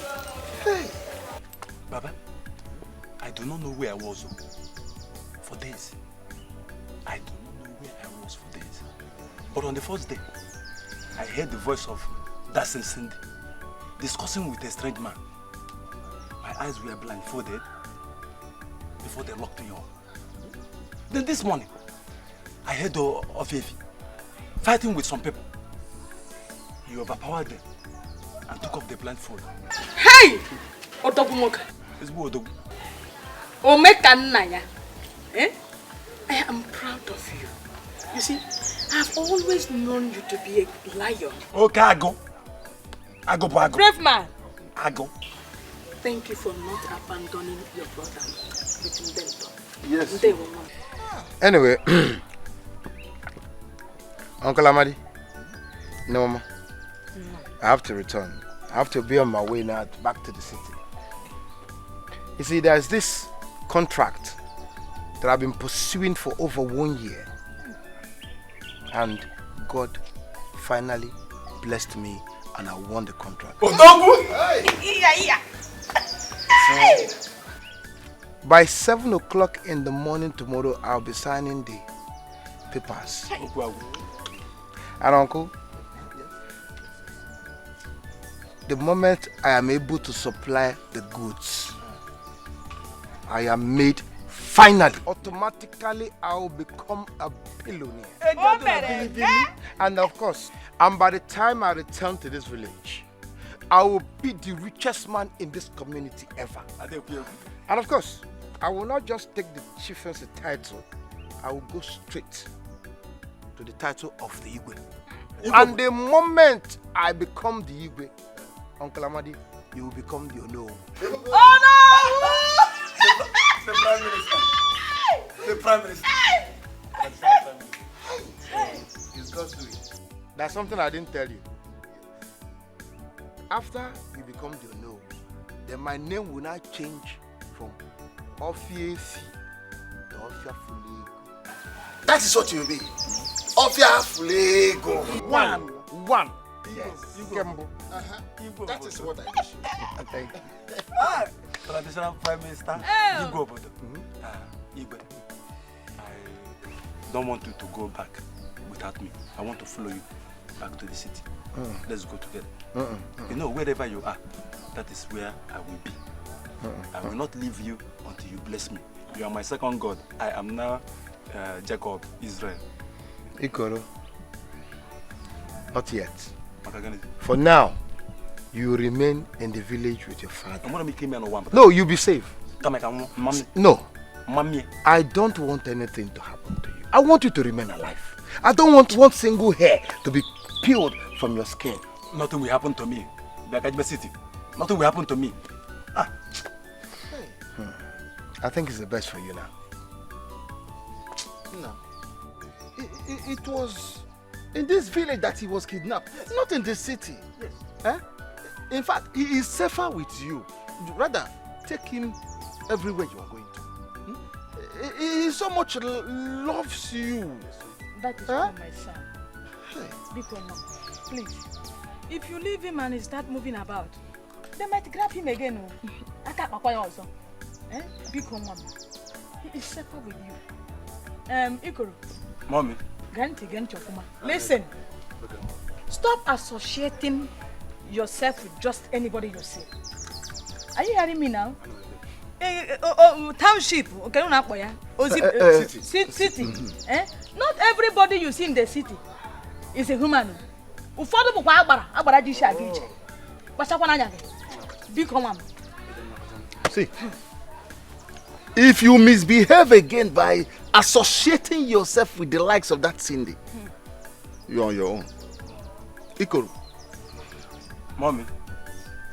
Speaker 1: Hey. Baba, I do not know where I was for days. I do not know where I was for days. But on the first day, I heard the voice of that same Cindy discussing with a strange man. My eyes were blindfolded before they locked me up. Then this morning, I heard of Evi fighting with some people. You overpowered them and took off the blindfold.
Speaker 10: Hey! Odogumoka.
Speaker 1: It's Odogu.
Speaker 10: Omekanaya. Eh? I am proud of you. You see, I have always known you to be a lion.
Speaker 1: Okay, I go. Brave
Speaker 10: man.
Speaker 1: I go.
Speaker 11: thank you for not abandoning your brother between them.
Speaker 15: Yes.
Speaker 11: They will not.
Speaker 15: Anyway, Uncle Amadi, no, Mama. I have to return. I have to be on my way now back to the city. You see, there's this contract that I've been pursuing for over 1 year. And God finally blessed me and I won the contract. So, by 7 o'clock in the morning tomorrow, I'll be signing the papers. And Uncle, the moment I am able to supply the goods, I am made finally. Automatically, I will become a billionaire. And of course, and by the time I return to this village, I will be the richest man in this community ever. And of course, I will not just take the chieftaincy title, I will go straight to the title of the Igwe. And the moment I become the Igwe, Uncle Amadi, you will become the Ono.
Speaker 1: Oh no! The Prime Minister. The Prime Minister.
Speaker 15: It's God's doing. That's something I didn't tell you. After you become the Ono, then my name will now change from Ofiefi to Ofia Fulego.
Speaker 3: That is what you will be. Ofia Fulego.
Speaker 15: One.
Speaker 3: Yes.
Speaker 15: Kembo.
Speaker 3: That is what I wish.
Speaker 15: Thank you.
Speaker 1: Traditional Prime Minister, Igwe Obodo. Igwe, I don't want you to go back without me. I want to follow you back to the city. Let's go together. You know, wherever you are, that is where I will be. I will not leave you until you bless me. You are my second God. I am now Jacob, Israel.
Speaker 15: Ikoro, not yet. For now, you remain in the village with your father. No, you'll be safe. No. I don't want anything to happen to you. I want you to remain alive. I don't want one single hair to be peeled from your skin.
Speaker 1: Nothing will happen to me. City. Nothing will happen to me.
Speaker 15: I think it's the best for you now.
Speaker 3: No. It was in this village that he was kidnapped, not in the city.
Speaker 1: Yes.
Speaker 3: Eh? In fact, he is safer with you. Rather, take him everywhere you are going to. He so much loves you.
Speaker 11: That is my son. Please, if you leave him and he start moving about, they might grab him again. I can't also. He is safer with you. Ikoro.
Speaker 1: Mommy.
Speaker 11: Listen. Stop associating yourself with just anybody you see. Are you hearing me now? Township, okay, city. Not everybody you see in the city is a human.
Speaker 3: See, if you misbehave again by associating yourself with the likes of that Cindy, you're on your own. Ikoro.
Speaker 1: Mommy.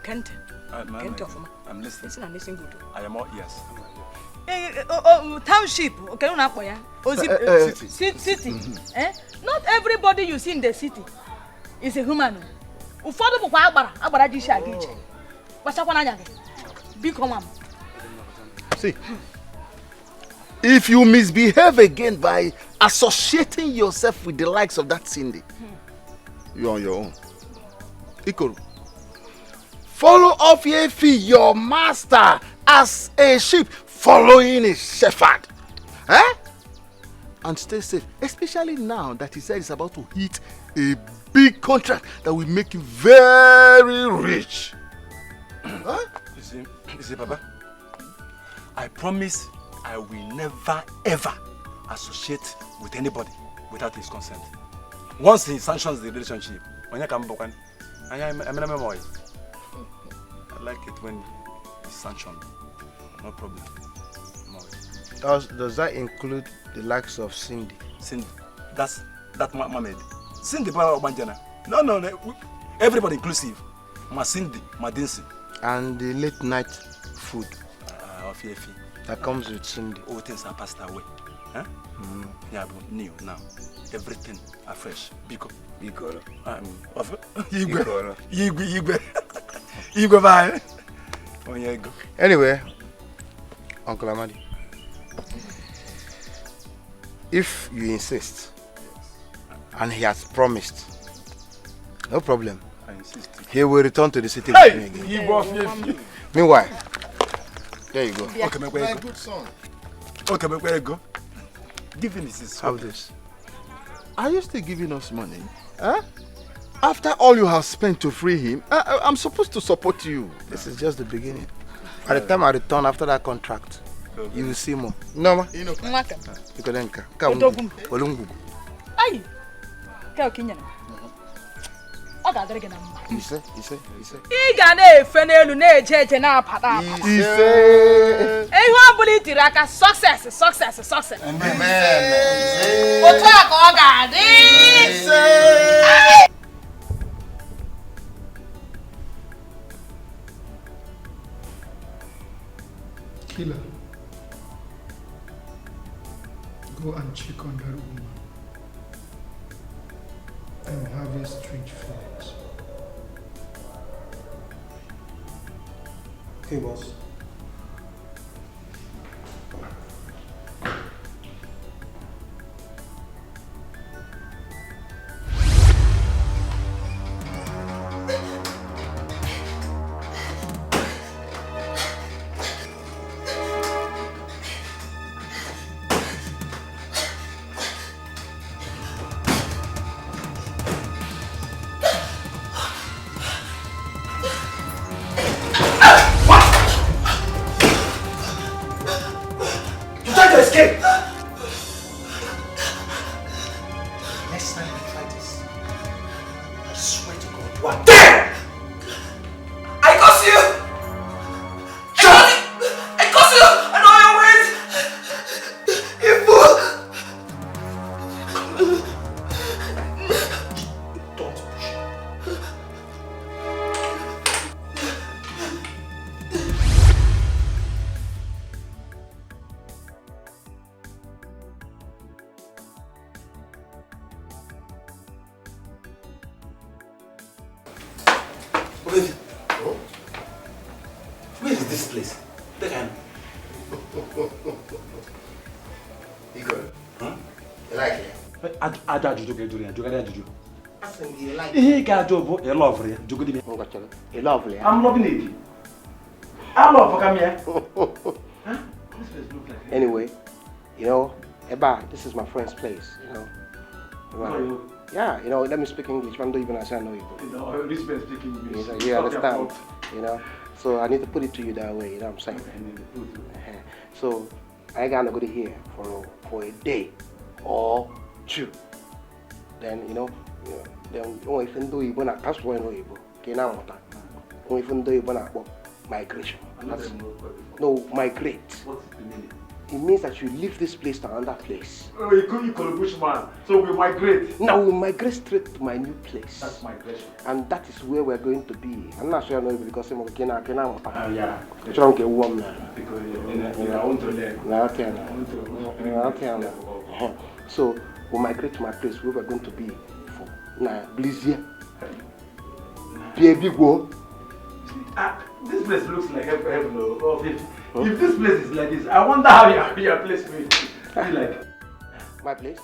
Speaker 11: Kent.
Speaker 1: I'm listening.
Speaker 11: Listen and listen good.
Speaker 1: I am all ears.
Speaker 11: Township, okay, city. Not everybody you see in the city is a human.
Speaker 3: See, if you misbehave again by associating yourself with the likes of that Cindy, you're on your own. Ikoro. Follow Ofiefi, your master, as a sheep following a shepherd. And stay safe, especially now that he said he's about to hit a big contract that will make you very rich.
Speaker 1: You see, Papa, I promise I will never ever associate with anybody without his consent. Once he sanctions the relationship, I like it when it's sanctioned. No problem. No.
Speaker 15: Does that include the likes of Cindy?
Speaker 1: Cindy, that Mohammed. Cindy, no. Everybody inclusive. Ma Cindy, ma Dinsi.
Speaker 15: And the late night food that comes with Sunday.
Speaker 1: All things are passed away. Huh? Yeah, but new now. Everything are fresh. Biko. Igwe bye. Oh yeah, go.
Speaker 15: Anyway, Uncle Amadi, if you insist, and he has promised, no problem.
Speaker 1: I insist.
Speaker 15: He will return to the city
Speaker 1: Hey!
Speaker 15: with me again. Meanwhile, there you go.
Speaker 1: Okay, my good son. Okay, where you go? Give him his.
Speaker 3: Have this. Are you still giving us money? Huh? After all you have spent to free him, I'm supposed to support you.
Speaker 15: This is just the beginning. By the time I return after that contract, you will see more. No, ma. Ikodenka.
Speaker 11: Ay. Ka okinya. Ọ ga-adịrị gị na mma.
Speaker 15: Ise.
Speaker 11: Ị ga na-efe n'elu na-eje na-apata.
Speaker 15: Ise.
Speaker 11: Ihe ọ bụla itiri aka success.
Speaker 15: Amen.
Speaker 11: Otu a ka ọ ga-adị.
Speaker 7: Killer, go and check on that woman. I'm having strange feelings.
Speaker 5: Okay, boss.
Speaker 1: Where is this place?
Speaker 15: You like it?
Speaker 1: I'm loving it. I love come here.
Speaker 15: Anyway, you know, Eba, this is my friend's place, you know. Yeah, you know, let me speak English. I don't even understand know you.
Speaker 1: No, this man speak English.
Speaker 15: You understand, you know. So I need to put it to you that way, you know what I'm saying? So I gotta go to here for a day or two. Then, you know, then if you do you wanna pass one way, okay now if you do you wanna migration. No, migrate.
Speaker 1: What's the meaning?
Speaker 15: It means that you leave this place to another place.
Speaker 1: Oh, you call a bushman, so we migrate.
Speaker 15: Now we migrate straight to my new place.
Speaker 1: That's migration.
Speaker 15: And that is where we're going to be. I'm not sure I know because I'm going to
Speaker 1: yeah.
Speaker 15: I'm trying to get warm now.
Speaker 1: Because I want to learn.
Speaker 15: So we migrate to my place where we're going to be for now. Blizzia. Baby go.
Speaker 1: This place looks like heaven. If this place is like this, I wonder how your place will be like.
Speaker 15: My place?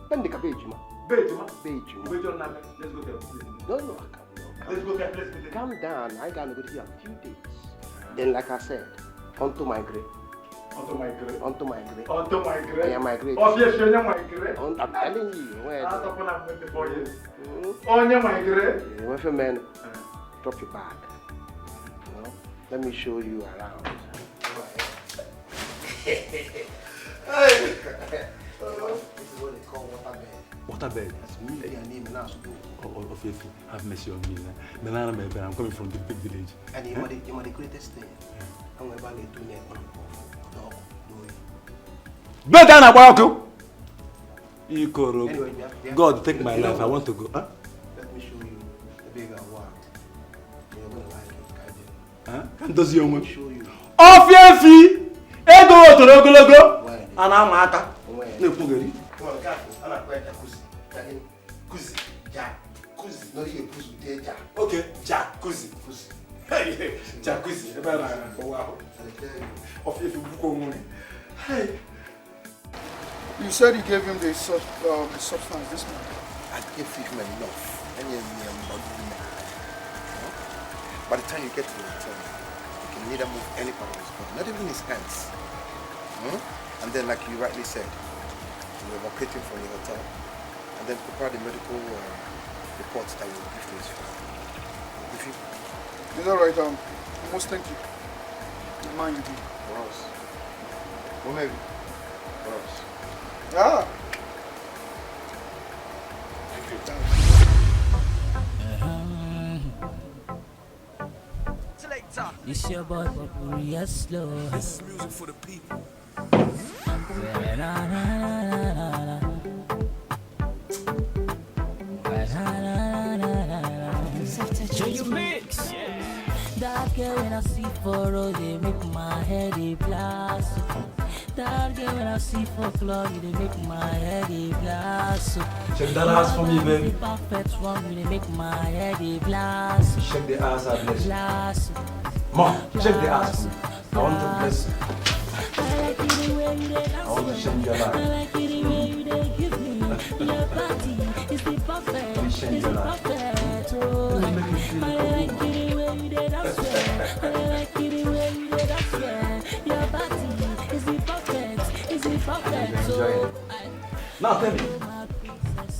Speaker 15: Then the cabbage, man.
Speaker 1: Let's
Speaker 15: go
Speaker 1: to a place.
Speaker 15: No.
Speaker 1: Let's go to a place.
Speaker 15: Calm down. I gotta go here a few days. Then, like I said, onto migrate.
Speaker 1: Onto migrate.
Speaker 15: I am migrate.
Speaker 1: Oh, yes, you are migrate.
Speaker 15: I'm telling you.
Speaker 1: Where? I'm talking about 24 years. On your migrate.
Speaker 15: If a man, drop your bag. You know, let me show you around. This is what they call waterbed.
Speaker 1: Waterbed?
Speaker 15: That's me, their name, and that's good.
Speaker 1: Oh, Faithful, have mercy on me. I'm coming from the big village.
Speaker 15: And you are the greatest thing. I'm going to buy a 2 neck on dog.
Speaker 1: Go down, Abayoku! God, take my life. I want to go. Huh?
Speaker 15: Let me show you the bigger one. You're going to like it,
Speaker 1: Can does your work? Off your fee! Ego to Rogologo! And I'm Aka. No Pugari. Okay, jacuzzi. Jacuzzi.
Speaker 7: Hey. You said you gave him the substance this morning.
Speaker 15: I gave him enough. By the time you get to the hotel, you can neither move any part of his body, not even his hands. And then, like you rightly said, you were locating from the hotel, and then prepare the medical reports that you will give to his family.
Speaker 7: It's alright, I must thank you. Mind you.
Speaker 15: For us. Well, maybe. For us.
Speaker 7: Ah.
Speaker 15: Thank you.
Speaker 2: It's your boy, Papuria Slow.
Speaker 20: This is music for the people.
Speaker 2: Show you mix. That girl when I see for road, they make my head a blast. That girl when I see for club, they make my head a blast.
Speaker 1: Check that ass for me, baby.
Speaker 2: Perfect one, they make my head a blast.
Speaker 1: Check the ass out, bless
Speaker 2: Blast.
Speaker 1: Mom, check the ass for me. I want to bless you. I want to change your life. Please change your life. Now tell me,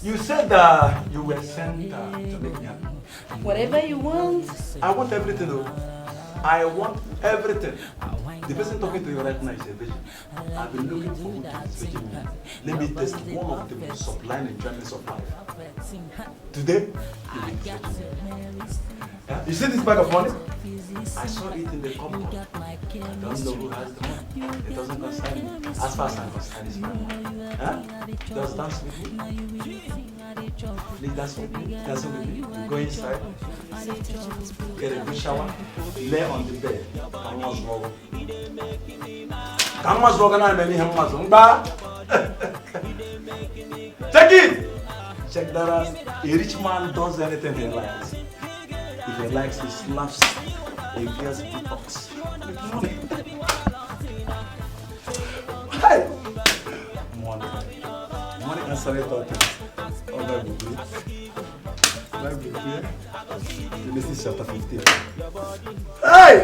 Speaker 1: you said that you were sent to make me happy.
Speaker 19: Whatever you want.
Speaker 1: I want everything though. I want everything. The person talking to you right now is a virgin. I've been looking forward to this virgin woman. Let me test one of the most sublime enjoyments of life. Today, you will be virgin. You see this bag of money? I saw it in the compound. I don't know who has the money. It doesn't concern me. As far as I'm concerned, it's my money. Just dance with me. Please dance with me. Dance with me. You go inside. Get a good shower. Lay on the bed. Come on, Zwogo. Come on, Zwogo. Check it! Check that out. A rich man does anything he likes. If he likes, he slaps a girl's buttocks with money. Hey! Money. Money can sell it all things. Oh, that will be great. That will be great. Genesis chapter 15. Hey!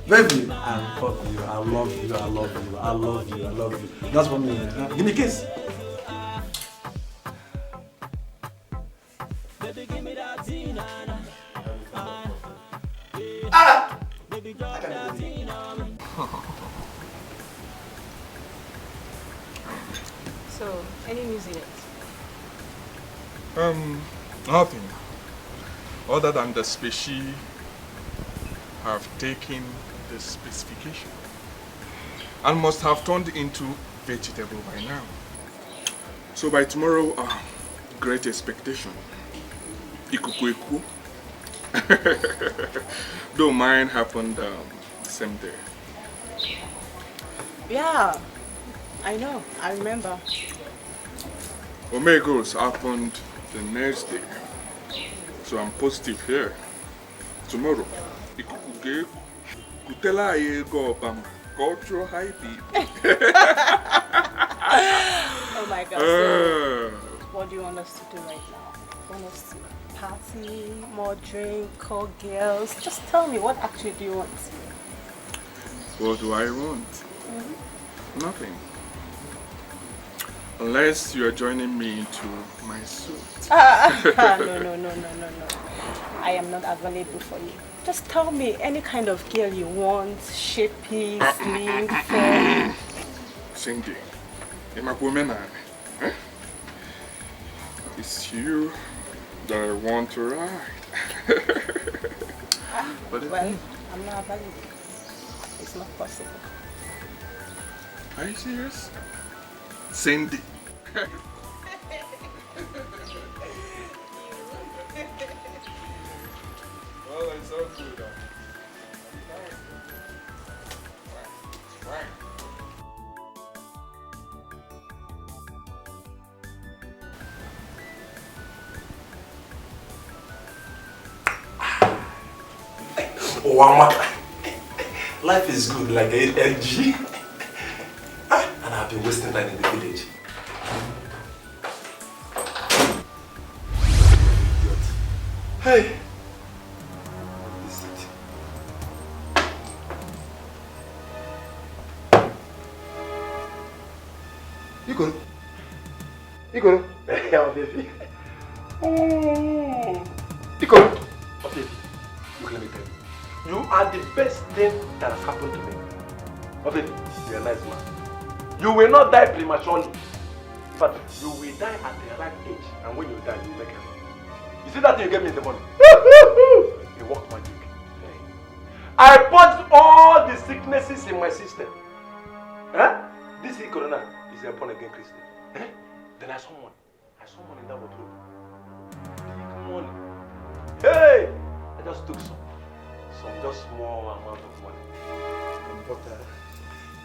Speaker 1: Baby, I love you. I love you. I love you. I love you. I love you. That's for me. Give me a kiss.
Speaker 11: So, any news yet?
Speaker 14: Nothing. Other than the species have taken the specification and must have turned into vegetable by now. So by tomorrow, great expectation. Ikuku. Though mine happened the same day.
Speaker 12: Yeah, I know. I remember.
Speaker 14: Omego's happened the next day. So I'm positive here. Tomorrow, Ikuku Kutela Ego Obama. Cultural high people.
Speaker 12: Oh my God. So, what do you want us to do right now? Want us to party, more drink, call girls? Just tell me, what actually do you want?
Speaker 14: What do I want? Nothing. Unless you are joining me into my suit.
Speaker 12: No. I am not available for you. Just tell me any kind of girl you want, shapey, slim, fair.
Speaker 14: Cindy, it's you that I want to ride.
Speaker 12: Well, I'm not available. It's not possible.
Speaker 14: Are you serious? Cindy. Well, it's all good.
Speaker 1: Life is good like a LG. And I've been wasting time in the village. Hey! This is it.
Speaker 3: Ikoro. Ikoro.
Speaker 1: Yeah, baby.
Speaker 3: Ikoro.
Speaker 1: Okay, look, let me tell you. You are the best thing that has happened to me. Okay, you're a nice man. You will not die prematurely, but you will die at the right age. And when you die, you will make heaven. You see that thing you gave me in the morning? It worked magic. I purged all the sicknesses in my system. This corona is a born again Christian. Then I saw one in that wardrobe. Big money. Hey! I just took some just small amount of money. And bought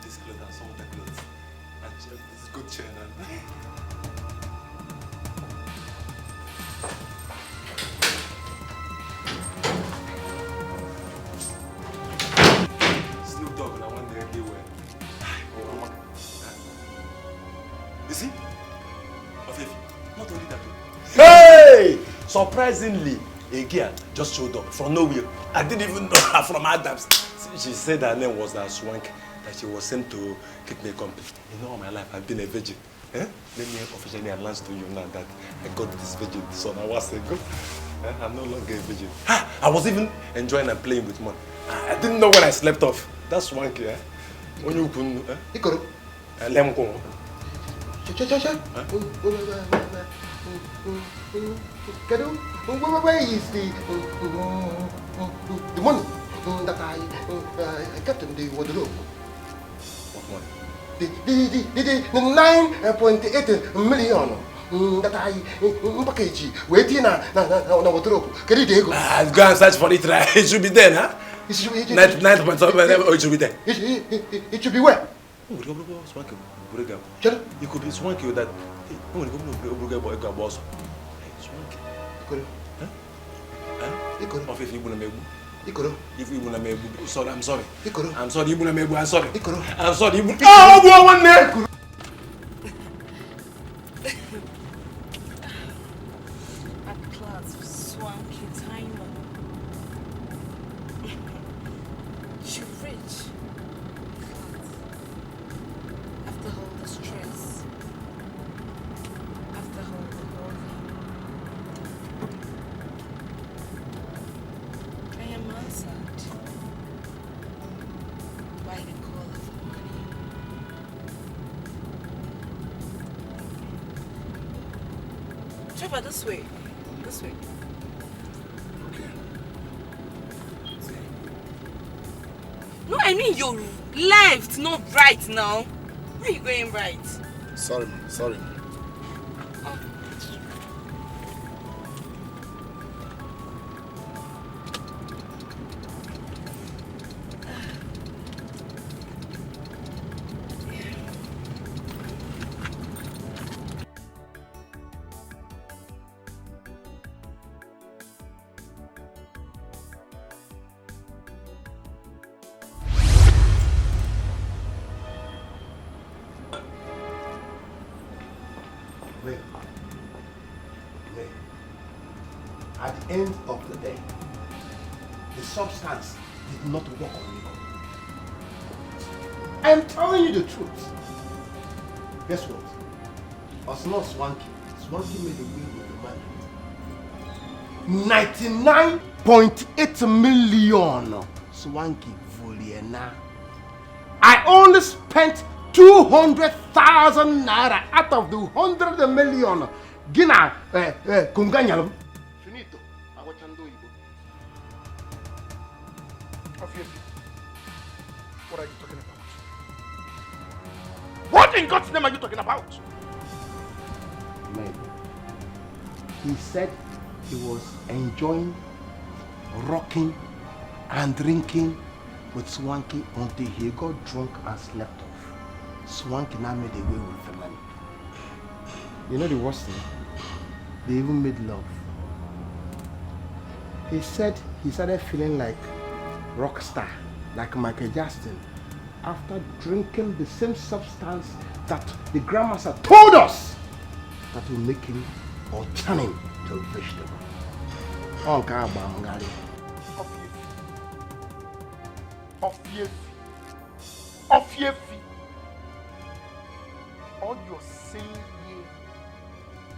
Speaker 1: this clothes and some of the clothes. And this good chain and Snoop Dogg and I went there everywhere. You see? Not only that. Hey! Surprisingly, a girl just showed up from nowhere. I didn't even know her from Adams. She said her name was Swank, that she was sent to keep me company. You know, all my life I've been a virgin. Let me officially announce to you now that I got this virgin son hours ago. I'm no longer a virgin. I was even enjoying and playing with money. I didn't know when I slept off. That's Swanky, When you couldn't, Ikoro. Lemko.
Speaker 3: Where is the money that I kept in the wardrobe?
Speaker 1: What money?
Speaker 3: The 9.8 million that I Okechi waiting in the wardrobe. Can you go
Speaker 1: and search for it, right? It should be there, huh? It should be there. It should be there.
Speaker 3: It should be where?
Speaker 1: You could be Swanky that. If you want to make sorry, I'm sorry. I'm sorry, you want to make I'm sorry. I'm sorry. Oh, one neck.
Speaker 11: At class, Swanky Timer. She rich. After all the stress. After all the worry. I am answered by the call of money. Trevor, this way. This way.
Speaker 3: Okay.
Speaker 11: No, I mean your left, not right now. Where are you going right?
Speaker 3: Sorry, man. Sorry. At the end of the day, the substance did not work on me. I am telling you the truth. Guess what? It's not Swanky. Swanky made a deal with the man. 99.8 million Swanky Voliena. I only spent 200,000 naira out of the 100 million. Gina Kunganyal. Finito. Ochendu Igbo.
Speaker 8: What are you talking about? What in God's name are you talking about?
Speaker 3: Man, he said he was enjoying rocking and drinking with Swanky until he got drunk and slept off. Swanky now made away with the money. You know the worst thing? They even made love. He said he started feeling like rock star like Michael Jackson after drinking the same substance that the grandmaster told us that will make him or turn him to a vegetable.
Speaker 8: Ofiefi. All you're saying here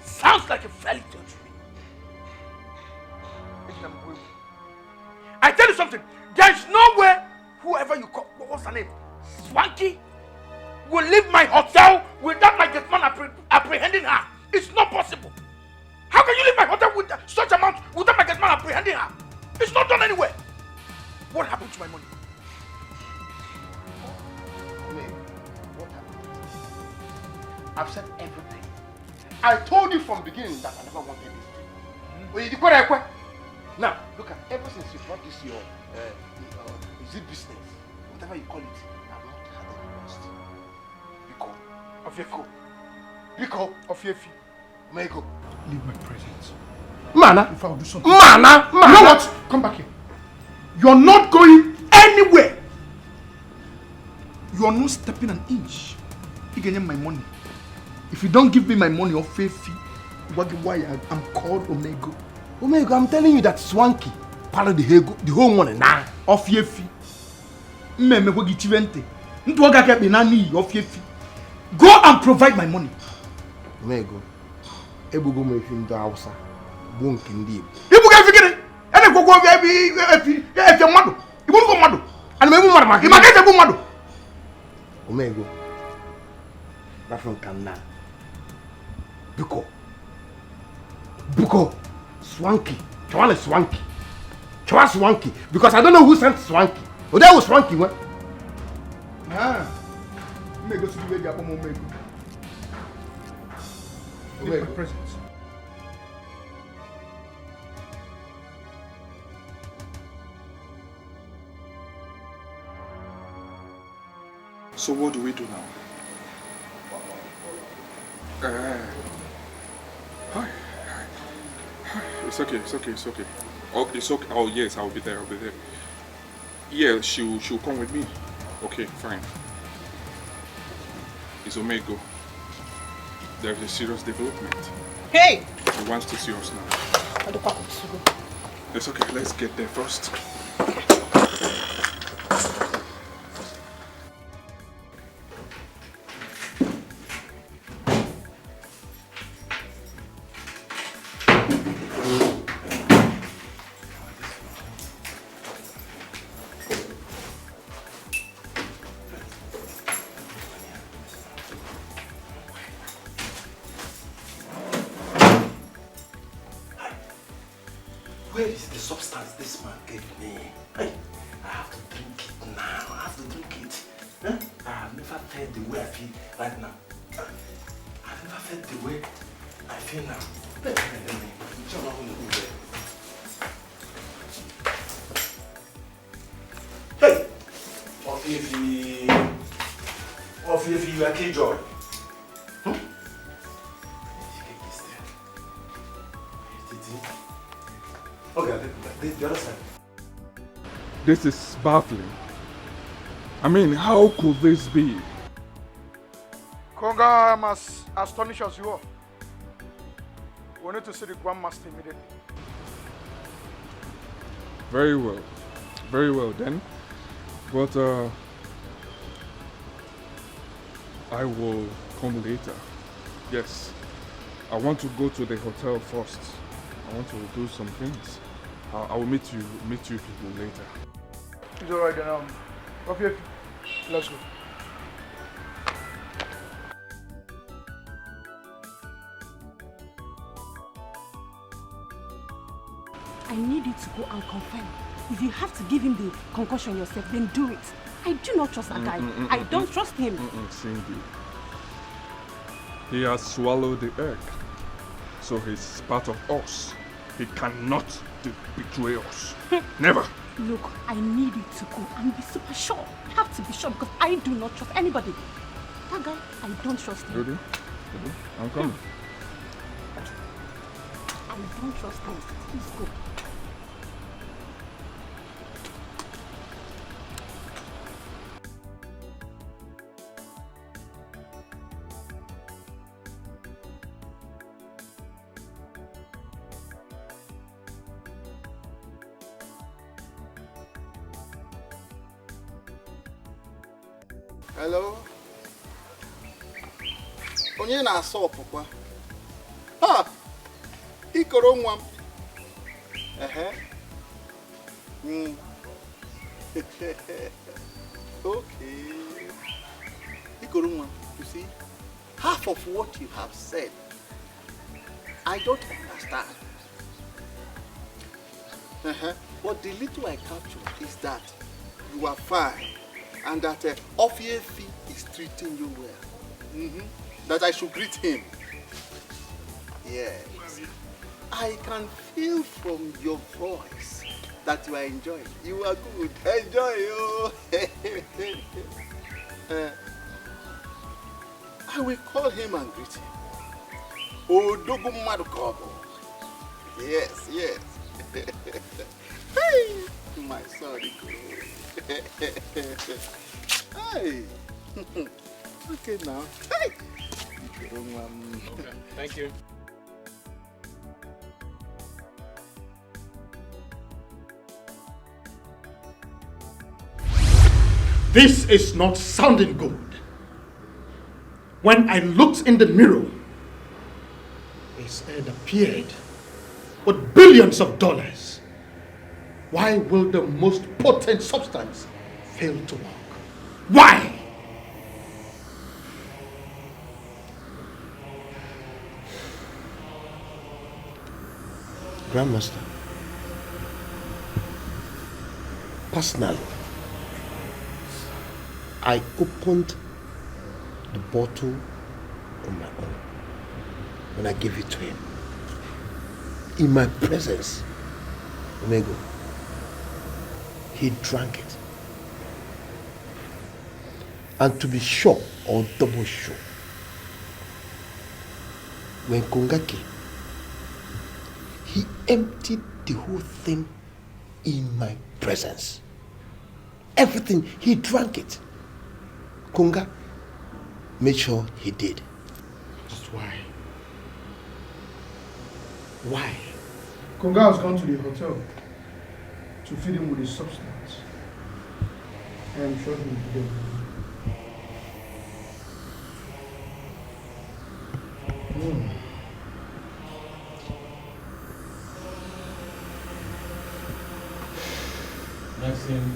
Speaker 8: sounds like a fairy tale to me. I tell you something, there's no way whoever you call, what's her name? Swanky will leave my hotel without my gate man apprehending her. It's not possible. How can you leave my hotel with such amount without my gate man apprehending her? It's not done anywhere. What happened to my money?
Speaker 3: What happened? I've said everything. I told you from the beginning that I never wanted this thing. Now, look at ever since you brought this your is it business? Whatever you call it, I've not had any rest. Biko Ofiefi. Mego.
Speaker 8: Leave my presence.
Speaker 3: Mana!
Speaker 8: If I'll do something.
Speaker 3: Mana!
Speaker 8: You know what? Come back here. You're not going anywhere. You are not stepping an inch. You can get my money. If you don't give me my money, Ofiefi, why I'm called Omego.
Speaker 3: Omego, I'm telling you that Swanky part of the whole money now.
Speaker 8: Ofiefi. Go and provide my money.
Speaker 3: Omego. Ebugo me fi ndo Hausa. Bo nke ndi Igbo.
Speaker 8: Ibugo efikere. Ene gogo efi madu. Ibu go madu. Ana me bu madu ma. Ima ke bu madu.
Speaker 3: Omego. Rafon kanna. Buko. Swanky. Chwana Swanky. Chwana Swanky. Because I don't know who sent Swanky. Oh, that was Swanky, what?
Speaker 8: Ah. Omego should be ready upon Omego. Leave my presence.
Speaker 14: So what do we do now? Hi. It's okay. Oh, it's okay. Oh yes, I'll be there. Yeah, she'll come with me. Okay, fine. It's Omego. There's a serious development.
Speaker 9: Hey!
Speaker 14: He wants to see us now. It's okay, let's get there first.
Speaker 1: Where is the substance this man gave me? Hey, I have to drink it now. Huh? I have never felt the way I feel right now. I've never felt the way I feel now. Let me. Hey! Ofiefi, you are K-Joy. Okay, the other side.
Speaker 14: This is baffling. I mean, how could this be?
Speaker 8: Konga, I'm as astonished as you are. We need to see the Grandmaster immediately.
Speaker 14: Very well then. But I will come later. Yes, I want to go to the hotel first. I want to do some things. I will meet you people later.
Speaker 8: It's alright then. Okay, let's go.
Speaker 9: I need you to go and confirm. If you have to give him the concussion yourself, then do it. I do not trust that guy. I don't trust him.
Speaker 14: Cindy. He has swallowed the egg. So he's part of us. He cannot betray us. Never.
Speaker 9: Look, I need you to go and be super sure. I have to be sure because I do not trust anybody. That guy, I don't trust him.
Speaker 14: Really? I'm coming.
Speaker 9: I don't trust him. Please go.
Speaker 3: Hello? Onye na-asa ọpụkwa? Ha! Ikoro nwa m. Okay. Ikoro nwa, you see, half of what you have said, I don't understand. But the little I captured is that you are fine and that Ofiefi is treating you well. That I should greet him. Yes. I can feel from your voice that you are enjoying. You are good. Enjoy you. I will call him and greet him. Odogu Madukobo. Yes, yes. Hey, my son. Hey. Okay now. Hey.
Speaker 14: Okay, thank you.
Speaker 8: This is not sounding good. When I looked in the mirror, his head appeared with billions of dollars. Why will the most potent substance fail to work? Why?
Speaker 15: Grandmaster, personally, I opened the bottle on my own when I gave it to him. In my presence, Omego, he drank it. And to be sure or double sure, when Konga came, he emptied the whole thing in my presence. Everything, he drank it. Konga made sure he did.
Speaker 8: But why? Why?
Speaker 7: Konga has gone to the hotel to feed him with his substance. I am sure he will be there.
Speaker 14: Maxine.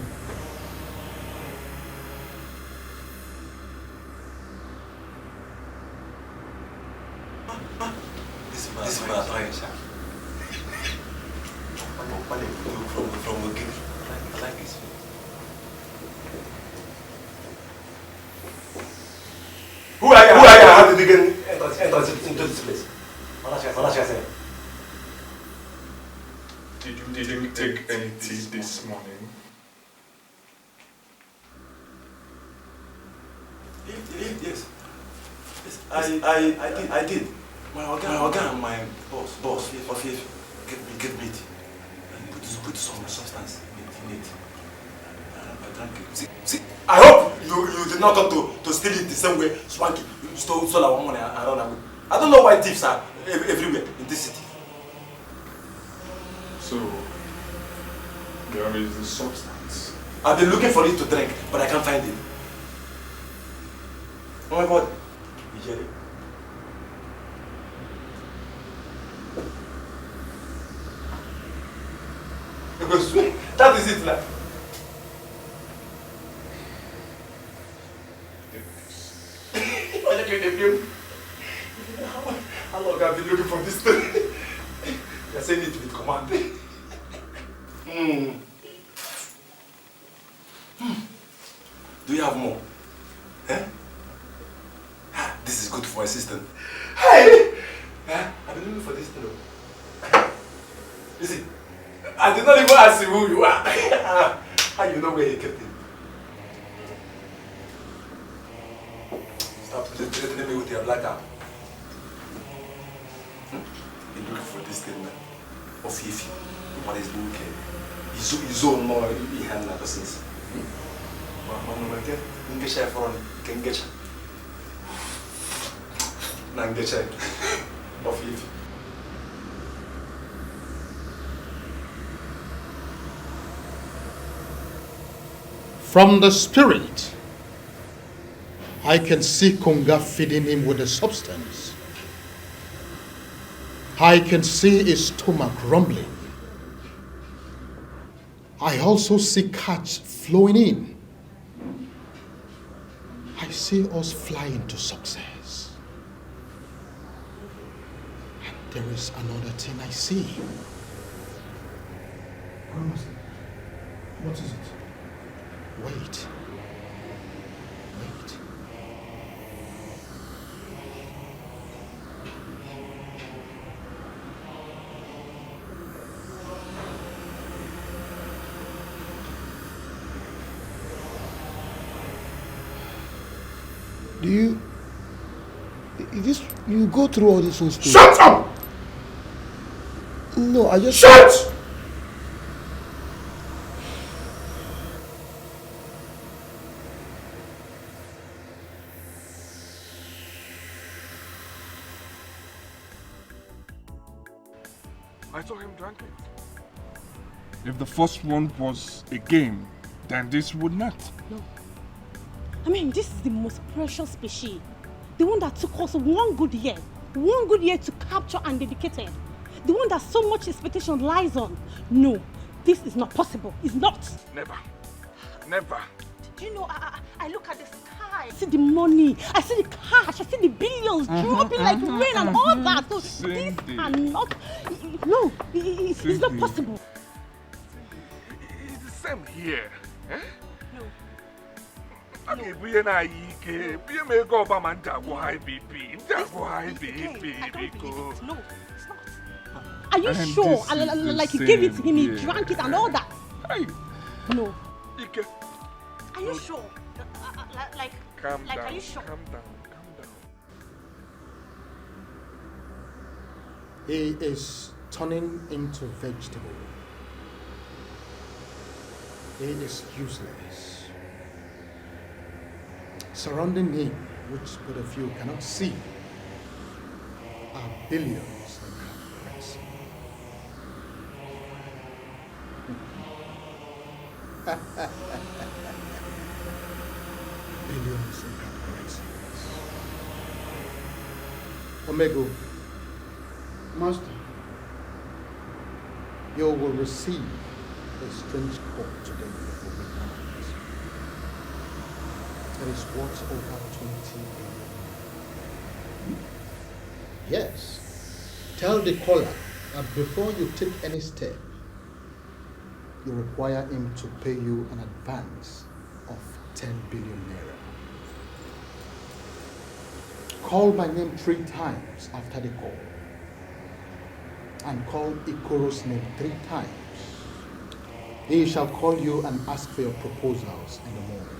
Speaker 1: This is my advice. From Okechi. I like this. Who are you? How did you get enter into this place?
Speaker 14: Did you take any tea this morning?
Speaker 1: Yes. I did. My organ and my boss, get meat. And put some substance in it. I drank it. See, I hope you did not come to steal it the same way Swanky stole our money and run away. I don't know why thieves are everywhere in this city.
Speaker 14: So, there is the substance.
Speaker 1: I've been looking for it to drink, but I can't find it. Oh my God. Nigeria. Because that is it now. How long have you been looking for this thing? You're saying it with command. Do you have more? Eh? This is good for my assistant. Hey! I've been looking for this thing. Listen, I did not even ask you who you are. How you know where he kept it? Stop threatening me with your black arm. Been looking for this thing now. Of Fifi. What is looking? He's so more in hand now since. Mama, get English for can get you. Nangeche of Fifi.
Speaker 8: From the spirit
Speaker 3: I can see Konga feeding him with the substance. I can see his stomach rumbling. I also see cash flowing in. I see us flying to success. And there is another thing I see.
Speaker 7: What is it?
Speaker 3: Wait.
Speaker 5: You go through all these things too?
Speaker 3: Shut up!
Speaker 5: No, I just...
Speaker 3: Shut!
Speaker 14: I saw him drink it. If the first one was a game, then this would not.
Speaker 12: No. I mean, this is the most precious species. The one that took us 1 good year. 1 good year to capture and dedicate it. The one that so much expectation lies on. No, this is not possible. It's not.
Speaker 14: Never. Never.
Speaker 12: Do you know, I look at the sky, I see the money, I see the cash, I see the billions dropping like rain and all that. So this cannot, no, it's not possible.
Speaker 14: It's the same here. Eh?
Speaker 12: No.
Speaker 14: Okay, we and I, we may go by man go high BP, go high BP.
Speaker 12: No, it's not. Are you sure? Like you gave it to him, he drank it and all that? No. Are you sure?
Speaker 14: Calm down.
Speaker 12: Are you sure?
Speaker 14: Calm down.
Speaker 3: He is turning into vegetable. He is useless. Surrounding him, which but a few cannot see, are billions in currency. Billions in currency. Omega,
Speaker 7: Master,
Speaker 3: you will receive a strange call today before midnight. It is worth over 20 billion. Yes. Tell the caller that before you take any step, you require him to pay you an advance of 10 billion naira. Call my name 3 times after the call. And call Ikoro's name 3 times. He shall call you and ask for your proposals in the morning.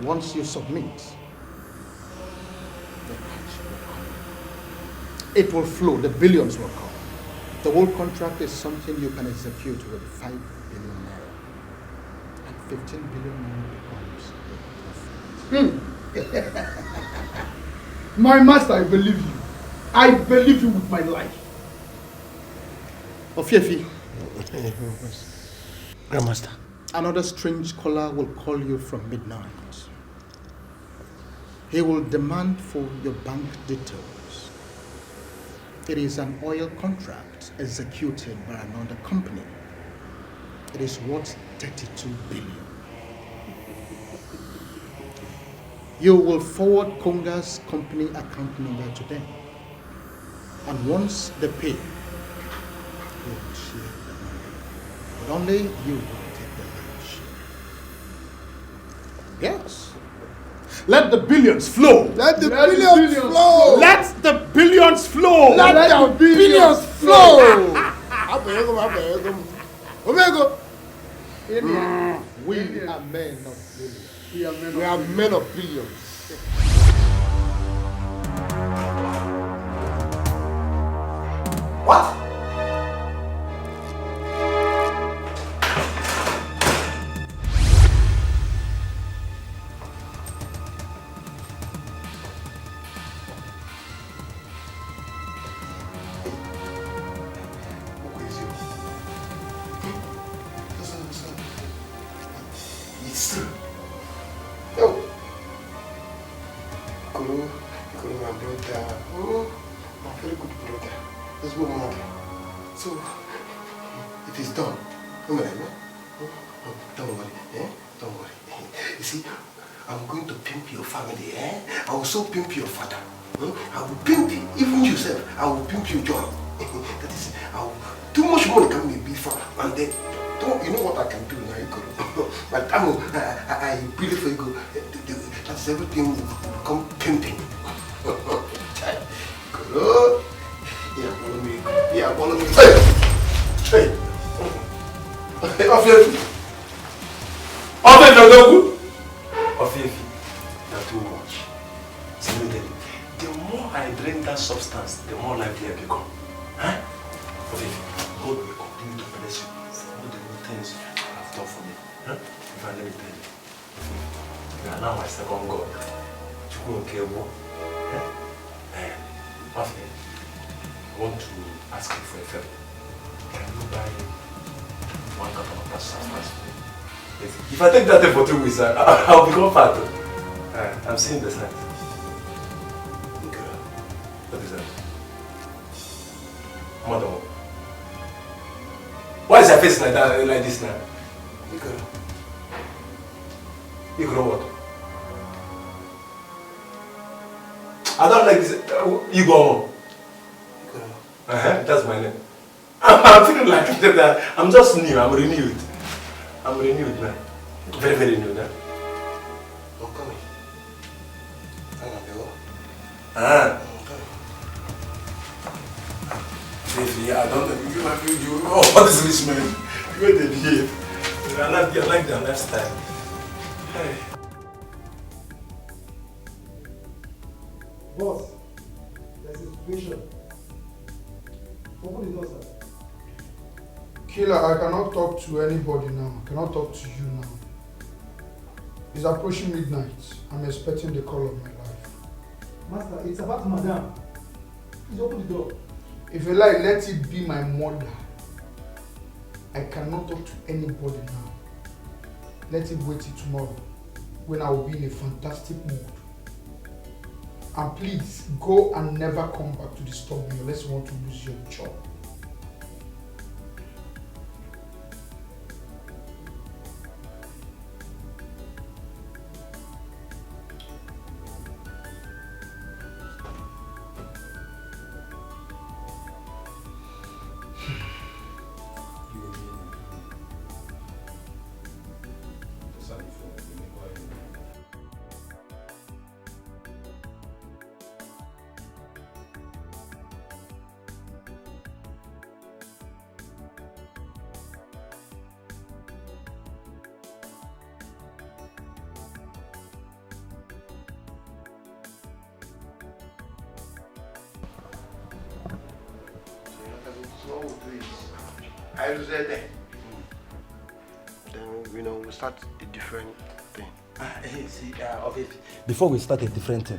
Speaker 3: Once you submit, the cash will come. It will flow, the billions will come. The whole contract is something you can execute with 5 billion naira. And 15 billion naira becomes a profit.
Speaker 7: My master, I believe you. I believe you with my life.
Speaker 3: Ofiefi.
Speaker 5: Grandmaster.
Speaker 3: Another strange caller will call you from midnight. He will demand for your bank details. It is an oil contract executed by another company. It is worth 32 billion. You will forward Konga's company account number to them. And once they pay, they will share the money. But only you will take the lion's share. Yes. Let the billions flow.
Speaker 5: Let the billions flow.
Speaker 3: Let the billions flow.
Speaker 5: Let the billions flow.
Speaker 3: Omega. We are men of billions.
Speaker 5: We are men of billions.
Speaker 13: What?
Speaker 3: It's true. Oh, So, it is done. Don't worry. Don't worry. You see, I'm going to pimp your family. I will so pimp your father. I will pimp even yourself. I will pimp your joy. That is, too much money can be before. And then, you know what I can do now, Igoro? By the time I build it for Igoro, that's everything will become pimping. Igoro. Yeah, follow me. Hey! Ofiefi! Ofiefi, you're too much. See, let me tell you, the more I drink that substance, the more lively I become. Huh? Ofiefi, God will continue to bless you for all the good things you have done for me. Huh? In fact, let me tell you, you are now my second God. Ofiefi, I want to ask you for a favor. Can you buy one carton of that substance for me? If I take that thing for 2 weeks, I'll become fat. I'm seeing the signs. What is that? Madam, why is your face like that, like this now? Igoro what? I don't like this. Igoro. That's my name. I'm feeling like that. I'm just new. I'm renewed. I'm renewed now. Very, very new now. Oh, come here. Yeah, I don't know. You what is this man? You where they behave. I like their lifestyle. Hey.
Speaker 7: Boss, there's a situation. Open the door, sir. Killer, I cannot talk to anybody now. I cannot talk to you now. It's approaching midnight. I'm expecting the call of my life.
Speaker 16: Master, it's about Madame. Please open the door.
Speaker 7: If you like, let it be my mother. I cannot talk to anybody now. Let it wait till tomorrow, when I will be in a fantastic mood. And please, go and never come back to disturb me unless you want to lose your job.
Speaker 3: Then, we start a different thing.
Speaker 13: Before we start a different thing,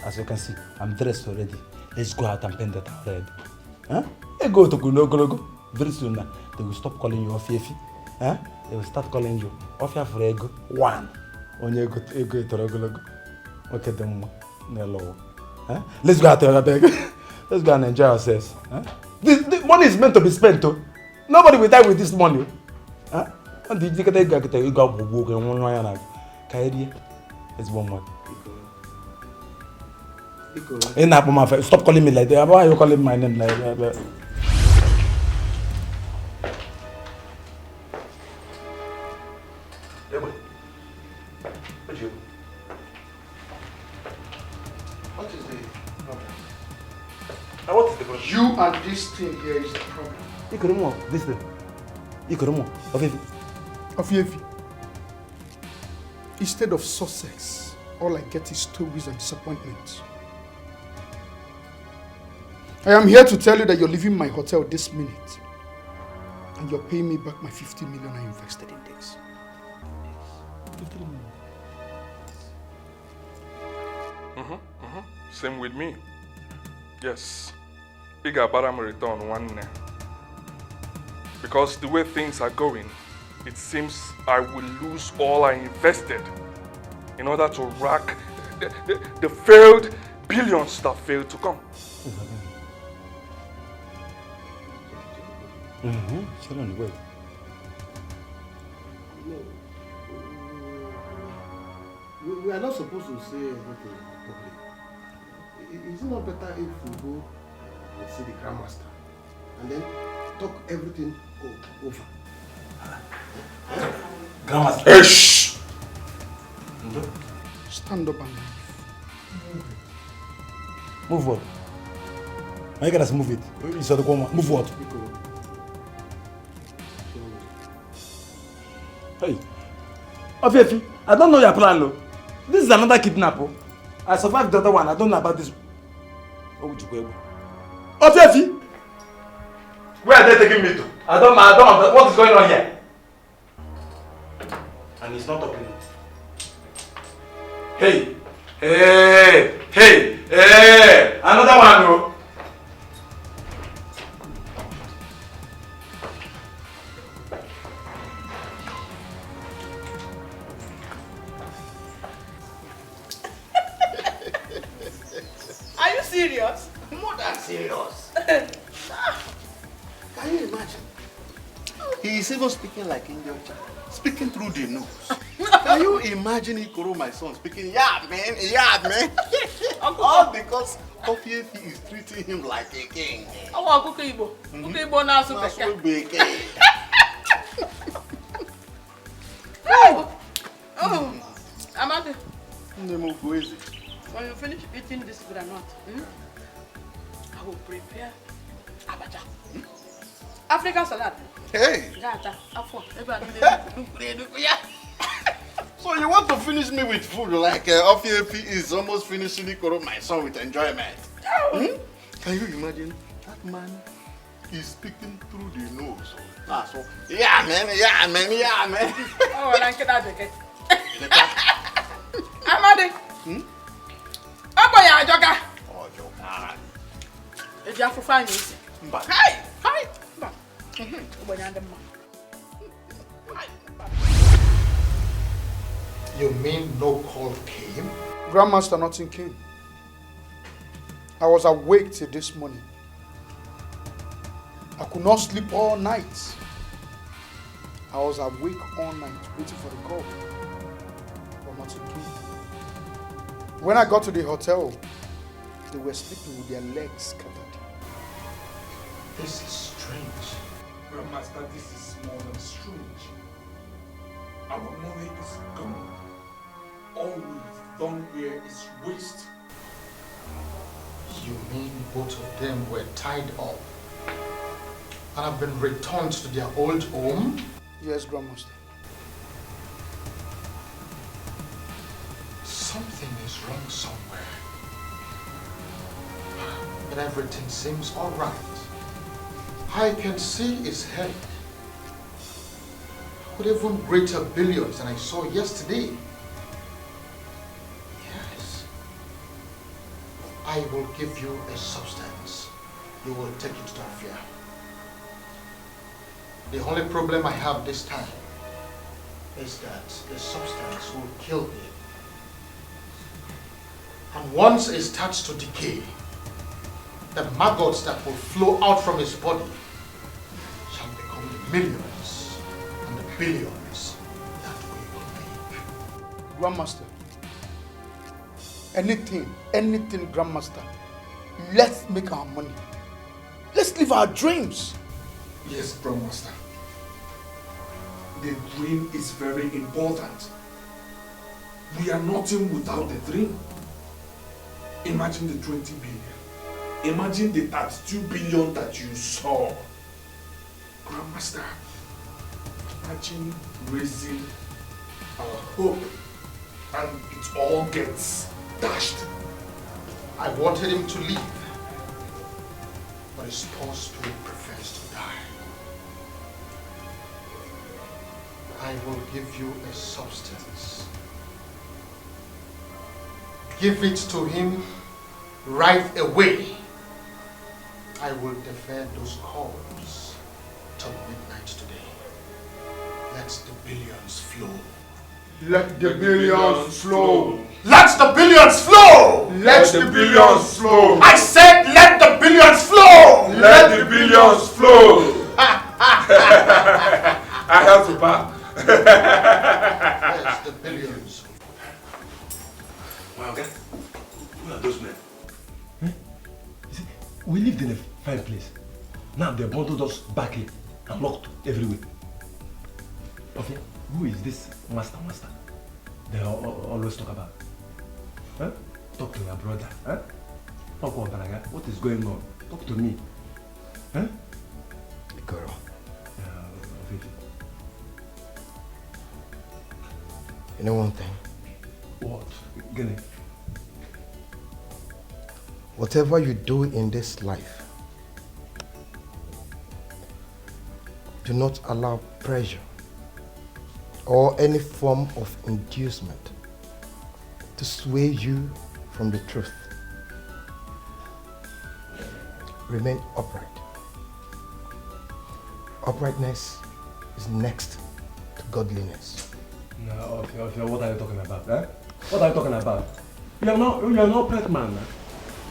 Speaker 13: as you can see, I'm dressed already. Let's go out and paint that red. They go to Gunogo. Very soon now, they will stop calling you Ofiefi. They will start calling you Ofia for Ego 1. On your ego to okay, then no. Let's go out there. Let's go and enjoy ourselves. This money is meant to be spent. Nobody will die with this money. And the ticket you got book and one line. Kaidi is one month. Stop calling me like that. Why are you calling my name like that?
Speaker 3: What is the problem?
Speaker 7: What is the problem? You and this thing here is the problem.
Speaker 13: Ikorumo, this thing. Ikorumo,
Speaker 7: Ofiefi. Instead of success, all I get is stories and disappointment. I am here to tell you that you're leaving my hotel this minute. And you're paying me back my 50 million I invested in this.
Speaker 14: 50 million. Same with me. Yes. Iga Baram return one day. Because the way things are going, it seems I will lose all I invested in order to rack the failed billions that failed to come.
Speaker 5: Shut on the way.
Speaker 3: No, we are not supposed to say everything public. Is it not better if we go and see the grandmaster and then talk everything over?
Speaker 5: Grandmaster.
Speaker 3: Hey,
Speaker 5: shh!
Speaker 7: Stand up and
Speaker 5: move what? Why you gotta move it? It's the coma. Move what?
Speaker 1: Hey, Ofefi, I don't know your plan, though. This is another kidnapper. I survived the other one. I don't know about this. Oh, would you go? Ofefi! Where are they taking me to? I don't know. What is going on here? And he's not talking. Hey! Another one, bro.
Speaker 16: Are you serious?
Speaker 3: More than serious. Can you imagine? He is even speaking like Indian child, speaking through the nose. Can you imagine Ikoro, my son, speaking, yeah, man. All because Ofefi is treating him like a king.
Speaker 16: I want to cook Igbo. Cook Igbo now, so Amadi, when you finish eating this granite, I will prepare abacha. African salad.
Speaker 3: Hey! So you want to finish me with food like Ofefi is almost finishing Ikoro, my son, with enjoyment? Can you imagine? That man is speaking through the nose. So, yeah, man.
Speaker 16: Oh, well, I can't get it. Amadi. Oh, boy, I joker.
Speaker 3: Oh, joker.
Speaker 16: If you have to find it. Hi.
Speaker 7: You mean no call came? Grandmaster, nothing came. I was awake till this morning. I could not sleep all night. I was awake all night waiting for the call. But nothing came. When I got to the hotel, they were sleeping with their legs scattered.
Speaker 14: This is strange. Grandmaster, this is more than strange. Our money is gone. All we've done here is waste.
Speaker 7: You mean both of them were tied up and have been returned to their old home? Yes, Grandmaster. Something is wrong somewhere. But everything seems all right. I can see his head with even greater billions than I saw yesterday. Yes. I will give you a substance. You will take it to Afia. The only problem I have this time is that the substance will kill him. And once it starts to decay, the maggots that will flow out from his body shall become the millions and the billions that we will make. Grandmaster, anything, Grandmaster. Let's make our money. Let's live our dreams.
Speaker 14: Yes, Grandmaster. The dream is very important. We are nothing without the dream. Imagine the 20 billion. Imagine the 32 billion that you saw. Grandmaster, imagine raising our hope and it all gets dashed.
Speaker 7: I wanted him to leave, but his poor spirit prefers to die. I will give you a substance. Give it to him right away. I will defer those calls till midnight today. Let the billions flow.
Speaker 14: Let the billions flow.
Speaker 7: Let the billions flow!
Speaker 14: Let the billions flow.
Speaker 7: I said let the billions flow!
Speaker 14: Let the billions flow. I have to bow.
Speaker 3: Yes, the billions.
Speaker 5: Well, okay. Who are those men? Eh? You see, we lived in a fine place. Now they bundled us back here and locked everywhere. Okay, who is this master? They always talk about. Huh? Talk to your brother. Huh? Talk to Baraga. What is going on? Talk to me. Huh?
Speaker 18: Girl. You know one thing?
Speaker 5: What? Gene?
Speaker 18: Whatever you do in this life, do not allow pressure or any form of inducement to sway you from the truth. Remain upright. Uprightness is next to godliness.
Speaker 5: No, okay, what are you talking about? Eh? What are you talking about? You're an upright man.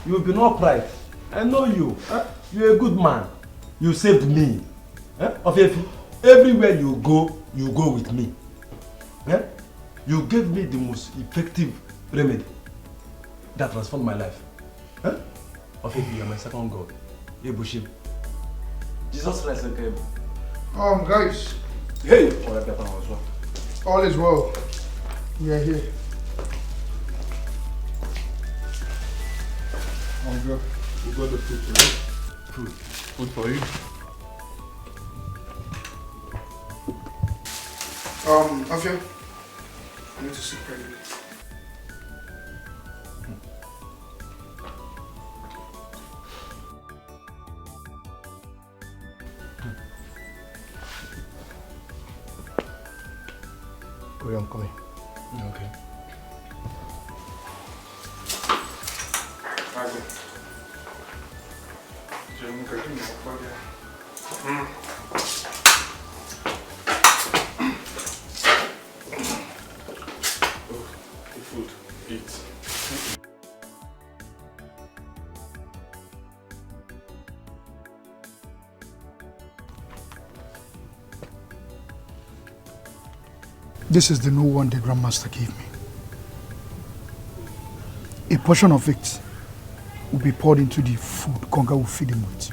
Speaker 5: You've been upright. I know you. Eh? You're a good man. You saved me. Eh? Everywhere you go with me. Eh? You gave me the most effective remedy that transformed my life. Eh? You're my second God. Ebushim. Jesus Christ came.
Speaker 7: Guys.
Speaker 14: Hey!
Speaker 7: All is well. We are here.
Speaker 14: Girl, we got the food for you. Food for you.
Speaker 7: Afia, I need to sit privately.
Speaker 18: I'm coming.
Speaker 5: Okay.
Speaker 14: I go. The food. Eat.
Speaker 7: This is the new one the Grandmaster gave me. A portion of it will be poured into the food Konga will feed him with.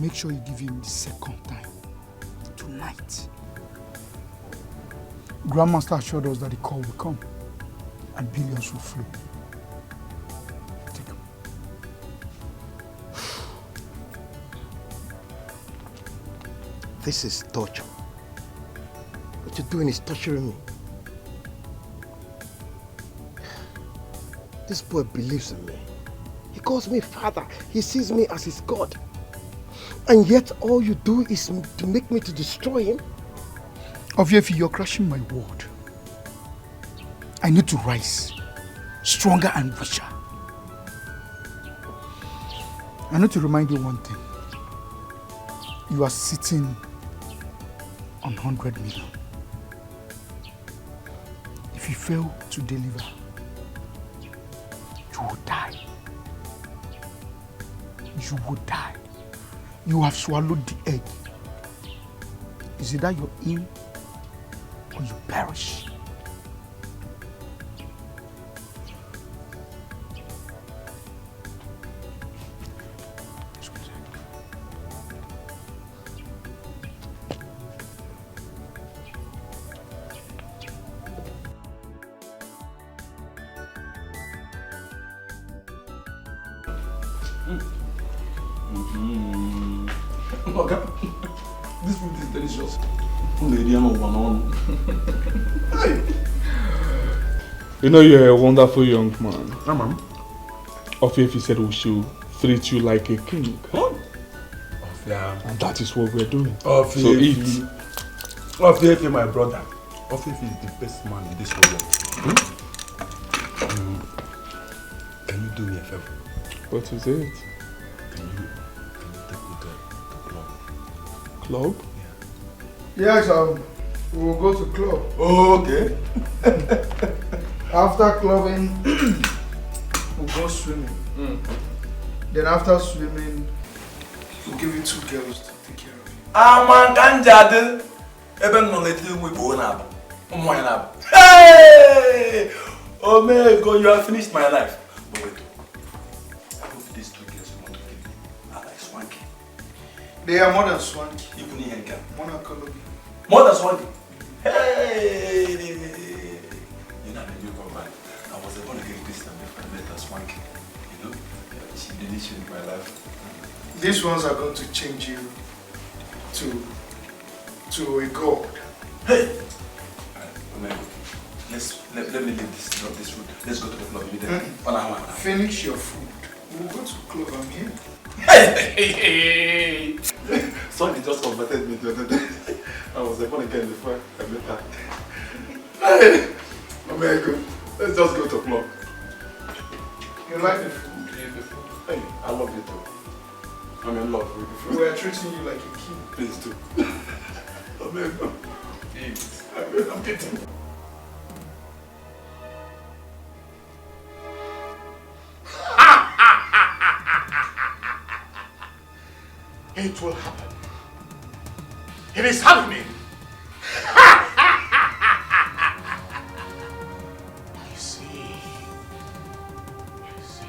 Speaker 7: Make sure you give him the second time tonight. Grandmaster assured us that the call will come and billions will flow. Take him.
Speaker 18: This is torture. What you're doing is torturing me. This boy believes in me. He calls me father. He sees me as his God. And yet all you do is to make me to destroy him.
Speaker 7: Obviously, you're crushing my word. I need to rise stronger and richer. I need to remind you one thing. You are sitting on 100 million. If you fail to deliver, you will die. You will die. You have swallowed the egg. Is it that you're in or you perish?
Speaker 14: This food is delicious. You know you're a wonderful young man. Ofiefi said we should treat you like a king. And that is what we're doing. So eat.
Speaker 5: Ofiefi, my brother. Ofiefi is the best man in this whole world. Can you do me a favor?
Speaker 14: What is it?
Speaker 5: Can you take me to club?
Speaker 14: Club?
Speaker 7: Yes, we will go to club.
Speaker 5: Oh, okay.
Speaker 7: After clubbing, we'll go swimming. Then after swimming, we'll give you 2 girls to take care of you.
Speaker 1: Man, Kanjad. Even no let you go now. Hey! Oh my God, you have finished my life. But wait, I hope these 2 girls you want to give me are like swanky.
Speaker 7: They are more than swanky.
Speaker 1: Even in here,
Speaker 7: More than
Speaker 1: swanky. Hey! You know, when you come back, I was able to get this time before I met her swanky. You know, she didn't change my life.
Speaker 7: These ones are going to change you to a god.
Speaker 1: Hey! Let me leave this food. Let's go to the club immediately.
Speaker 7: Finish your food. We'll go to the club. I'm here.
Speaker 1: Hey! Somebody just converted me the other day. I was born again before I met her. Hey! Oh my God. Let's just go to the club.
Speaker 7: You like the food?
Speaker 1: Yeah, the food. Hey, I love you too. I'm in love with the food.
Speaker 7: We are treating you like a king.
Speaker 1: Please do. Oh my God. Please. I'm getting.
Speaker 8: It will happen. It is happening. I see. Yes.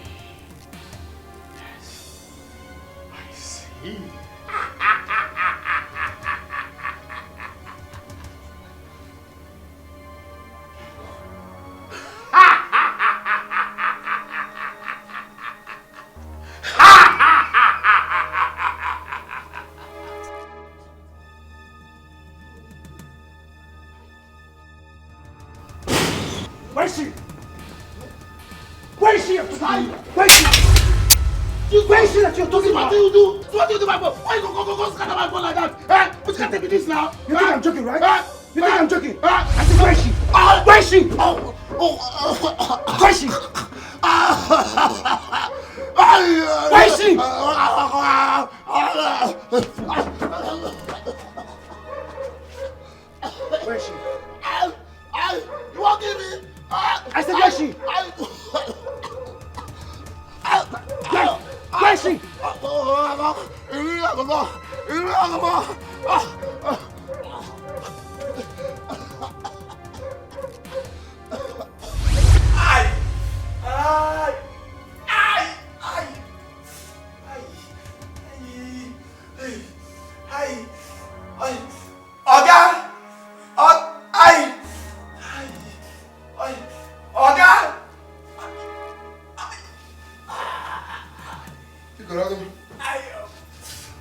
Speaker 8: I see.
Speaker 13: Where is she? Where is she? Where is she? Where is she that you're talking about? What do you do? What do you do, my boy? Why you go scatter my boy like that? Eh? What can't take this now? You think I'm joking, right? You think I'm joking? I said, where is she? Where is she? Where is she? Where is she? Where is she? You won't give me. I said, where is she? Where is she?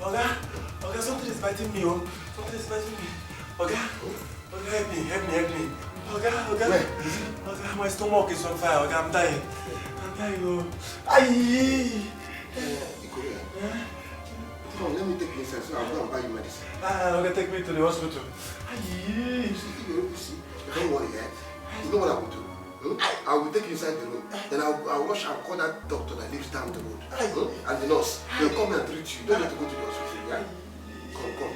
Speaker 1: Oga, something is biting me, oh. Something is biting me. Oga, help me. Oga, my stomach is on fire. Oga, I'm dying, oh.
Speaker 3: Come on, let me take you inside so I'll go and buy you medicine.
Speaker 1: Oga, take me to the hospital.
Speaker 3: You see, don't worry, eh? You know what I will do? I will take you inside the room. Then I'll rush and call that doctor that lives down the road. And the nurse. They'll come and treat you. You don't have to go to the hospital. Yeah? Come.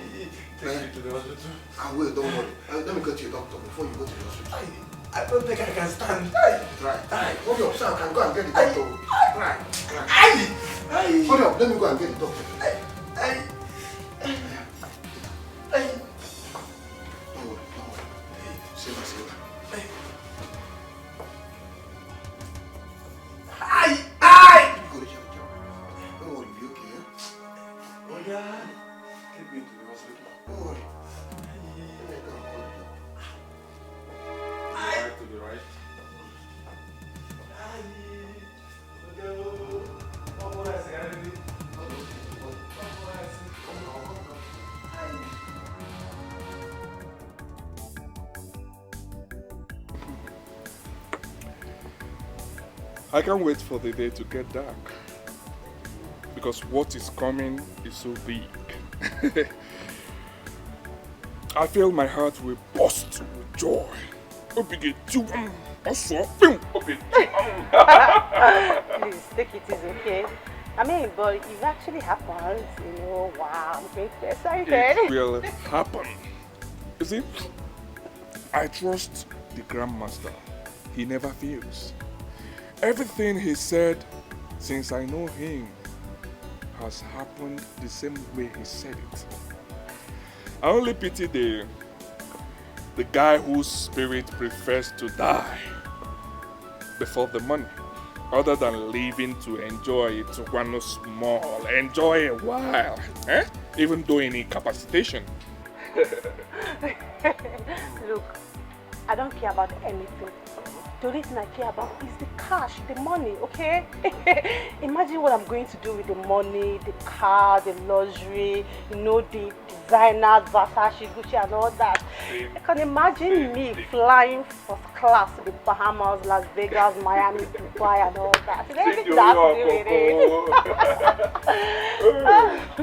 Speaker 1: Take me to the hospital.
Speaker 3: I will, don't worry. Let me go to your doctor before you go to the hospital.
Speaker 1: I don't think I can stand.
Speaker 3: Try. Hold up, so I can go and get the doctor. Try. Hold up, let me go and get the doctor. Don't worry. Save her. Don't worry, be okay,
Speaker 1: Oh yeah. Take me to the hospital.
Speaker 3: Don't worry.
Speaker 1: Right to the right.
Speaker 14: I can't wait for the day to get dark, because what is coming is so big. I feel my heart will burst with joy.
Speaker 12: Please, take it easy, okay? I mean, but it actually happens, you know. Wow, I'm very excited.
Speaker 14: It will happen. You see, I trust the Grandmaster. He never fails. Everything he said since I know him has happened the same way he said it. I only pity the guy whose spirit prefers to die before the money, other than living to enjoy it one small, enjoy a while, even though in incapacitation.
Speaker 12: Look, I don't care about anything. The only thing I care about is the cash, the money, okay? Imagine what I'm going to do with the money, the car, the luxury, you know, the designers, Versace, Gucci and all that. I can imagine me flying first class to the Bahamas, Las Vegas, Miami, Dubai and all that. And everything that has to do with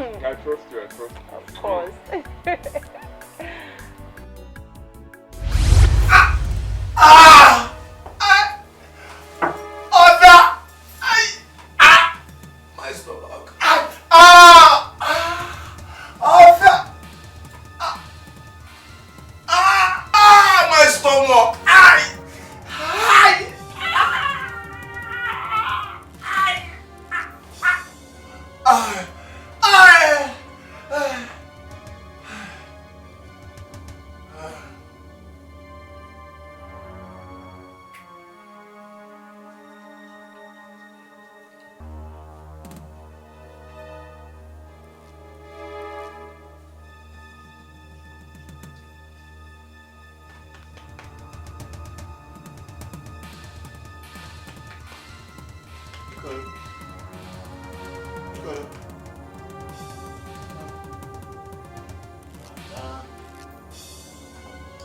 Speaker 12: it.
Speaker 14: I trust you, I trust you.
Speaker 12: Of course.
Speaker 3: My stomach. My stomach.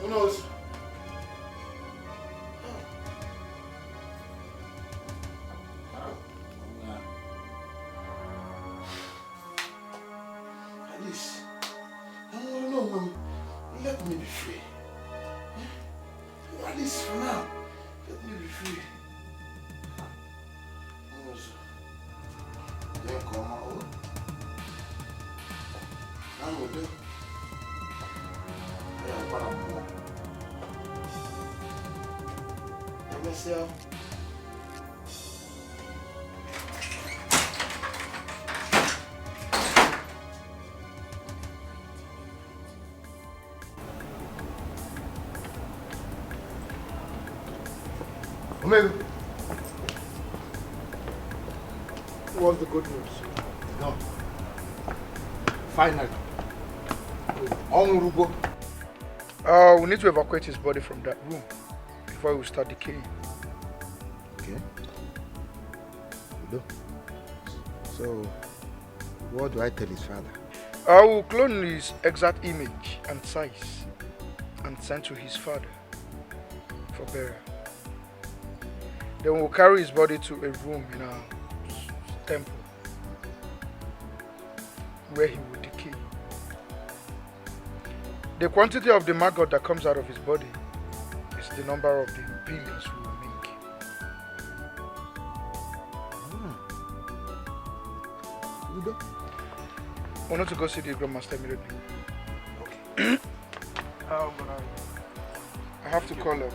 Speaker 3: Who knows? Alice, no, let me be free. Alice, for now, let me be free. Then come out. I will do. Myself.
Speaker 8: Amilo. What's the good news?
Speaker 3: No. Finally.
Speaker 7: We need to evacuate his body from that room before he will start decaying.
Speaker 15: Okay. So, what do I tell his father?
Speaker 7: I will clone his exact image and size and send to his father for burial. Then we'll carry his body to a room in our temple where he will decay. The quantity of the maggot that comes out of his body is the number of the billions we will make.
Speaker 15: Udo?
Speaker 7: I want to go see the Grandmaster immediately. Okay. I have to call him.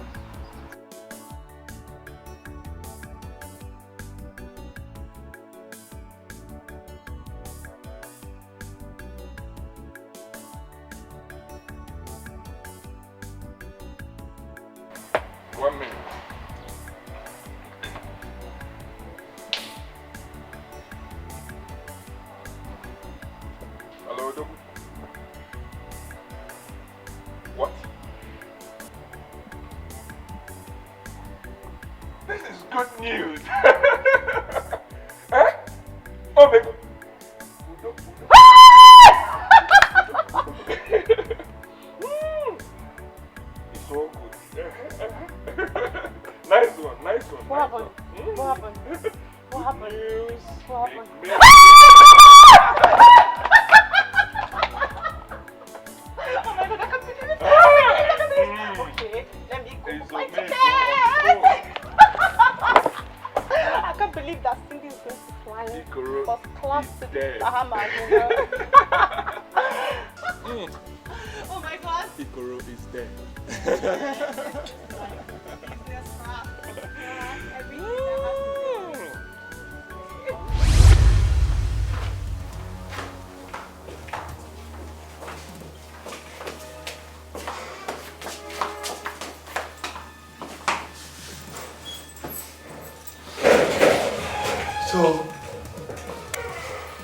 Speaker 3: So,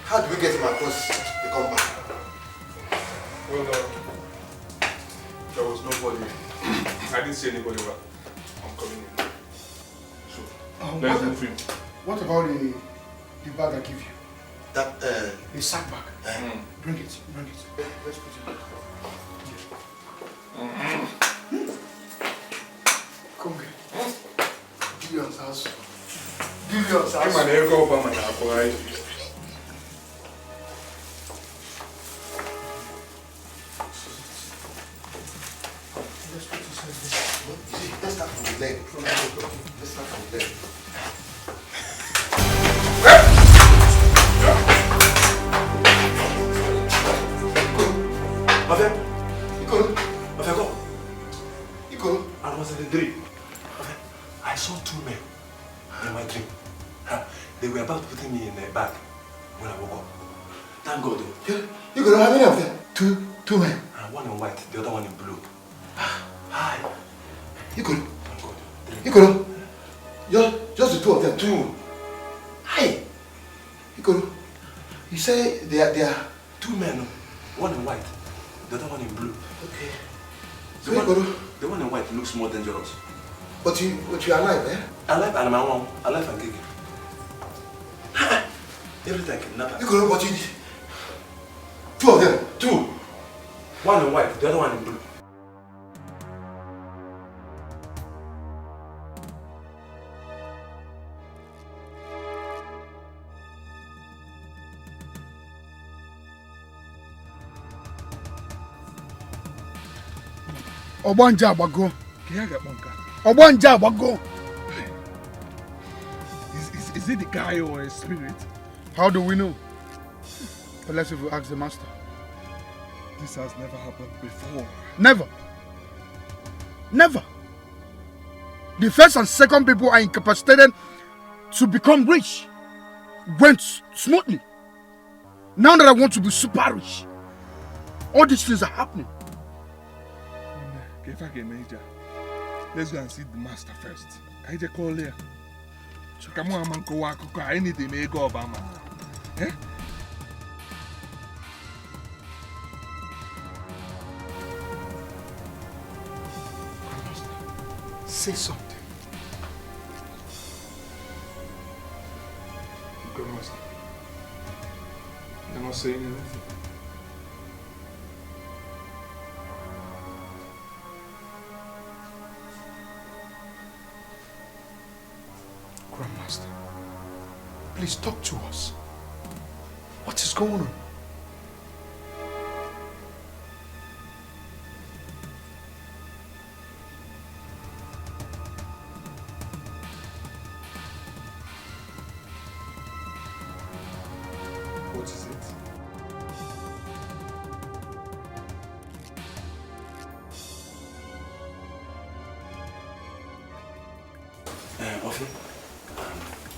Speaker 3: how do we get him across the compound?
Speaker 14: Well, there was nobody. I didn't see anybody, but I'm coming in. So, let's move in.
Speaker 7: What about the bag I give you?
Speaker 3: That,
Speaker 7: the sack bag. Bring it, bring it. Let's put it. Come here. Dillion's house. Dillion's house.
Speaker 14: Come on, here, go over my boy.
Speaker 3: Let's start from the leg. Let's start from the leg.
Speaker 1: I was in a dream. I saw two men in my dream. They were about putting me in a bag when I woke up. Thank God.
Speaker 3: You could have many of them. Two men.
Speaker 1: One in white, the other one in blue. Hi.
Speaker 3: You could. You could. Just the two of them. Two. Hi. You could. You say they are
Speaker 1: two men. One in white, the other one in blue.
Speaker 3: Okay.
Speaker 1: So the one in white looks more dangerous.
Speaker 3: But you are alive, eh?
Speaker 1: Alive and my mom. Alive and kicking. Everything kidnapped.
Speaker 3: You could, but you did. Two of them.
Speaker 1: Two. One in white, the other one in blue.
Speaker 7: Obanja Bago. Obanja Bago.
Speaker 14: Is it the guy or a spirit?
Speaker 7: How do we know? Unless if we ask the master.
Speaker 14: This has never happened before.
Speaker 7: Never. Never. The first and second people are incapacitated to become rich. Went smoothly. Now that I want to be super rich, all these things are happening.
Speaker 14: Let's go and see the master first. Can you just call here? Come on, man, go walk. I need to make go Obama. Eh?
Speaker 7: Say something.
Speaker 14: Grandmaster, you're not saying anything.
Speaker 7: Grandmaster, please talk to us. What is going on?
Speaker 14: What is it?
Speaker 1: Ofi,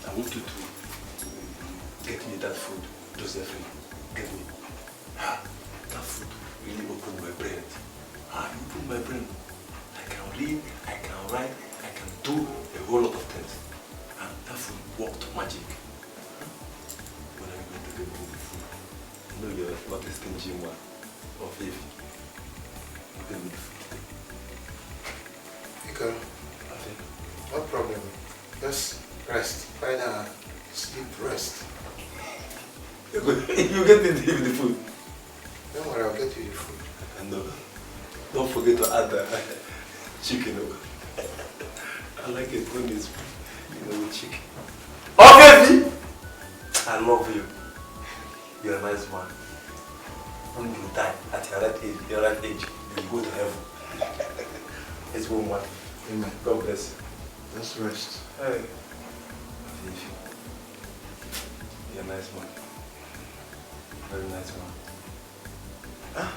Speaker 1: I want you to get me that food, Josephine. Get me. That food really opened my brain. It opened my brain. I can read, I can write, I can do a whole lot of things. That food worked magic. When are you going to get me the food? I know you're not a stingy one. Ofi, you get me the food.
Speaker 3: Ika, no problem. Just rest. Find a sleep, rest.
Speaker 1: You get me the food.
Speaker 3: Don't worry, I'll get you the food.
Speaker 1: And don't forget to add the chicken. I like it when it's with chicken. Obviously, I love you. You're a nice man. When you die at your right age, you go to heaven. It's one.
Speaker 3: Amen.
Speaker 1: God bless you.
Speaker 3: Just rest.
Speaker 1: Hey. You're a nice man. Very nice man. Ah.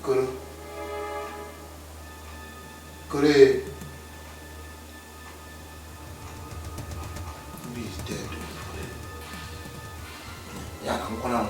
Speaker 3: Ikoro. Ikoro. He's dead. Yeah, I'm gonna.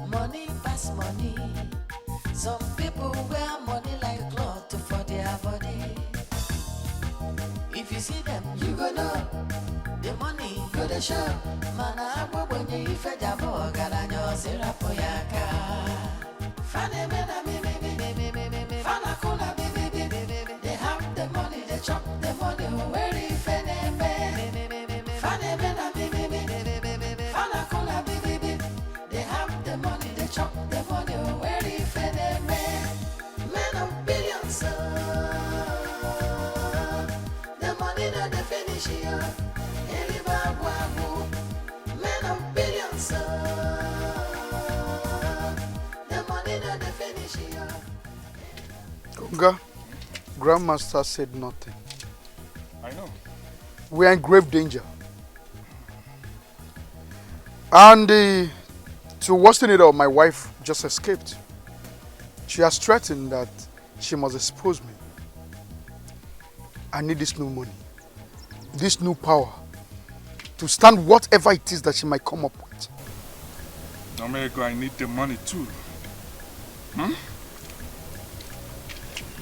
Speaker 2: Money pass money. Some people wear money like cloth for their body. If you see them, you go know. The money go the show. Mana agbo bonye ife jabo garanyo sirapo yaka. Fane mena me. Fana kuna me. They have the money, they chop the money. Where if any me? Fane mena me. Fana kuna me. They have the money, they chop the money. Where if any me? Men of billions. The money that they finish here. Men of billions. The money that they finish here.
Speaker 7: Konga, Grandmaster said nothing.
Speaker 14: I know.
Speaker 7: We are in grave danger. And to worsen it up, my wife just escaped. She has threatened that she must expose me. I need this new money, this new power, to stand whatever it is that she might come up with.
Speaker 14: Omego, I need the money too.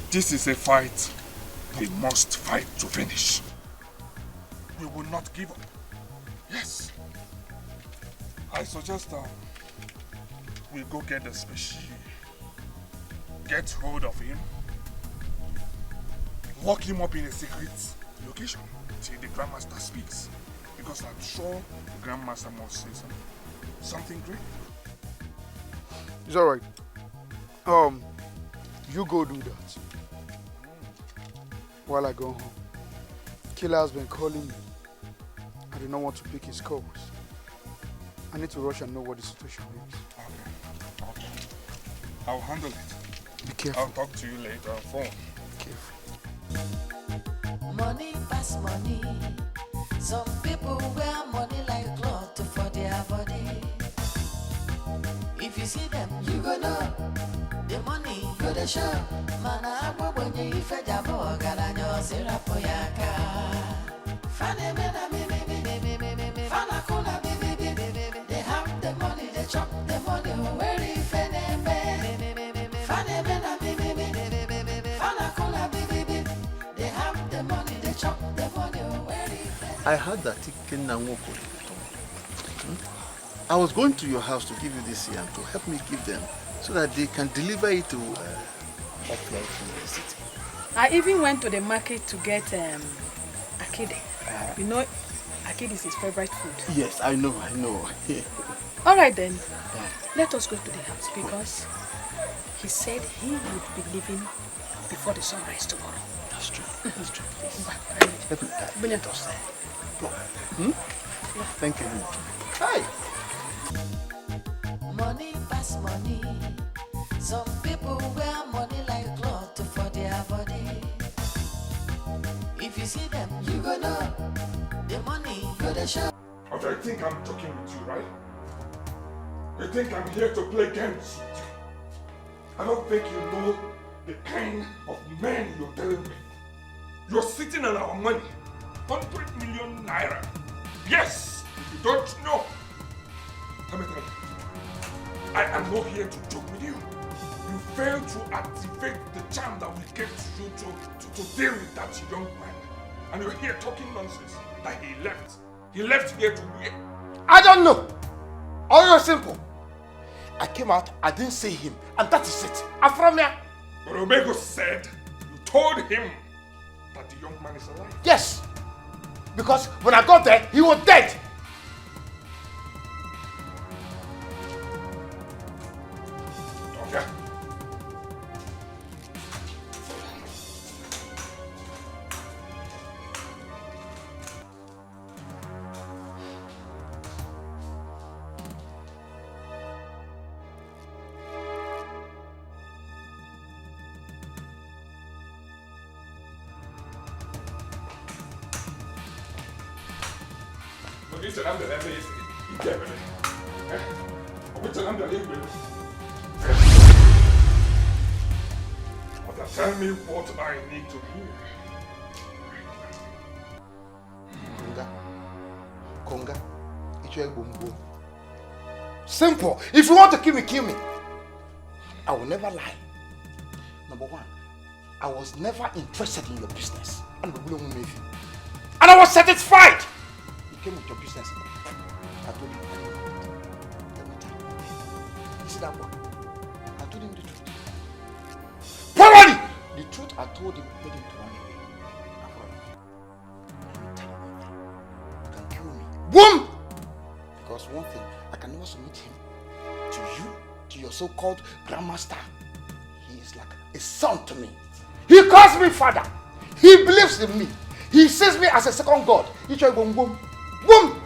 Speaker 14: This is a fight we must fight to finish. We will not give up. Yes. I suggest we go get the species, get hold of him, lock him up in a secret location till the Grandmaster speaks. Because I'm sure the Grandmaster must say something great.
Speaker 7: It's alright. You go do that. While I go home. Killer has been calling me. I do not want to pick his calls. I need to rush and know what the situation is.
Speaker 14: Okay. I'll handle it.
Speaker 7: Be careful.
Speaker 14: I'll talk to you later on phone.
Speaker 7: Careful.
Speaker 2: Money pass money. Some people wear money like cloth for their body. If you see them, you go know. The money go the show. Mana agbo bonye ife jabo garanyo sirapo yaka. Fane mena me. Fana kuna me. They have the money, they chop the money. Where if any me? Fane mena me. Fana kuna me. They have the money, they chop the money. Where if any?
Speaker 3: I heard that Ikenna Nwoko. I was going to your house to give you this yam to help me give them so that they can deliver it to University.
Speaker 11: I even went to the market to get akide. You know, akide is his favorite food.
Speaker 3: Yes, I know.
Speaker 11: All right then, let us go to the house because he said he would be leaving before the sunrise tomorrow.
Speaker 3: That's true.
Speaker 11: Brilliant us.
Speaker 3: Thank you. Hi.
Speaker 2: Money pass money. Some people wear money like cloth for their body. If you see them, you go know. The money go the show.
Speaker 14: Okay, I think I'm talking with you, right? You think I'm here to play games with you? I don't think you know the kind of men you're dealing with. You're sitting on our money. 100 million naira. Yes! If you don't know, let me tell you. I am not here to joke with you. You failed to activate the charm that we gave to you to deal with that young man. And you're here talking nonsense that he left He left here to where?
Speaker 18: I don't know. All simple. I came out, I didn't see him, and that is it. I'm from here.
Speaker 14: But Omego said you told him that the young man is alive.
Speaker 18: Yes. Because when I got there, he was dead.
Speaker 14: Okay. Tell me what I need to hear.
Speaker 18: Konga. Simple. If you want to kill me. I will never lie. Number one, I was never interested in your business. And I was satisfied. You came with your business. I told you. Let me tell you. You see that one? I told him the truth. Probably! The truth I told him made him to run away. Let me tell you one thing. You can kill me. Boom! Because one thing, I can never submit him to you, to your so-called grandmaster. He is like a son to me. He calls me father. He believes in me. He sees me as a second god. He try boom, boom, boom.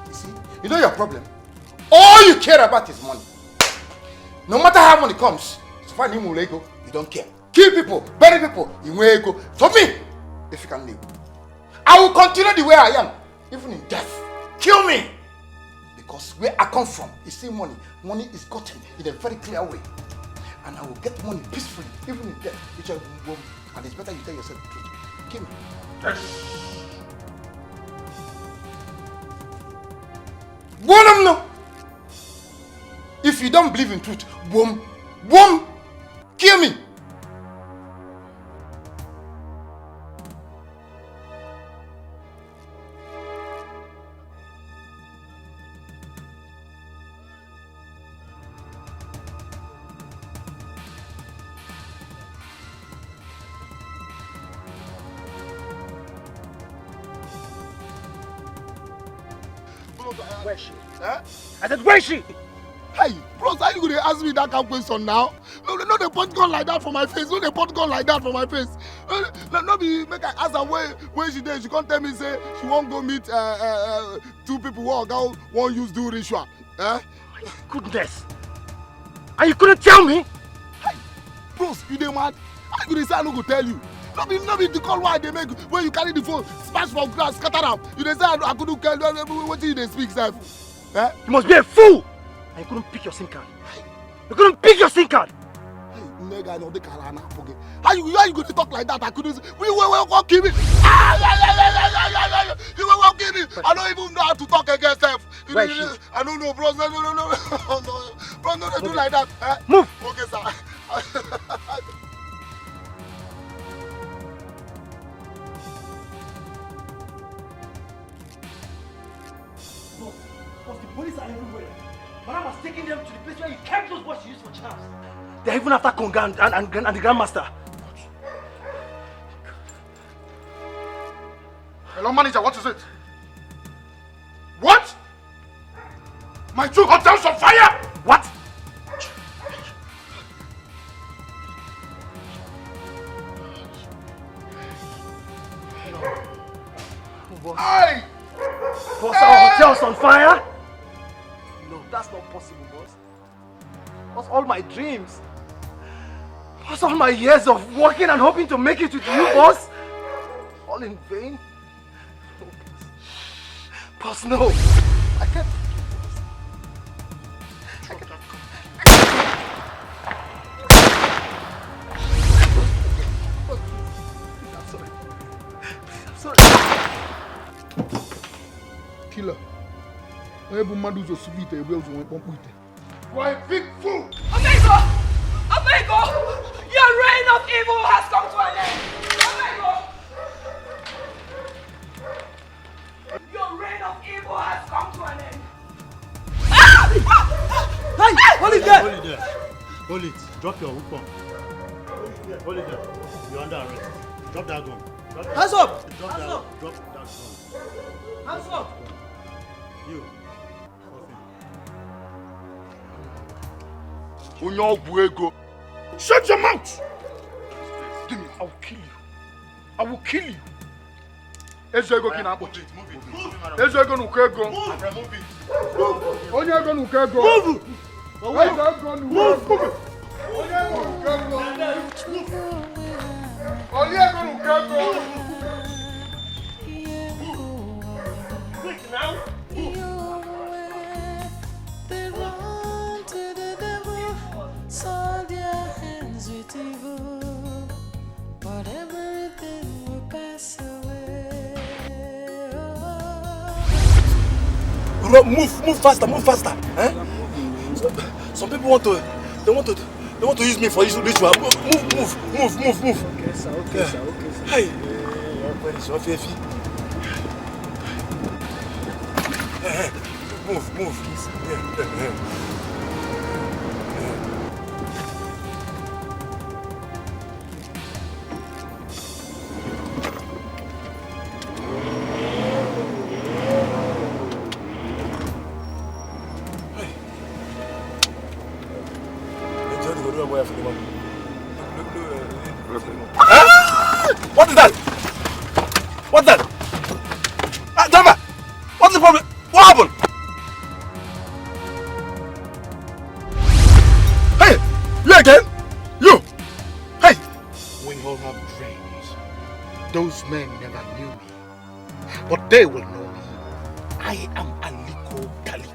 Speaker 18: You see, you know your problem? All you care about is money. No matter how money comes, so far you don't care. Kill people, bury people, you will go. For me, if you can live, I will continue the way I am, even in death. Kill me! Because where I come from, you see money. Money is gotten in a very clear way. And I will get money peacefully, even in death. And it's better you tell yourself the truth. Kill me. One of them no. If you don't believe in truth, boom, boom, kill me.
Speaker 8: Where is she? Huh? I said, where is she? Hey, bros, how you going to ask me that kind of question now? No, they put gun like that for my face. No, they put gun like that for my face. No, be make I ask her where she there. She can't tell me say she won't go meet two people who go won't use do ritual. My goodness. And you couldn't tell me? Hey, bros, you dey mad? How you going to say I no go tell you? No be the call why they make when you carry the phone, smash for grass, scatter am. You dey say I couldn't tell you what you dey speak, sef. Eh? You must be a fool! And you couldn't pick your SIM card. You couldn't pick your SIM card! Hey, nigga, no, they can't forget. How you going to talk like that? I couldn't. We won't kill me. You won't kill me. I don't even know how to talk against self. I don't know, bros. No. Bro, no, don't do like that. Eh? Move! Okay, sir. The police are everywhere. Madam has taken them to the place where you kept those boys you used for charms. They're even after Konga and the Grandmaster. Hello, manager, what is it? What? My two hotels on fire? What? Hey! Boss, our hotel's on fire? No, that's not possible, boss. Boss, all my dreams. Boss, all my years of working and hoping to make it with you, boss. All in vain? No, boss, no. I can't. I'm sorry. Killer. You are a big fool!
Speaker 9: Omego! Omego! Your reign of evil has come to an end! Omego!
Speaker 8: Hold it. Drop your hook on. Hold it there. You're under arrest. Drop that gun.
Speaker 16: Hands up!
Speaker 8: Drop
Speaker 16: Hands
Speaker 8: that,
Speaker 16: up!
Speaker 8: drop that gun.
Speaker 16: Hands up!
Speaker 8: You.
Speaker 3: Shut your mouth! I will kill you. I will kill you. Ezego kinapo. Ezego nukego. Onye ego nukego. Move! Ezego nukego. Onye ego nukego. Onye ego nukego. Quick now.
Speaker 2: They run to the devil, soil their hands with evil, but everything will pass away.
Speaker 1: Move faster, move faster. Eh? Some people want to use me for this ritual. Move.
Speaker 16: Okay, sir, okay, sir.
Speaker 1: Hey. Where is your Fefi? Move. What is that? What's that? Driver! What's the problem? What happened? Hey! You again? You! Hey!
Speaker 3: We all have dreams. Those men never knew me, but they will know me. I am Aliko Kaliko.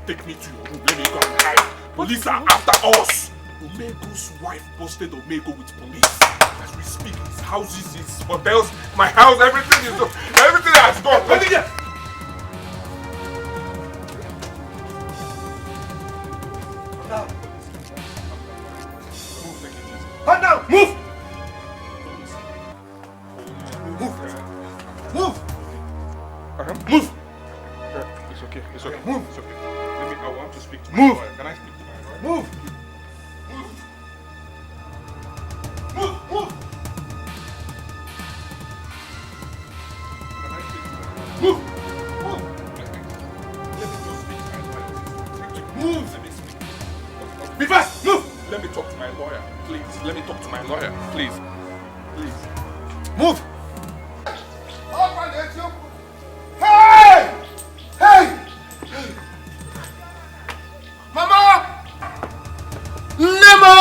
Speaker 14: Take me to your room. Let me go and hide. Police are after us. Omego's wife busted Omego with police. As we speak, his houses, his hotels, my house, everything has gone. Let me get.
Speaker 1: Hand down! Move! Move!
Speaker 14: It's okay.
Speaker 1: Move!
Speaker 14: It's okay. I want to speak to my
Speaker 1: Move!
Speaker 14: lawyer. Can I speak to my lawyer?
Speaker 1: Move! Move! Move! Be fast! Move!
Speaker 14: Let me talk to my lawyer, please. Let me talk to my lawyer, please.
Speaker 1: Move! Hey! Hey! Mama! Nemo!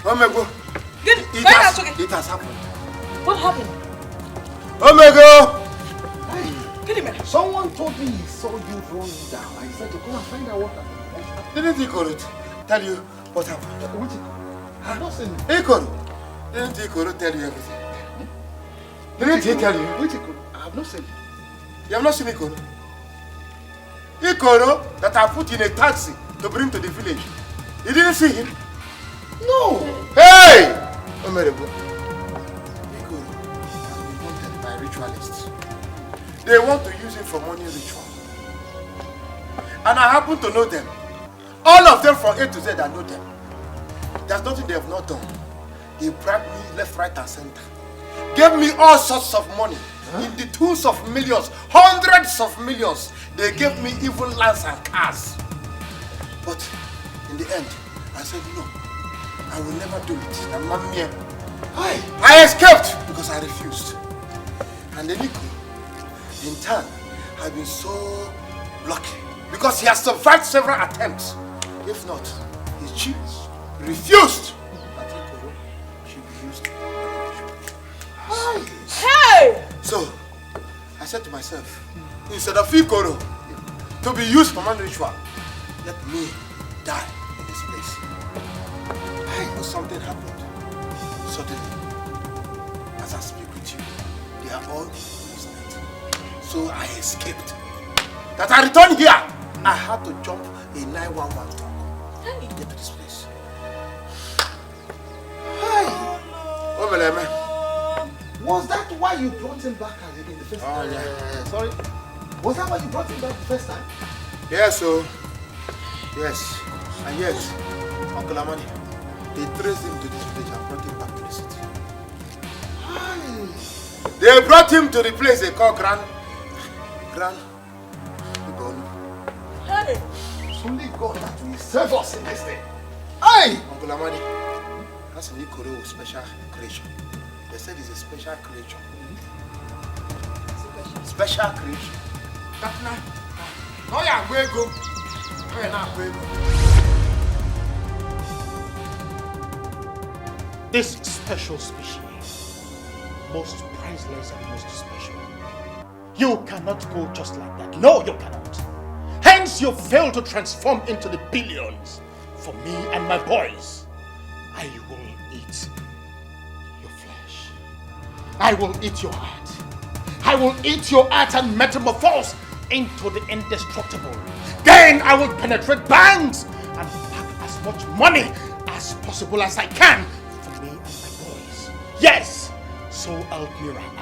Speaker 1: Omego! It has happened.
Speaker 10: What happened?
Speaker 1: Omego!
Speaker 3: Someone told me he saw you run down. I said to go and find out what happened.
Speaker 1: Didn't Ikoro tell you what happened?
Speaker 3: I've not seen him.
Speaker 1: Ikoro! Didn't Ikoro tell you everything? Didn't he tell you?
Speaker 3: Which Ikoro? I have not seen him.
Speaker 1: You have not seen Ikoro? Ikoro that I put in a taxi to bring to the village. You didn't see him?
Speaker 3: No!
Speaker 1: Hey! Omerebo. Ikoro has been wanted by ritualists. They want to use him for money ritual. And I happen to know them. All of them from A to Z, I know them. There's nothing they have not done. They bribed me left, right, and center. Gave me all sorts of money. In the tunes of millions, hundreds of millions. They gave me even lands and cars. But in the end, I said no. I will never do it. I escaped because I refused. And the Nico, in turn, has been so lucky because he has survived several attempts. If not, his chiefs refused that Ikoro should be used.
Speaker 10: Hey!
Speaker 1: So, I said to myself, instead of Ikoro to be used for man ritual, let me die in this place.
Speaker 3: something happened. Suddenly, as I speak with you, they are all in movement. So I escaped. That I returned here, I had to jump a 911 truck to get to this place. Hi. Was that why you brought him back in the first time? Yeah. Sorry? Was that why you brought him back the first time? Yes, so. Yes. And yet, Uncle Amani, they traced him to this village and brought him back to the city. Hi. They brought him to the place they call Grand. Hey! It's only God that will save us in this thing. Hey! Uncle Amani, that's an Ikoro special creation. They said it's a special creation. Special creation.
Speaker 8: This special species, most priceless and most special. You cannot go just like that. No, you cannot. Hence, you fail to transform into the billions. For me and my boys, I will eat your flesh. I will eat your heart. I will eat your heart and metamorphose into the indestructible. Then I will penetrate banks and pack as much money as possible as I can for me and my boys. Yes, so help me right now.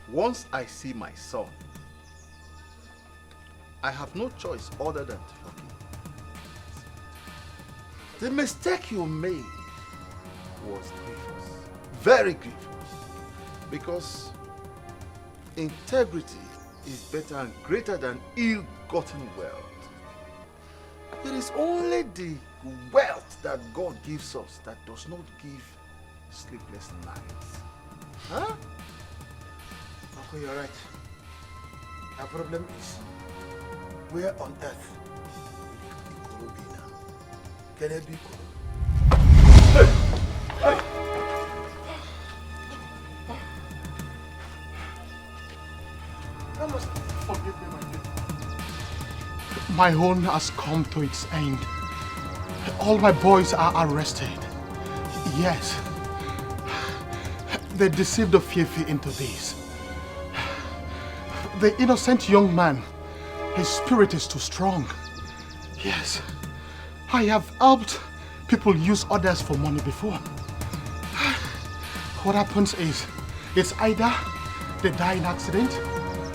Speaker 3: Once I see my son, I have no choice other than to forgive. The mistake you made was grievous, very grievous, because integrity is better and greater than ill-gotten wealth. It is only the wealth that God gives us that does not give sleepless nights. Huh? Uncle, you're right. Our problem is, where on earth will Ikoro be now? Can it be Ikoro? Hey! Hey! You must forgive me, my dear.
Speaker 8: My own has come to its end. All my boys are arrested. Yes. They deceived the Fiefi into this. The innocent young man, his spirit is too strong. Yes. I have helped people use others for money before. What happens is, it's either they die in accident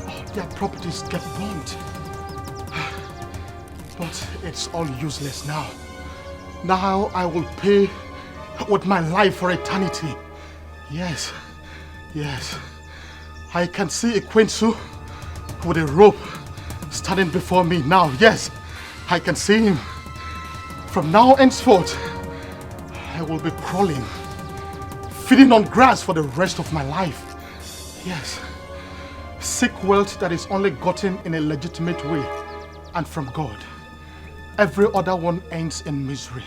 Speaker 8: or their properties get burnt. But it's all useless now. Now I will pay with my life for eternity. Yes, yes. I can see Ochendu with a rope standing before me now. Yes, I can see him. From now henceforth, I will be crawling, feeding on grass for the rest of my life. Yes, seek wealth that is only gotten in a legitimate way and from God. Every other one ends in misery.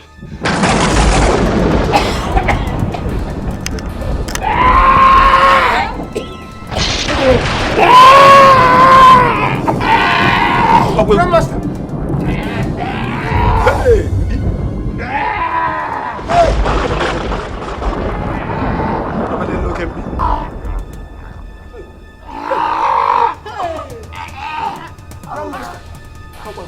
Speaker 3: Grandmaster! Hey! Nobody look at me. Grandmaster! Come on.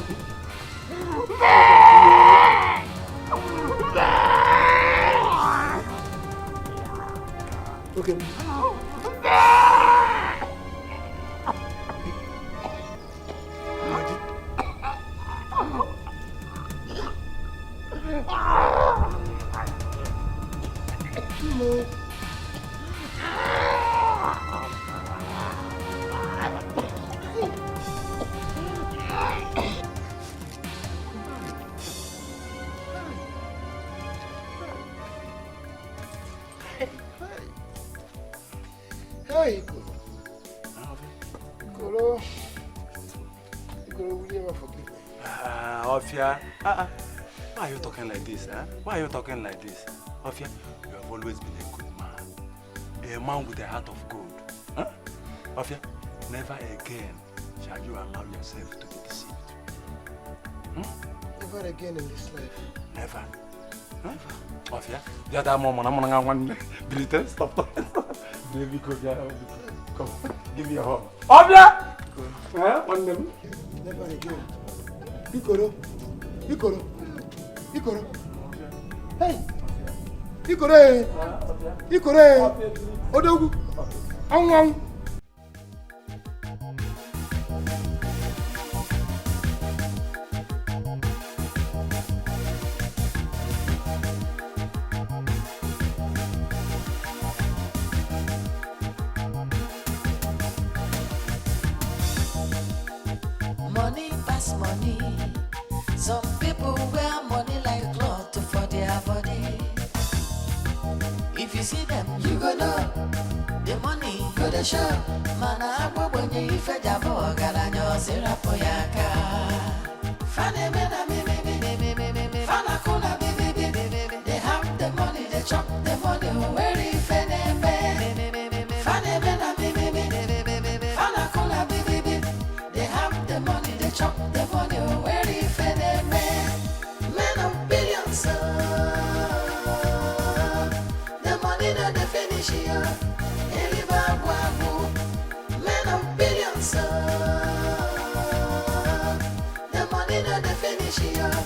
Speaker 3: Look at me. Hey, Ikoro, will you ever forgive me?
Speaker 1: Ofia, why are you talking like this? Why are you talking like this? Ofia, you have always been a good man. A man with a heart of gold. Ofia, never again Shall you allow yourself to be deceived?
Speaker 15: Never again in this life.
Speaker 1: Never. Mafia, the other moment, I'm gonna one glitter. Stop. Baby, come. Give me a hug. Obia! One them.
Speaker 15: Never again.
Speaker 3: Ikoro. Hey! Ikoro! Odogu! Ang!
Speaker 2: Money pass money. Some people wear money like cloth for their body. If you see them, you go know. The money go to show. Mana agbo bonye ife jabo garanyo sirapo yaka. Fane mena me. Fana kuna me. They have the money, they chop the money. Where if any Fane mena me. Fana kuna me. They have the money, they chop the money. Where if any men of billions. The money that they finish here. Men of billions. The money that they finish here.